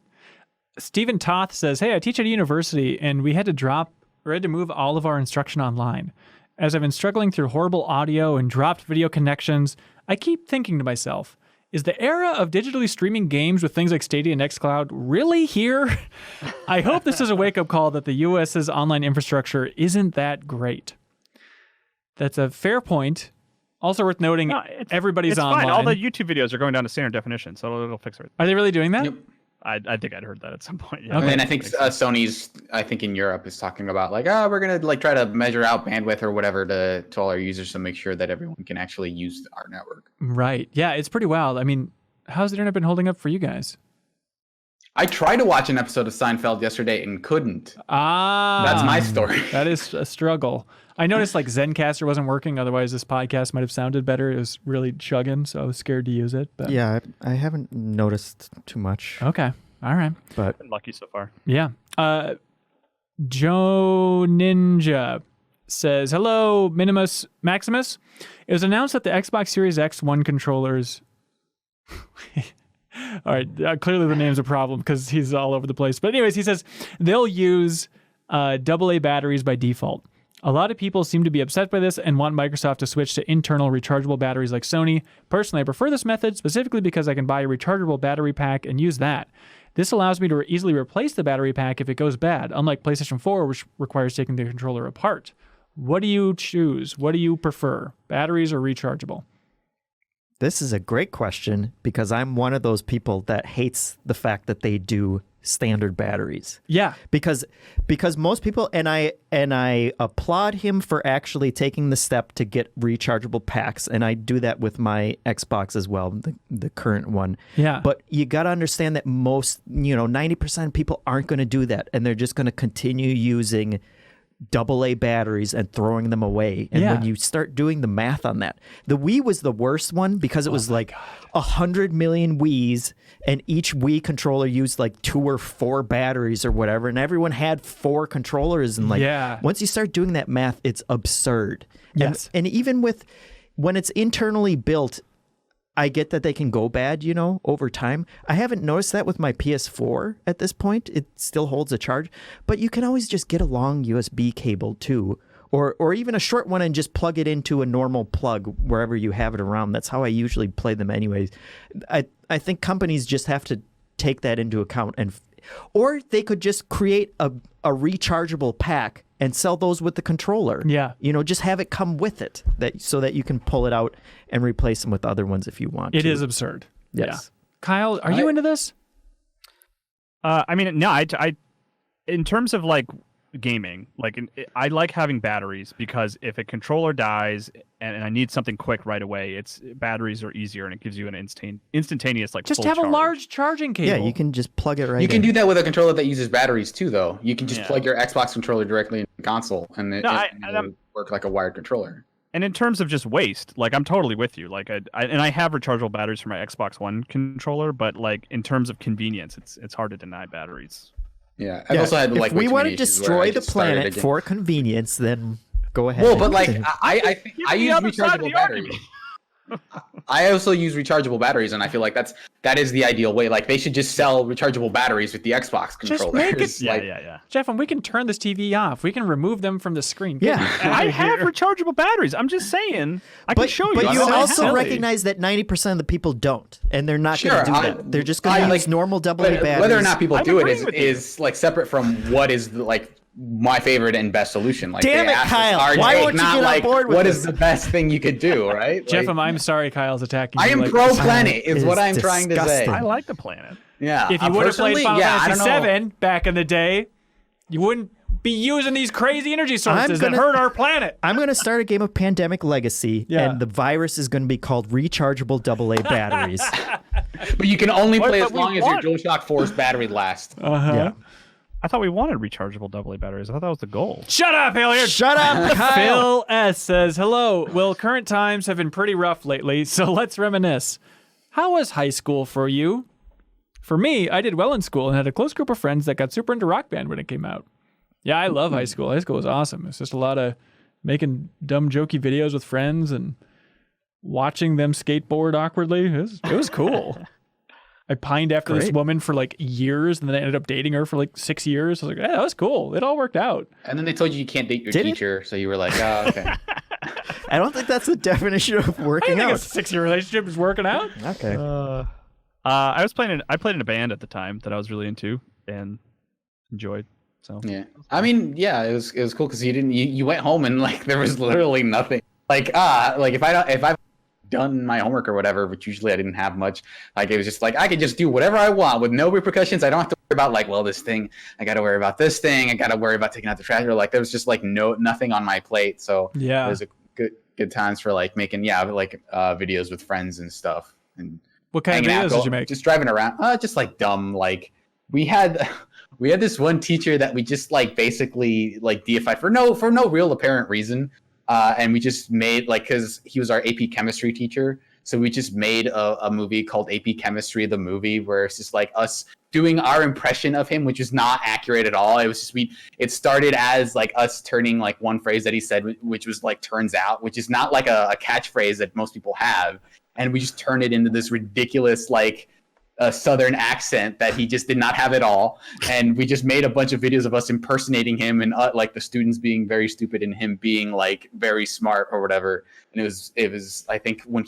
Stephen Toth says, hey, I teach at a university and we had to move all of our instruction online. As I've been struggling through horrible audio and dropped video connections, I keep thinking to myself, is the era of digitally streaming games with things like Stadia and xCloud really here? I hope this is a wake-up call that the US's online infrastructure isn't that great. That's a fair point. Also worth noting, everybody's online. Fine. All the YouTube videos are going down to standard definition, so it'll fix it. Are they really doing that? Yep. I think I'd heard that at some point. Yeah. Okay. And I think Sony's, I think in Europe, is talking about like, we're gonna like try to measure out bandwidth or whatever to all our users to make sure that everyone can actually use our network. Right. Yeah, it's pretty wild. I mean, how's the internet been holding up for you guys? I tried to watch an episode of Seinfeld yesterday and couldn't. That's my story. That is a struggle. I noticed like Zencaster wasn't working. Otherwise, this podcast might have sounded better. It was really chugging, so I was scared to use it. But yeah, I haven't noticed too much. Okay. All right. But been lucky so far. Yeah. Joe Ninja says, hello, Minimus Maximus. It was announced that the Xbox Series X One controllers... All right, clearly the name's a problem because he's all over the place. But anyways, he says they'll use AA batteries by default. A lot of people seem to be upset by this and want Microsoft to switch to internal rechargeable batteries like Sony. Personally, I prefer this method specifically because I can buy a rechargeable battery pack and use that. This allows me to easily replace the battery pack if it goes bad, unlike PlayStation 4, which requires taking the controller apart. What do you choose? What do you prefer, batteries or rechargeable? This is a great question because I'm one of those people that hates the fact that they do standard batteries. Yeah. Because most people, and I applaud him for actually taking the step to get rechargeable packs, and I do that with my Xbox as well, the current one. Yeah. But you got to understand that most, 90% of people aren't going to do that, and they're just going to continue using AA batteries and throwing them away. And when you start doing the math on that, the Wii was the worst one because it was like 100 million Wiis, and each Wii controller used like 2 or 4 batteries or whatever, and everyone had 4 controllers, and once you start doing that math, it's absurd. Yes. And even when it's internally built, I get that they can go bad, over time. I haven't noticed that with my PS4 at this point. It still holds a charge, but you can always just get a long USB cable too, or even a short one and just plug it into a normal plug wherever you have it around. That's how I usually play them anyways. I think companies just have to take that into account, or they could just create a rechargeable pack and sell those with the controller. Yeah. Just have it come with it so that you can pull it out and replace them with other ones if you want. It is absurd. Yes. Yeah. Kyle, are you into this? I mean, no, I in terms of like gaming, like I like having batteries because if a controller dies and I need something quick right away, batteries are easier and it gives you an instantaneous like just full have charge. a large charging cable. Yeah, you can just plug it right in. You can do that with a controller that uses batteries too, though. You can just Yeah. plug your Xbox controller directly in the console, and it'll work like a wired controller. And in terms of just waste, like I'm totally with you. Like I have rechargeable batteries for my Xbox One controller, but like in terms of convenience, it's hard to deny batteries. Yeah, I've also had like if we want to way too many issues where I destroy the just started planet again. for convenience, then go ahead. Well, but like I think I the use other side of rechargeable the batteries. argument. I also use rechargeable batteries, and I feel like that is the ideal way. Like they should just sell rechargeable batteries with the Xbox Just controllers. make it- Like, Yeah. Jeff, and we can turn this TV off. We can remove them from the screen. Yeah. I have rechargeable batteries. I'm just saying. I can show you. But I you don't also have recognize that 90% of the people don't, and they're not Sure, going to do I- that. They're just going I, to use like, normal AA batteries. whether or not people I'm do it agreeing with you. is like separate from what is like my favorite and best solution. Like, Damn they it, ask us Kyle. our Why take, won't you not get on like, board with what this? is the best thing you could do, right? Jeff, Like, I'm sorry Kyle's attacking I you am like pro this. planet is It what is I'm trying to say. disgusting. I like the planet. Yeah. If you would have played personally, Final I Fantasy don't know. VII back in the day, you wouldn't be using these crazy energy sources that gonna- hurt our planet. I'm going to start a game of Pandemic Legacy, Yeah. and the virus is going to be called rechargeable AA batteries. But you can only play as but we long as your want- DualShock 4's battery lasts. Yeah. I thought we wanted rechargeable AA batteries. I thought that was the goal. Shut up, Hilliard. Shut up, Kyle. Phil S. says, hello. Well, current times have been pretty rough lately, so let's reminisce. How was high school for you? For me, I did well in school and had a close group of friends that got super into Rock Band when it came out. Yeah, I love high school. High school was awesome. It's just a lot of making dumb, jokey videos with friends and watching them skateboard awkwardly. It was cool. I pined after this woman for like years, and then I ended up dating her for like 6 years. I was like, yeah, that was cool. It all worked out. And then they told you can't date your teacher, so you were like, oh, okay. I don't think that's the definition of working I out. think a 6-year relationship is working out. Okay. I played in a band at the time that I was really into and enjoyed. So yeah, I mean, yeah, it was cool because you went home and like there was literally nothing. Like if I've done my homework or whatever, which usually I didn't have much, like it was just like I could just do whatever I want with no repercussions. I don't have to worry about like, well, this thing, I got to worry about this thing, I got to worry about taking out the trash, or like there was just like nothing on my plate. So yeah, it was a good times for like making videos with friends and stuff. And what kind of videos did you make? Just driving around, just like dumb. Like we had this one teacher that we just like basically like deified for no real apparent reason. And we just made because he was our AP chemistry teacher. So we just made a movie called AP Chemistry, the movie, where it's just like us doing our impression of him, which is not accurate at all. It was just it started as like us turning like one phrase that he said, which was like turns out, which is not like a catchphrase that most people have. And we just turned it into this ridiculous like a Southern accent that he just did not have at all. And we just made a bunch of videos of us impersonating him and like the students being very stupid and him being like very smart or whatever. And it was I think when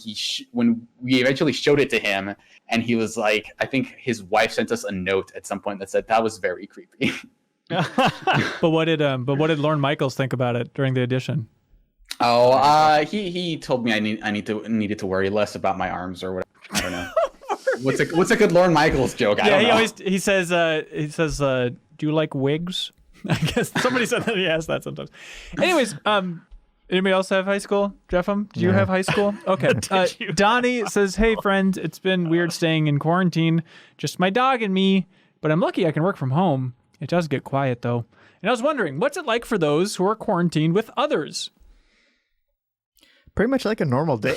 we eventually showed it to him and he was like, I think his wife sent us a note at some point that said that was very creepy. But what did Lorne Michaels think about it during the audition? Oh, he told me I needed to worry less about my arms or whatever. I don't know. What's a good Lorne Michaels joke? I don't know. He says, do you like wigs? I guess somebody said that he asks that sometimes. Anyways, anybody else have high school? Jeffem, do you have high school? Okay. Donnie says, hey friend, it's been weird staying in quarantine. Just my dog and me, but I'm lucky I can work from home. It does get quiet though. And I was wondering, what's it like for those who are quarantined with others? Pretty much like a normal day.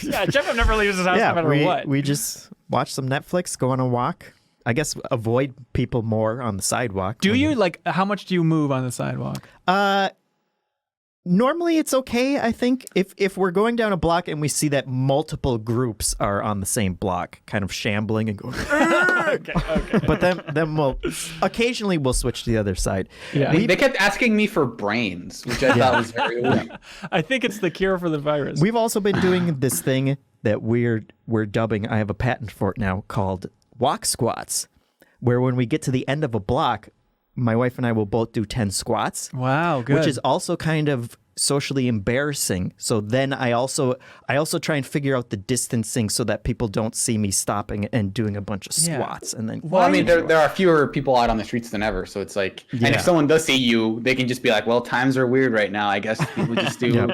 Yeah, Jeff never leaves his house no matter what. We just watch some Netflix, go on a walk. I guess avoid people more on the sidewalk. Do you? Like, how much do you move on the sidewalk? Normally it's okay, I think. If we're going down a block and we see that multiple groups are on the same block, kind of shambling and going, okay. But then we'll occasionally switch to the other side. Yeah. They kept asking me for brains, which I thought was very weird. I think it's the cure for the virus. We've also been doing this thing that we're dubbing, I have a patent for it now, called walk squats, where when we get to the end of a block, my wife and I will both do 10 squats. Wow, good. Which is also kind of socially embarrassing. So then I also try and figure out the distancing so that people don't see me stopping and doing a bunch of squats. And then well, I mean, there are fewer people out on the streets than ever, so it's like, and if someone does see you, they can just be like, well, times are weird right now. I guess people just do.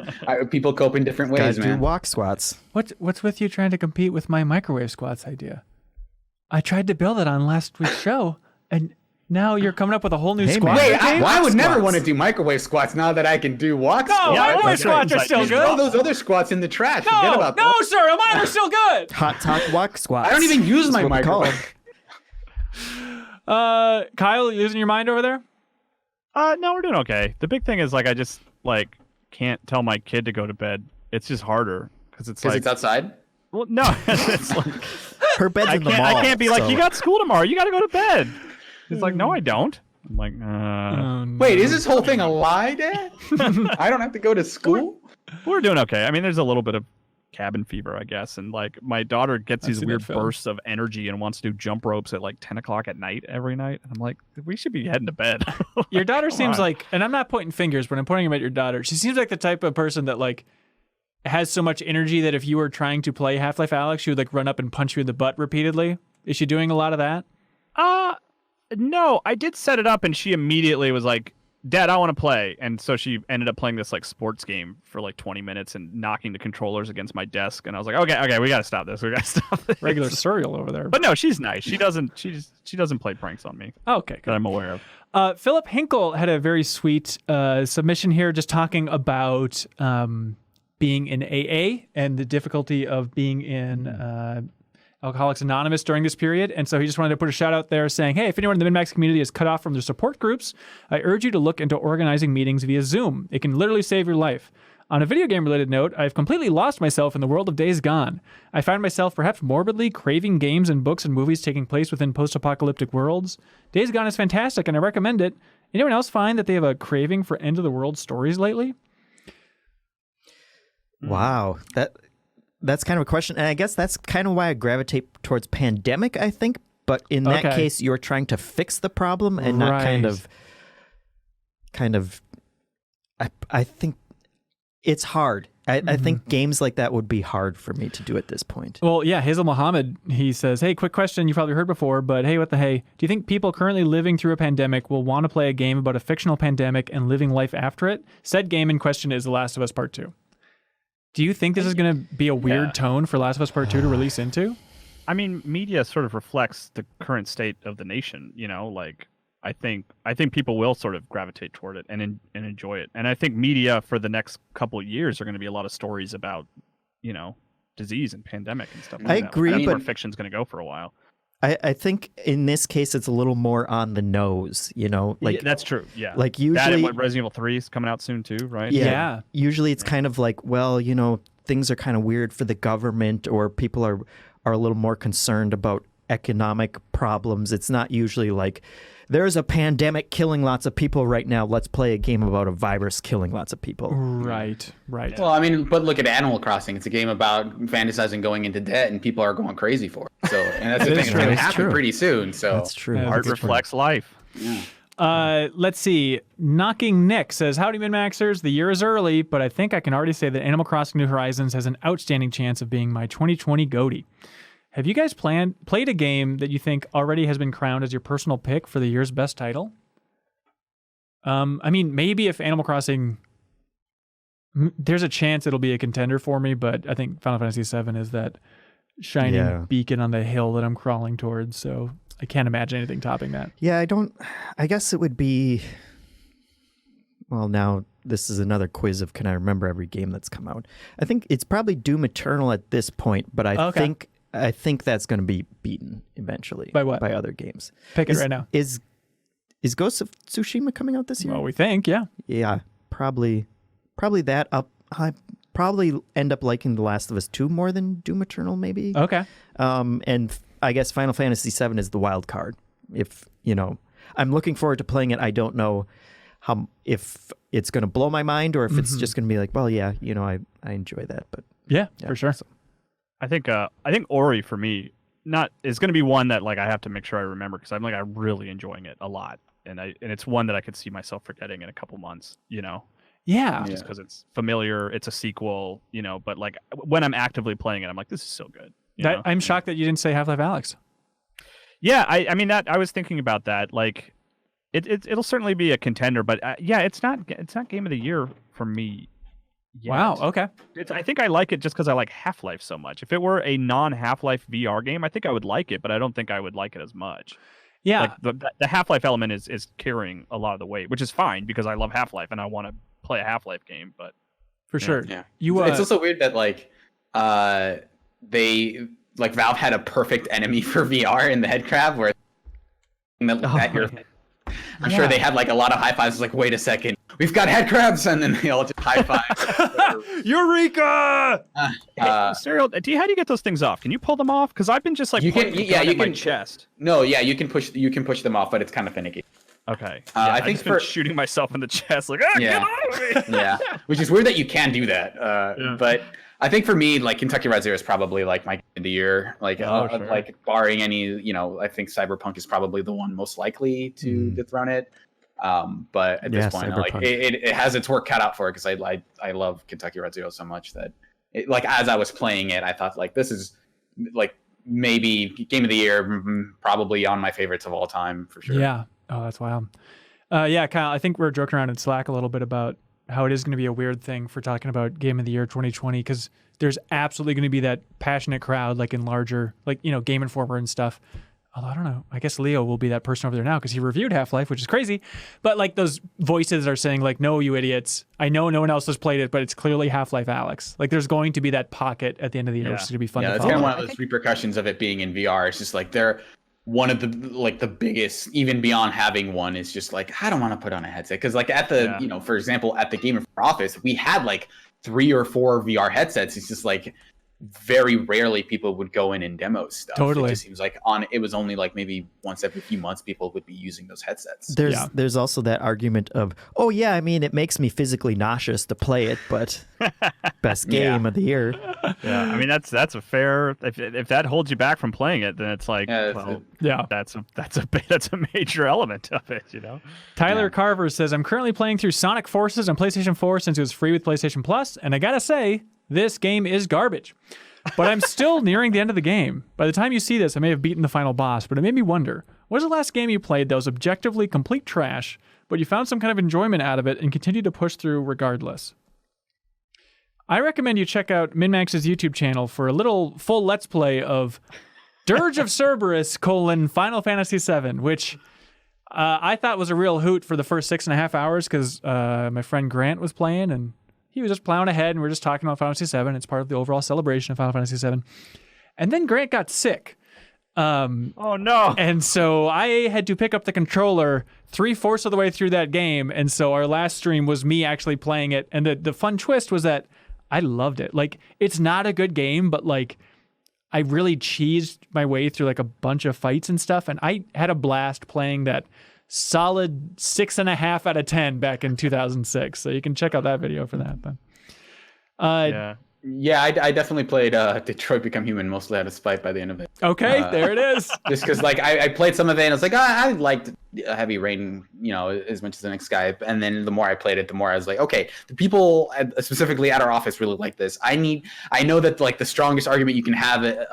People cope in different ways, man. Do walk squats. What's with you trying to compete with my microwave squats idea? I tried to build it on last week's show, and now you're coming up with a whole new squat. Wait, I would never want to do microwave squats now that I can do walk squats. Microwave squats are still good. Throw those other squats in the trash. Forget about no, sir, mine are still good. Hot talk walk squats. I don't even use my microwave. Kyle, you losing your mind over there? No, we're doing okay. The big thing is like I just like can't tell my kid to go to bed. It's just harder because it's outside. Well, no, it's like her bed's in the mall. I can't be like, you got school tomorrow. You got to go to bed. It's like, no, I don't. I'm like, Wait, is this whole thing a lie, Dad? I don't have to go to school? We're doing okay. I mean, there's a little bit of cabin fever, I guess. And like my daughter gets these weird bursts of energy and wants to do jump ropes at like 10 o'clock at night every night. And I'm like, we should be heading to bed. Your daughter seems like, and I'm not pointing fingers, but I'm pointing them at your daughter. She seems like the type of person that like has so much energy that if you were trying to play Half-Life Alyx, she would like run up and punch you in the butt repeatedly. Is she doing a lot of that? No, I did set it up and she immediately was like, Dad, I want to play. And so she ended up playing this like sports game for like 20 minutes and knocking the controllers against my desk. And I was like, okay, we got to stop this. We got to stop this. Regular cereal over there. But no, she's nice. She doesn't play pranks on me. Okay. That I'm aware of. Philip Hinkle had a very sweet submission here just talking about being in AA and the difficulty of being in Alcoholics Anonymous during this period, and so he just wanted to put a shout out there saying, hey, if anyone in the MinnMax community is cut off from their support groups, I urge you to look into organizing meetings via Zoom. It can literally save your life. On a video game related note, I've completely lost myself in the world of Days Gone. I find myself perhaps morbidly craving games and books and movies taking place within post-apocalyptic worlds. Days Gone is fantastic and I recommend it. Anyone else find that they have a craving for end of the world stories lately? Wow, that's kind of a question, and I guess that's kind of why I gravitate towards Pandemic, I think. But in that case, you're trying to fix the problem and not kind of. I think it's hard. I think games like that would be hard for me to do at this point. Well, yeah, Hazel Mohammed, he says, hey, quick question you probably heard before, but hey, what the hey? Do you think people currently living through a pandemic will want to play a game about a fictional pandemic and living life after it? Said game in question is The Last of Us Part 2. Do you think this is going to be a weird tone for Last of Us Part 2 to release into? I mean, media sort of reflects the current state of the nation, like I think people will sort of gravitate toward it and enjoy it. And I think media for the next couple of years are going to be a lot of stories about, disease and pandemic and stuff like that. I agree, That's where but fiction's going to go for a while. I think in this case it's a little more on the nose, like that's true. Yeah. Like usually that and what Resident Evil 3 is coming out soon too, right? Yeah. Usually it's kind of like, well, things are kind of weird for the government, or people are a little more concerned about economic problems. It's not usually like there's a pandemic killing lots of people right now. Let's play a game about a virus killing lots of people. Right. Well, I mean, but look at Animal Crossing. It's a game about fantasizing going into debt, and people are going crazy for it. So, and that's the thing. It's going to happen pretty soon. So that's true. Art reflects life. Yeah. Let's see. Knocking Nick says, howdy, MinnMaxers. The year is early, but I think I can already say that Animal Crossing New Horizons has an outstanding chance of being my 2020 GOATY. Have you guys played a game that you think already has been crowned as your personal pick for the year's best title? I mean, maybe if Animal Crossing, there's a chance it'll be a contender for me, but I think Final Fantasy VII is that shining beacon on the hill that I'm crawling towards, so I can't imagine anything topping that. Yeah, I guess it would be, well, now this is another quiz of can I remember every game that's come out. I think it's probably Doom Eternal at this point, but I think that's going to be beaten eventually. By what? By other games. Pick it right now. Is Ghost of Tsushima coming out this year? Well, we think, yeah. Yeah, probably that up. I probably end up liking The Last of Us 2 more than Doom Eternal, maybe. Okay. And I guess Final Fantasy VII is the wild card. If, I'm looking forward to playing it. I don't know if it's going to blow my mind or if it's just going to be like, well, yeah, I enjoy that. But yeah, for sure. So. I think Ori for me is going to be one that like I have to make sure I remember because I'm really enjoying it a lot, and it's one that I could see myself forgetting in a couple months, Yeah. just because it's familiar, it's a sequel, but like when I'm actively playing it, I'm like, this is so good. I'm shocked that you didn't say Half-Life Alyx. Yeah, I mean that I was thinking about that. Like, it'll certainly be a contender, but it's not game of the year for me. Yet. Wow. Okay. I think I like it just because I like Half-Life so much. If it were a non-Half-Life VR game, I think I would like it, but I don't think I would like it as much. Yeah. Like the Half-Life element is carrying a lot of the weight, which is fine because I love Half-Life and I want to play a Half-Life game. But for sure. Yeah. It's also weird that Valve had a perfect enemy for VR in the headcrab where I'm sure they had like a lot of high fives. It's like, wait a second, we've got head crabs, and then they all just high five. Eureka! Serial, how do you get those things off? Can you pull them off? Because I've been just like you can my chest. No, yeah, you can push them off, but it's kind of finicky. Okay. I think for shooting myself in the chest, like get out of me. Yeah, which is weird that you can do that. But I think for me, like Kentucky Route Zero is probably like my game of the year. Like, sure. Like barring any, I think Cyberpunk is probably the one most likely to dethrone it. But at this point, like it has its work cut out for it because I love Kentucky Route Zero so much that like as I was playing it, I thought like this is like maybe game of the year, probably on my favorites of all time for sure. Yeah. Oh, that's wild. Yeah, Kyle, I think we're joking around in Slack a little bit about how it is going to be a weird thing for talking about Game of the Year 2020 because there's absolutely going to be that passionate crowd like in larger, like, Game Informer and stuff. Although I don't know. I guess Leo will be that person over there now because he reviewed Half-Life, which is crazy. But like those voices are saying like, no, you idiots. I know no one else has played it, but it's clearly Half-Life Alyx. Like there's going to be that pocket at the end of the year, which is going to be fun to that's follow. kind of one of those repercussions of it being in VR. It's just like they're one of the biggest, even beyond having one, is just like, I don't want to put on a headset. Because like at the, for example, at the Game of Office, we had like 3 or 4 VR headsets. It's just like very rarely people would go in and demo stuff. Totally. It just seems like it was only like maybe once every few months people would be using those headsets. There's also that argument of, oh yeah, I mean it makes me physically nauseous to play it, but best game of the year. Yeah, I mean that's a fair. If that holds you back from playing it, then it's like, that's a major element of it, you know. Tyler Carver says, I'm currently playing through Sonic Forces on PlayStation 4 since it was free with PlayStation Plus, and I gotta say, this game is garbage. But I'm still nearing the end of the game. By the time you see this, I may have beaten the final boss, but it made me wonder, what was the last game you played that was objectively complete trash, but you found some kind of enjoyment out of it and continued to push through regardless? I recommend you check out MinnMax's YouTube channel for a little full Let's Play of Dirge of Cerberus : Final Fantasy VII, which I thought was a real hoot for the first 6.5 hours because my friend Grant was playing and he was just plowing ahead and we're just talking about Final Fantasy VII. It's part of the overall celebration of Final Fantasy VII. And then Grant got sick. Oh no. And so I had to pick up the controller 3/4 of the way through that game. And so our last stream was me actually playing it. And the fun twist was that I loved it. Like, it's not a good game, but like I really cheesed my way through like a bunch of fights and stuff. And I had a blast playing that solid 6.5 out of 10 back in 2006. So you can check out that video for that. But Yeah, I definitely played Detroit Become Human mostly out of spite by the end of it. Okay, there it is. Just because like I played some of it and I was like, I liked Heavy Rain, as much as the next guy. And then the more I played it, the more I was like, okay, the people specifically at our office really like this. I know that like the strongest argument you can have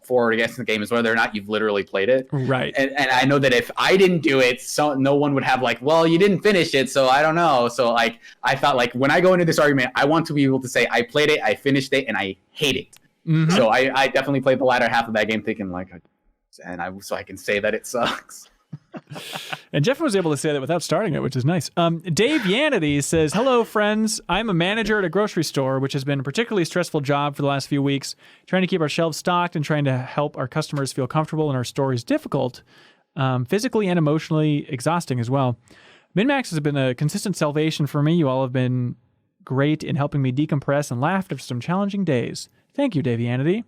for or against the game is whether or not you've literally played it. Right. And I know that if I didn't do it, so no one would have like, well, you didn't finish it, so I don't know. So like I thought like when I go into this argument, I want to be able to say I played it, I finished it, and I hate it. Mm-hmm. So I definitely played the latter half of that game thinking like, so I can say that it sucks. And Jeff was able to say that without starting it, which is nice. Dave Yanity says, hello, friends. I'm a manager at a grocery store, which has been a particularly stressful job for the last few weeks. Trying to keep our shelves stocked and trying to help our customers feel comfortable in our store is difficult, physically and emotionally exhausting as well. MinnMax has been a consistent salvation for me. You all have been great in helping me decompress and laugh after some challenging days. Thank you, Dave Yanity.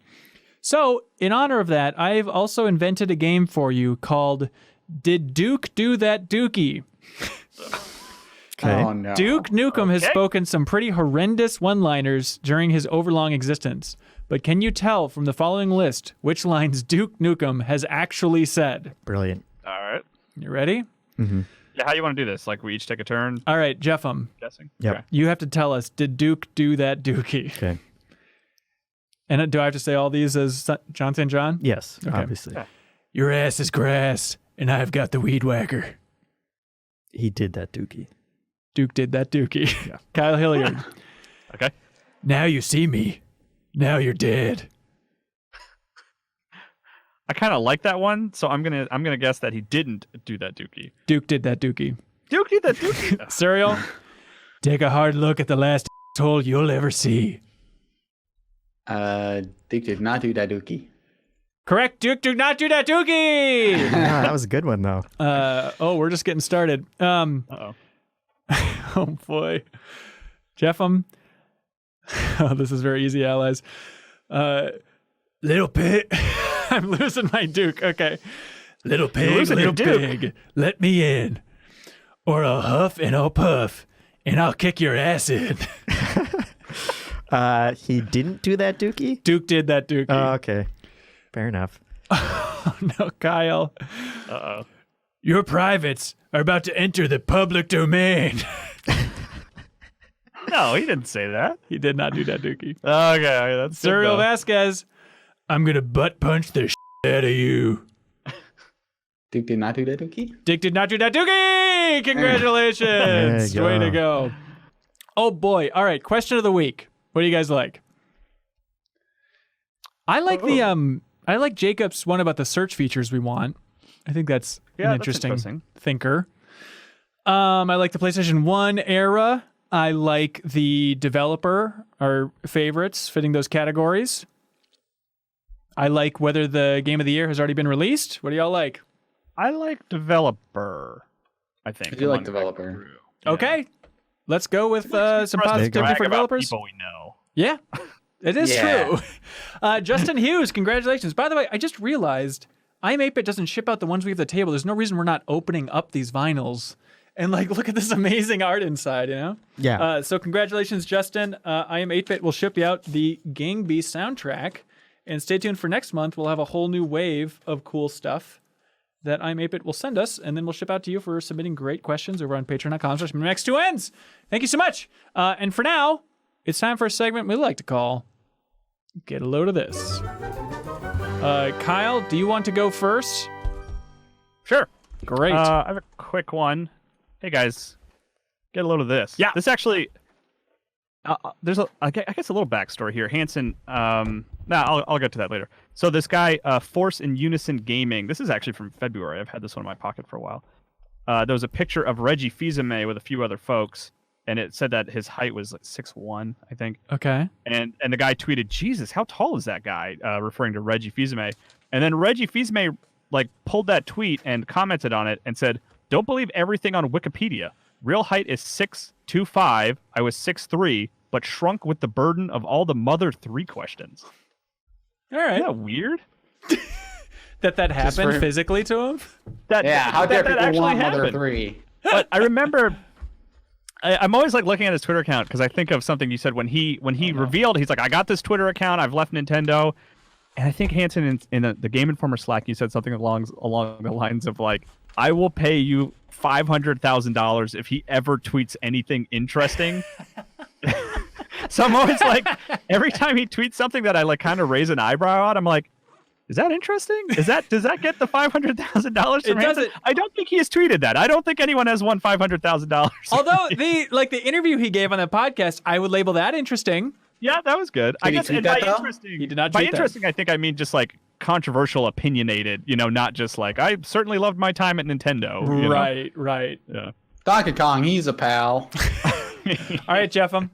So, in honor of that, I've also invented a game for you called Did Duke Do That Dookie? Okay. Oh, no. Duke Nukem has spoken some pretty horrendous one-liners during his overlong existence. But can you tell from the following list which lines Duke Nukem has actually said? Brilliant. All right. You ready? Mm-hmm. Yeah, how you want to do this? Like we each take a turn All right, Jeff, guessing? Yep. Okay. you have to tell us, did Duke do that dookie? Okay. And do I have to say all these as John St. John? Yes, Okay. obviously. Yeah. Your ass is grass, and I've got the weed whacker. He did that, Dookie. Duke did that dookie. Yeah. Kyle Hilliard. Okay. Now you see me. Now you're dead. I kind of like that one, so I'm gonna guess that he didn't do that dookie. Duke did that dookie. Duke did that dookie. Serial. Take a hard look at the last hole you'll ever see. Duke did not do that dookie. Correct. Duke did not do that dookie. Yeah, that was a good one, though. We're just getting started. Uh-oh. Oh boy, Jeff, this is very easy, allies. Little pig, I'm losing my Duke. Okay, little pig, little pig, let me in, or I'll huff and I'll puff, and I'll kick your ass in. He didn't do that, Dookie? Duke did that Dookie. Oh, okay. Fair enough. Oh no, Kyle. Uh-oh. Your privates are about to enter the public domain. No, he didn't say that. He did not do that dookie. Okay, that's good, Serial though. Vasquez, I'm gonna butt punch the out of you. Duke did not do that dookie? Dick did not do that dookie! Congratulations! There you Way go. to go. Oh boy. All right, question of the week. What do you guys like? I like the I like Jacob's one about the search features we want. I think that's an interesting thinker. I like the PlayStation 1 era. I like the developer, our favorites, fitting those categories. I like whether the game of the year has already been released. What do y'all like? I like developer, I think. I do like developer. Yeah. Okay. Let's go with some positivity for developers. People we know. Yeah, it is true. Justin Hughes, congratulations. By the way, I just realized I'm 8-Bit doesn't ship out the ones we have at the table. There's no reason we're not opening up these vinyls. And like, look at this amazing art inside, you know? Yeah. So congratulations, Justin. I am 8-Bit will ship you out the Gang Beast soundtrack. And stay tuned for next month. We'll have a whole new wave of cool stuff that I'm 8-Bit will send us. And then we'll ship out to you for submitting great questions over on patreon.com/MinnMax2ends. Thank you so much. And for now, it's time for a segment we like to call Get a Load of This. Kyle, do you want to go first? Sure. Great. I have a quick one. Hey guys, get a load of this. Yeah. This actually, there's I guess a little backstory here. Hanson, I'll get to that later. So this guy, Force in Unison Gaming. This is actually from February. I've had this one in my pocket for a while. There was a picture of Reggie Fils-Aimé with a few other folks, and it said that his height was like 6'1", I think. Okay. And the guy tweeted, "Jesus, how tall is that guy?" Referring to Reggie Fils-Aimé. And then Reggie Fils-Aimé like pulled that tweet and commented on it and said, "Don't believe everything on Wikipedia. Real height is 6'2". I was 6'3", but shrunk with the burden of all the Mother 3 questions. All right. Isn't that weird? that happened physically to him? How dare people want Mother happened. 3? But I remember, I'm always like looking at his Twitter account because I think of something you said when he revealed, he's like, "I got this Twitter account. I've left Nintendo." And I think Hanson in the Game Informer Slack, you said something along the lines of like, "I will pay you $500,000 if he ever tweets anything interesting." So I'm always like, every time he tweets something that I like kind of raise an eyebrow at, I'm like, is that interesting? Does that get the $500,000 from Hanson? I don't think he has tweeted that. I don't think anyone has won $500,000. Although the interview he gave on the podcast, I would label that interesting. Yeah, that was good. I guess tweet that, though? interesting. He did not By tweet that. interesting, I think I mean just like controversial, opinionated. Not just like I certainly loved my time at Nintendo. Right. Yeah. Donkey Kong, he's a pal. All right, Jeffem.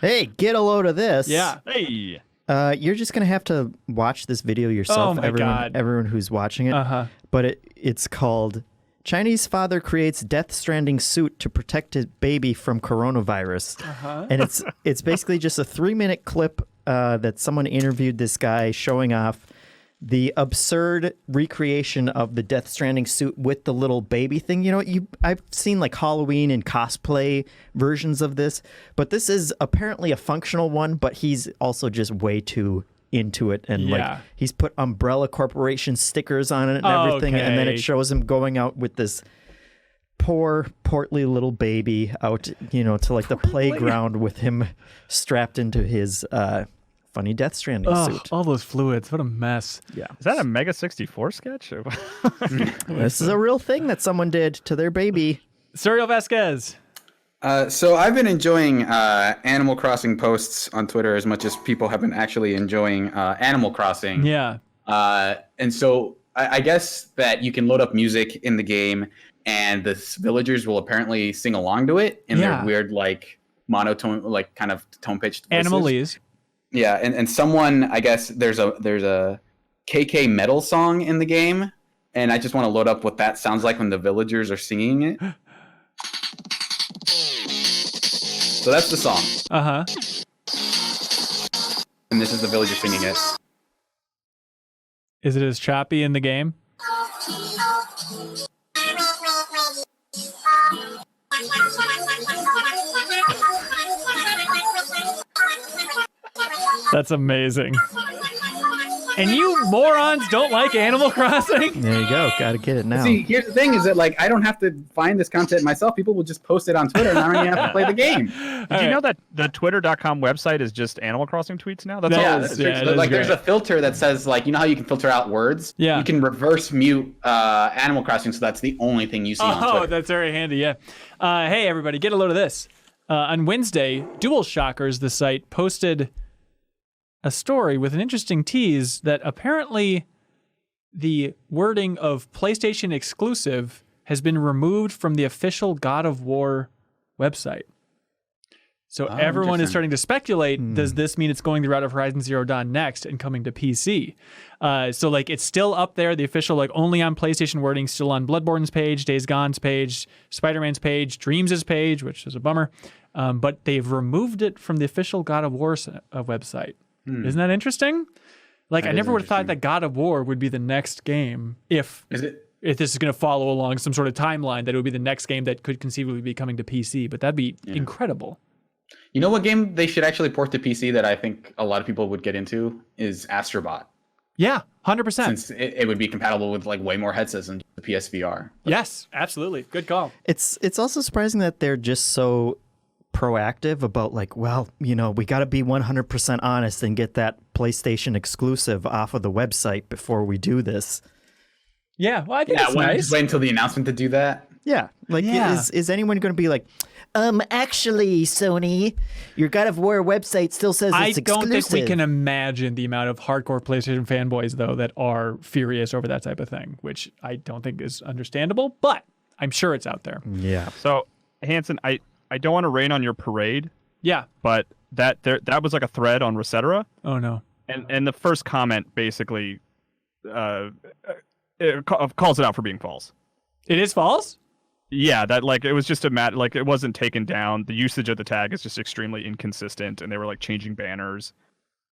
Hey, get a load of this. Yeah. Hey. You're just gonna have to watch this video yourself. Oh my God. Everyone who's watching it. Uh-huh. But it's called "Chinese Father Creates Death Stranding Suit to Protect His Baby from Coronavirus." And it's basically just a 3-minute clip that someone interviewed this guy showing off the absurd recreation of the Death Stranding suit with the little baby thing. I've seen like Halloween and cosplay versions of this, but this is apparently a functional one, but he's also just way too into it. And like he's put Umbrella Corporation stickers on it and everything. Okay. And then it shows him going out with this poor, portly little baby out, to like the playground with him strapped into his, funny Death Stranding suit. All those fluids. What a mess. Yeah. Is that a Mega 64 sketch? This is a real thing that someone did to their baby. Suriel Vasquez. So I've been enjoying Animal Crossing posts on Twitter as much as people have been actually enjoying Animal Crossing. Yeah. And so I guess that you can load up music in the game and the villagers will apparently sing along to it in their weird, like, monotone, like, kind of tone-pitched voices. Animalese. Yeah, and someone, I guess there's a KK metal song in the game, and I just want to load up what that sounds like when the villagers are singing it. So that's the song. Uh-huh. And this is the villager singing it. Is it as choppy in the game? That's amazing. And you morons don't like Animal Crossing? There you go. Got to get it now. See, here's the thing is that, like, I don't have to find this content myself. People will just post it on Twitter, and I don't even have to play the game. Did you know that the Twitter.com website is just Animal Crossing tweets now? That's all Yeah, it that's is. true. Yeah, So, it like, is there's great. a filter that says, like, you know how you can filter out words? Yeah. You can reverse mute Animal Crossing, so that's the only thing you see on Oh, Twitter. that's very handy, yeah. Hey, everybody, get a load of this. On Wednesday, DualShockers, the site, posted a story with an interesting tease that apparently the wording of PlayStation exclusive has been removed from the official God of War website. So everyone is starting to speculate, does this mean it's going the route of Horizon Zero Dawn next and coming to PC? So like it's still up there, the official like only on PlayStation wording, still on Bloodborne's page, Days Gone's page, Spider-Man's page, Dreams' page, which is a bummer. But they've removed it from the official God of War website. Isn't that interesting? Like I never would have thought that God of War would be the next game if this is going to follow along some sort of timeline, that it would be the next game that could conceivably be coming to PC. But that'd be incredible. You know what game they should actually port to PC that I think a lot of people would get into is Astrobot. Yeah, 100%. Since it would be compatible with like way more headsets than the PSVR. Yes, absolutely. Good call. It's also surprising that they're just so proactive about like, well, you know, we got to be 100% honest and get that PlayStation exclusive off of the website before we do this. Yeah, well, I think that's nice. Just wait until the announcement to do that. Yeah, like is anyone going to be like, actually, Sony, your God of War website still says it's exclusive. I don't think we can imagine the amount of hardcore PlayStation fanboys, though, that are furious over that type of thing, which I don't think is understandable, but I'm sure it's out there. Yeah. So, Hanson, I don't want to rain on your parade. Yeah. But that was like a thread on Resetera. Oh, no. And the first comment basically it calls it out for being false. It is false? Yeah, that like it was just like it wasn't taken down. The usage of the tag is just extremely inconsistent, and they were like changing banners.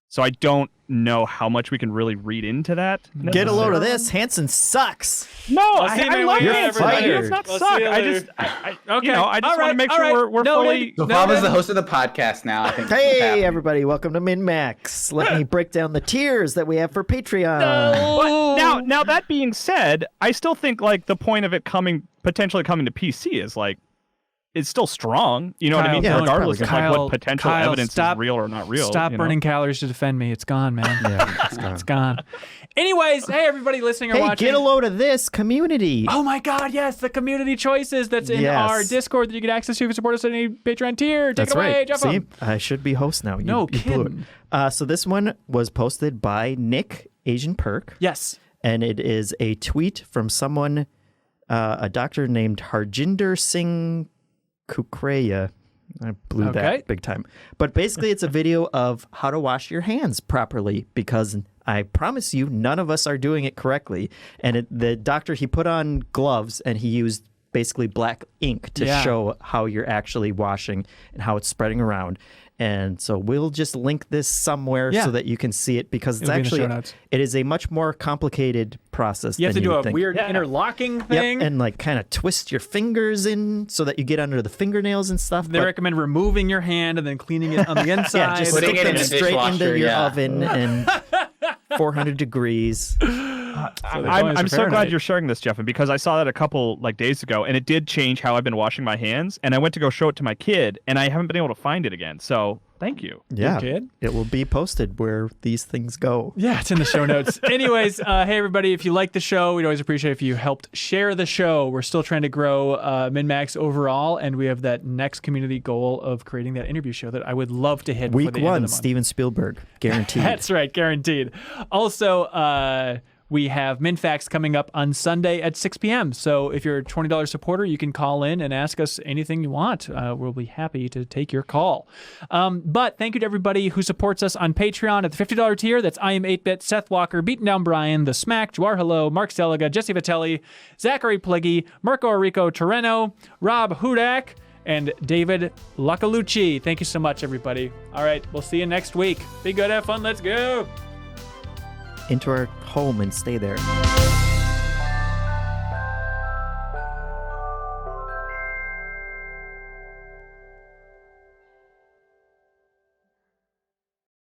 So I don't know how much we can really read into that. Get a load of this. Hanson sucks. No, I love Hanson. He does not suck. Okay. I just want to make sure we're fully. So Bob is the host of the podcast now. I think. Hey, everybody. Welcome to MinnMax. Let me break down the tiers that we have for Patreon. But now that being said, I still think like the point of it potentially coming to PC is like, it's still strong. You know what I mean? Yeah, regardless of like what potential Kyle, evidence is real or not real. Stop burning calories to defend me. It's gone, man. Yeah, it's gone. Anyways, hey, everybody listening or watching. Get a load of this community. Oh my God, yes, the community choices that's in our Discord that you get access to if you support us at any Patreon tier. Take That's it away, right. Jeff. See, I should be host now. No you blew kidding. it. So this one was posted by Nick Asian Perk. Yes. And it is a tweet from someone, a doctor named Harjinder Singh Kukreya. I blew that big time. But basically, it's a video of how to wash your hands properly, because I promise you, none of us are doing it correctly. And the doctor, he put on gloves and he used basically black ink to show how you're actually washing and how it's spreading around. And so we'll just link this somewhere so that you can see it, because it's actually, it is a much more complicated process. You have to do a think. weird interlocking thing. And like kind of twist your fingers in so that you get under the fingernails and stuff. They recommend removing your hand and then cleaning it on the inside. Just putting stick it them in a straight into dishwasher, your oven and 400 degrees. I'm so glad you're sharing this, Jeff, because I saw that a couple like days ago, and it did change how I've been washing my hands. And I went to go show it to my kid, and I haven't been able to find it again. So thank you. Yeah, kid. It will be posted where these things go. Yeah, it's in the show notes. Anyways, hey everybody, if you like the show, we'd always appreciate if you helped share the show. We're still trying to grow MinnMax overall, and we have that next community goal of creating that interview show that I would love to hit. Week before the end of one, the month. Steven Spielberg, guaranteed. That's right, guaranteed. Also, we have MinnFax coming up on Sunday at 6 p.m. So if you're a $20 supporter, you can call in and ask us anything you want. We'll be happy to take your call. But thank you to everybody who supports us on Patreon at the $50 tier. That's I Am 8-Bit, Seth Walker, BeatenDownBrian, The Smak, Jawarhello, Mark Seliga, Jesse Vitelli, Zachary Pligge, Mirko Arico-Torreno, Rob Hudak, and David Lacolucci. Thank you so much, everybody. All right, we'll see you next week. Be good, have fun, let's go. Into our home and stay there.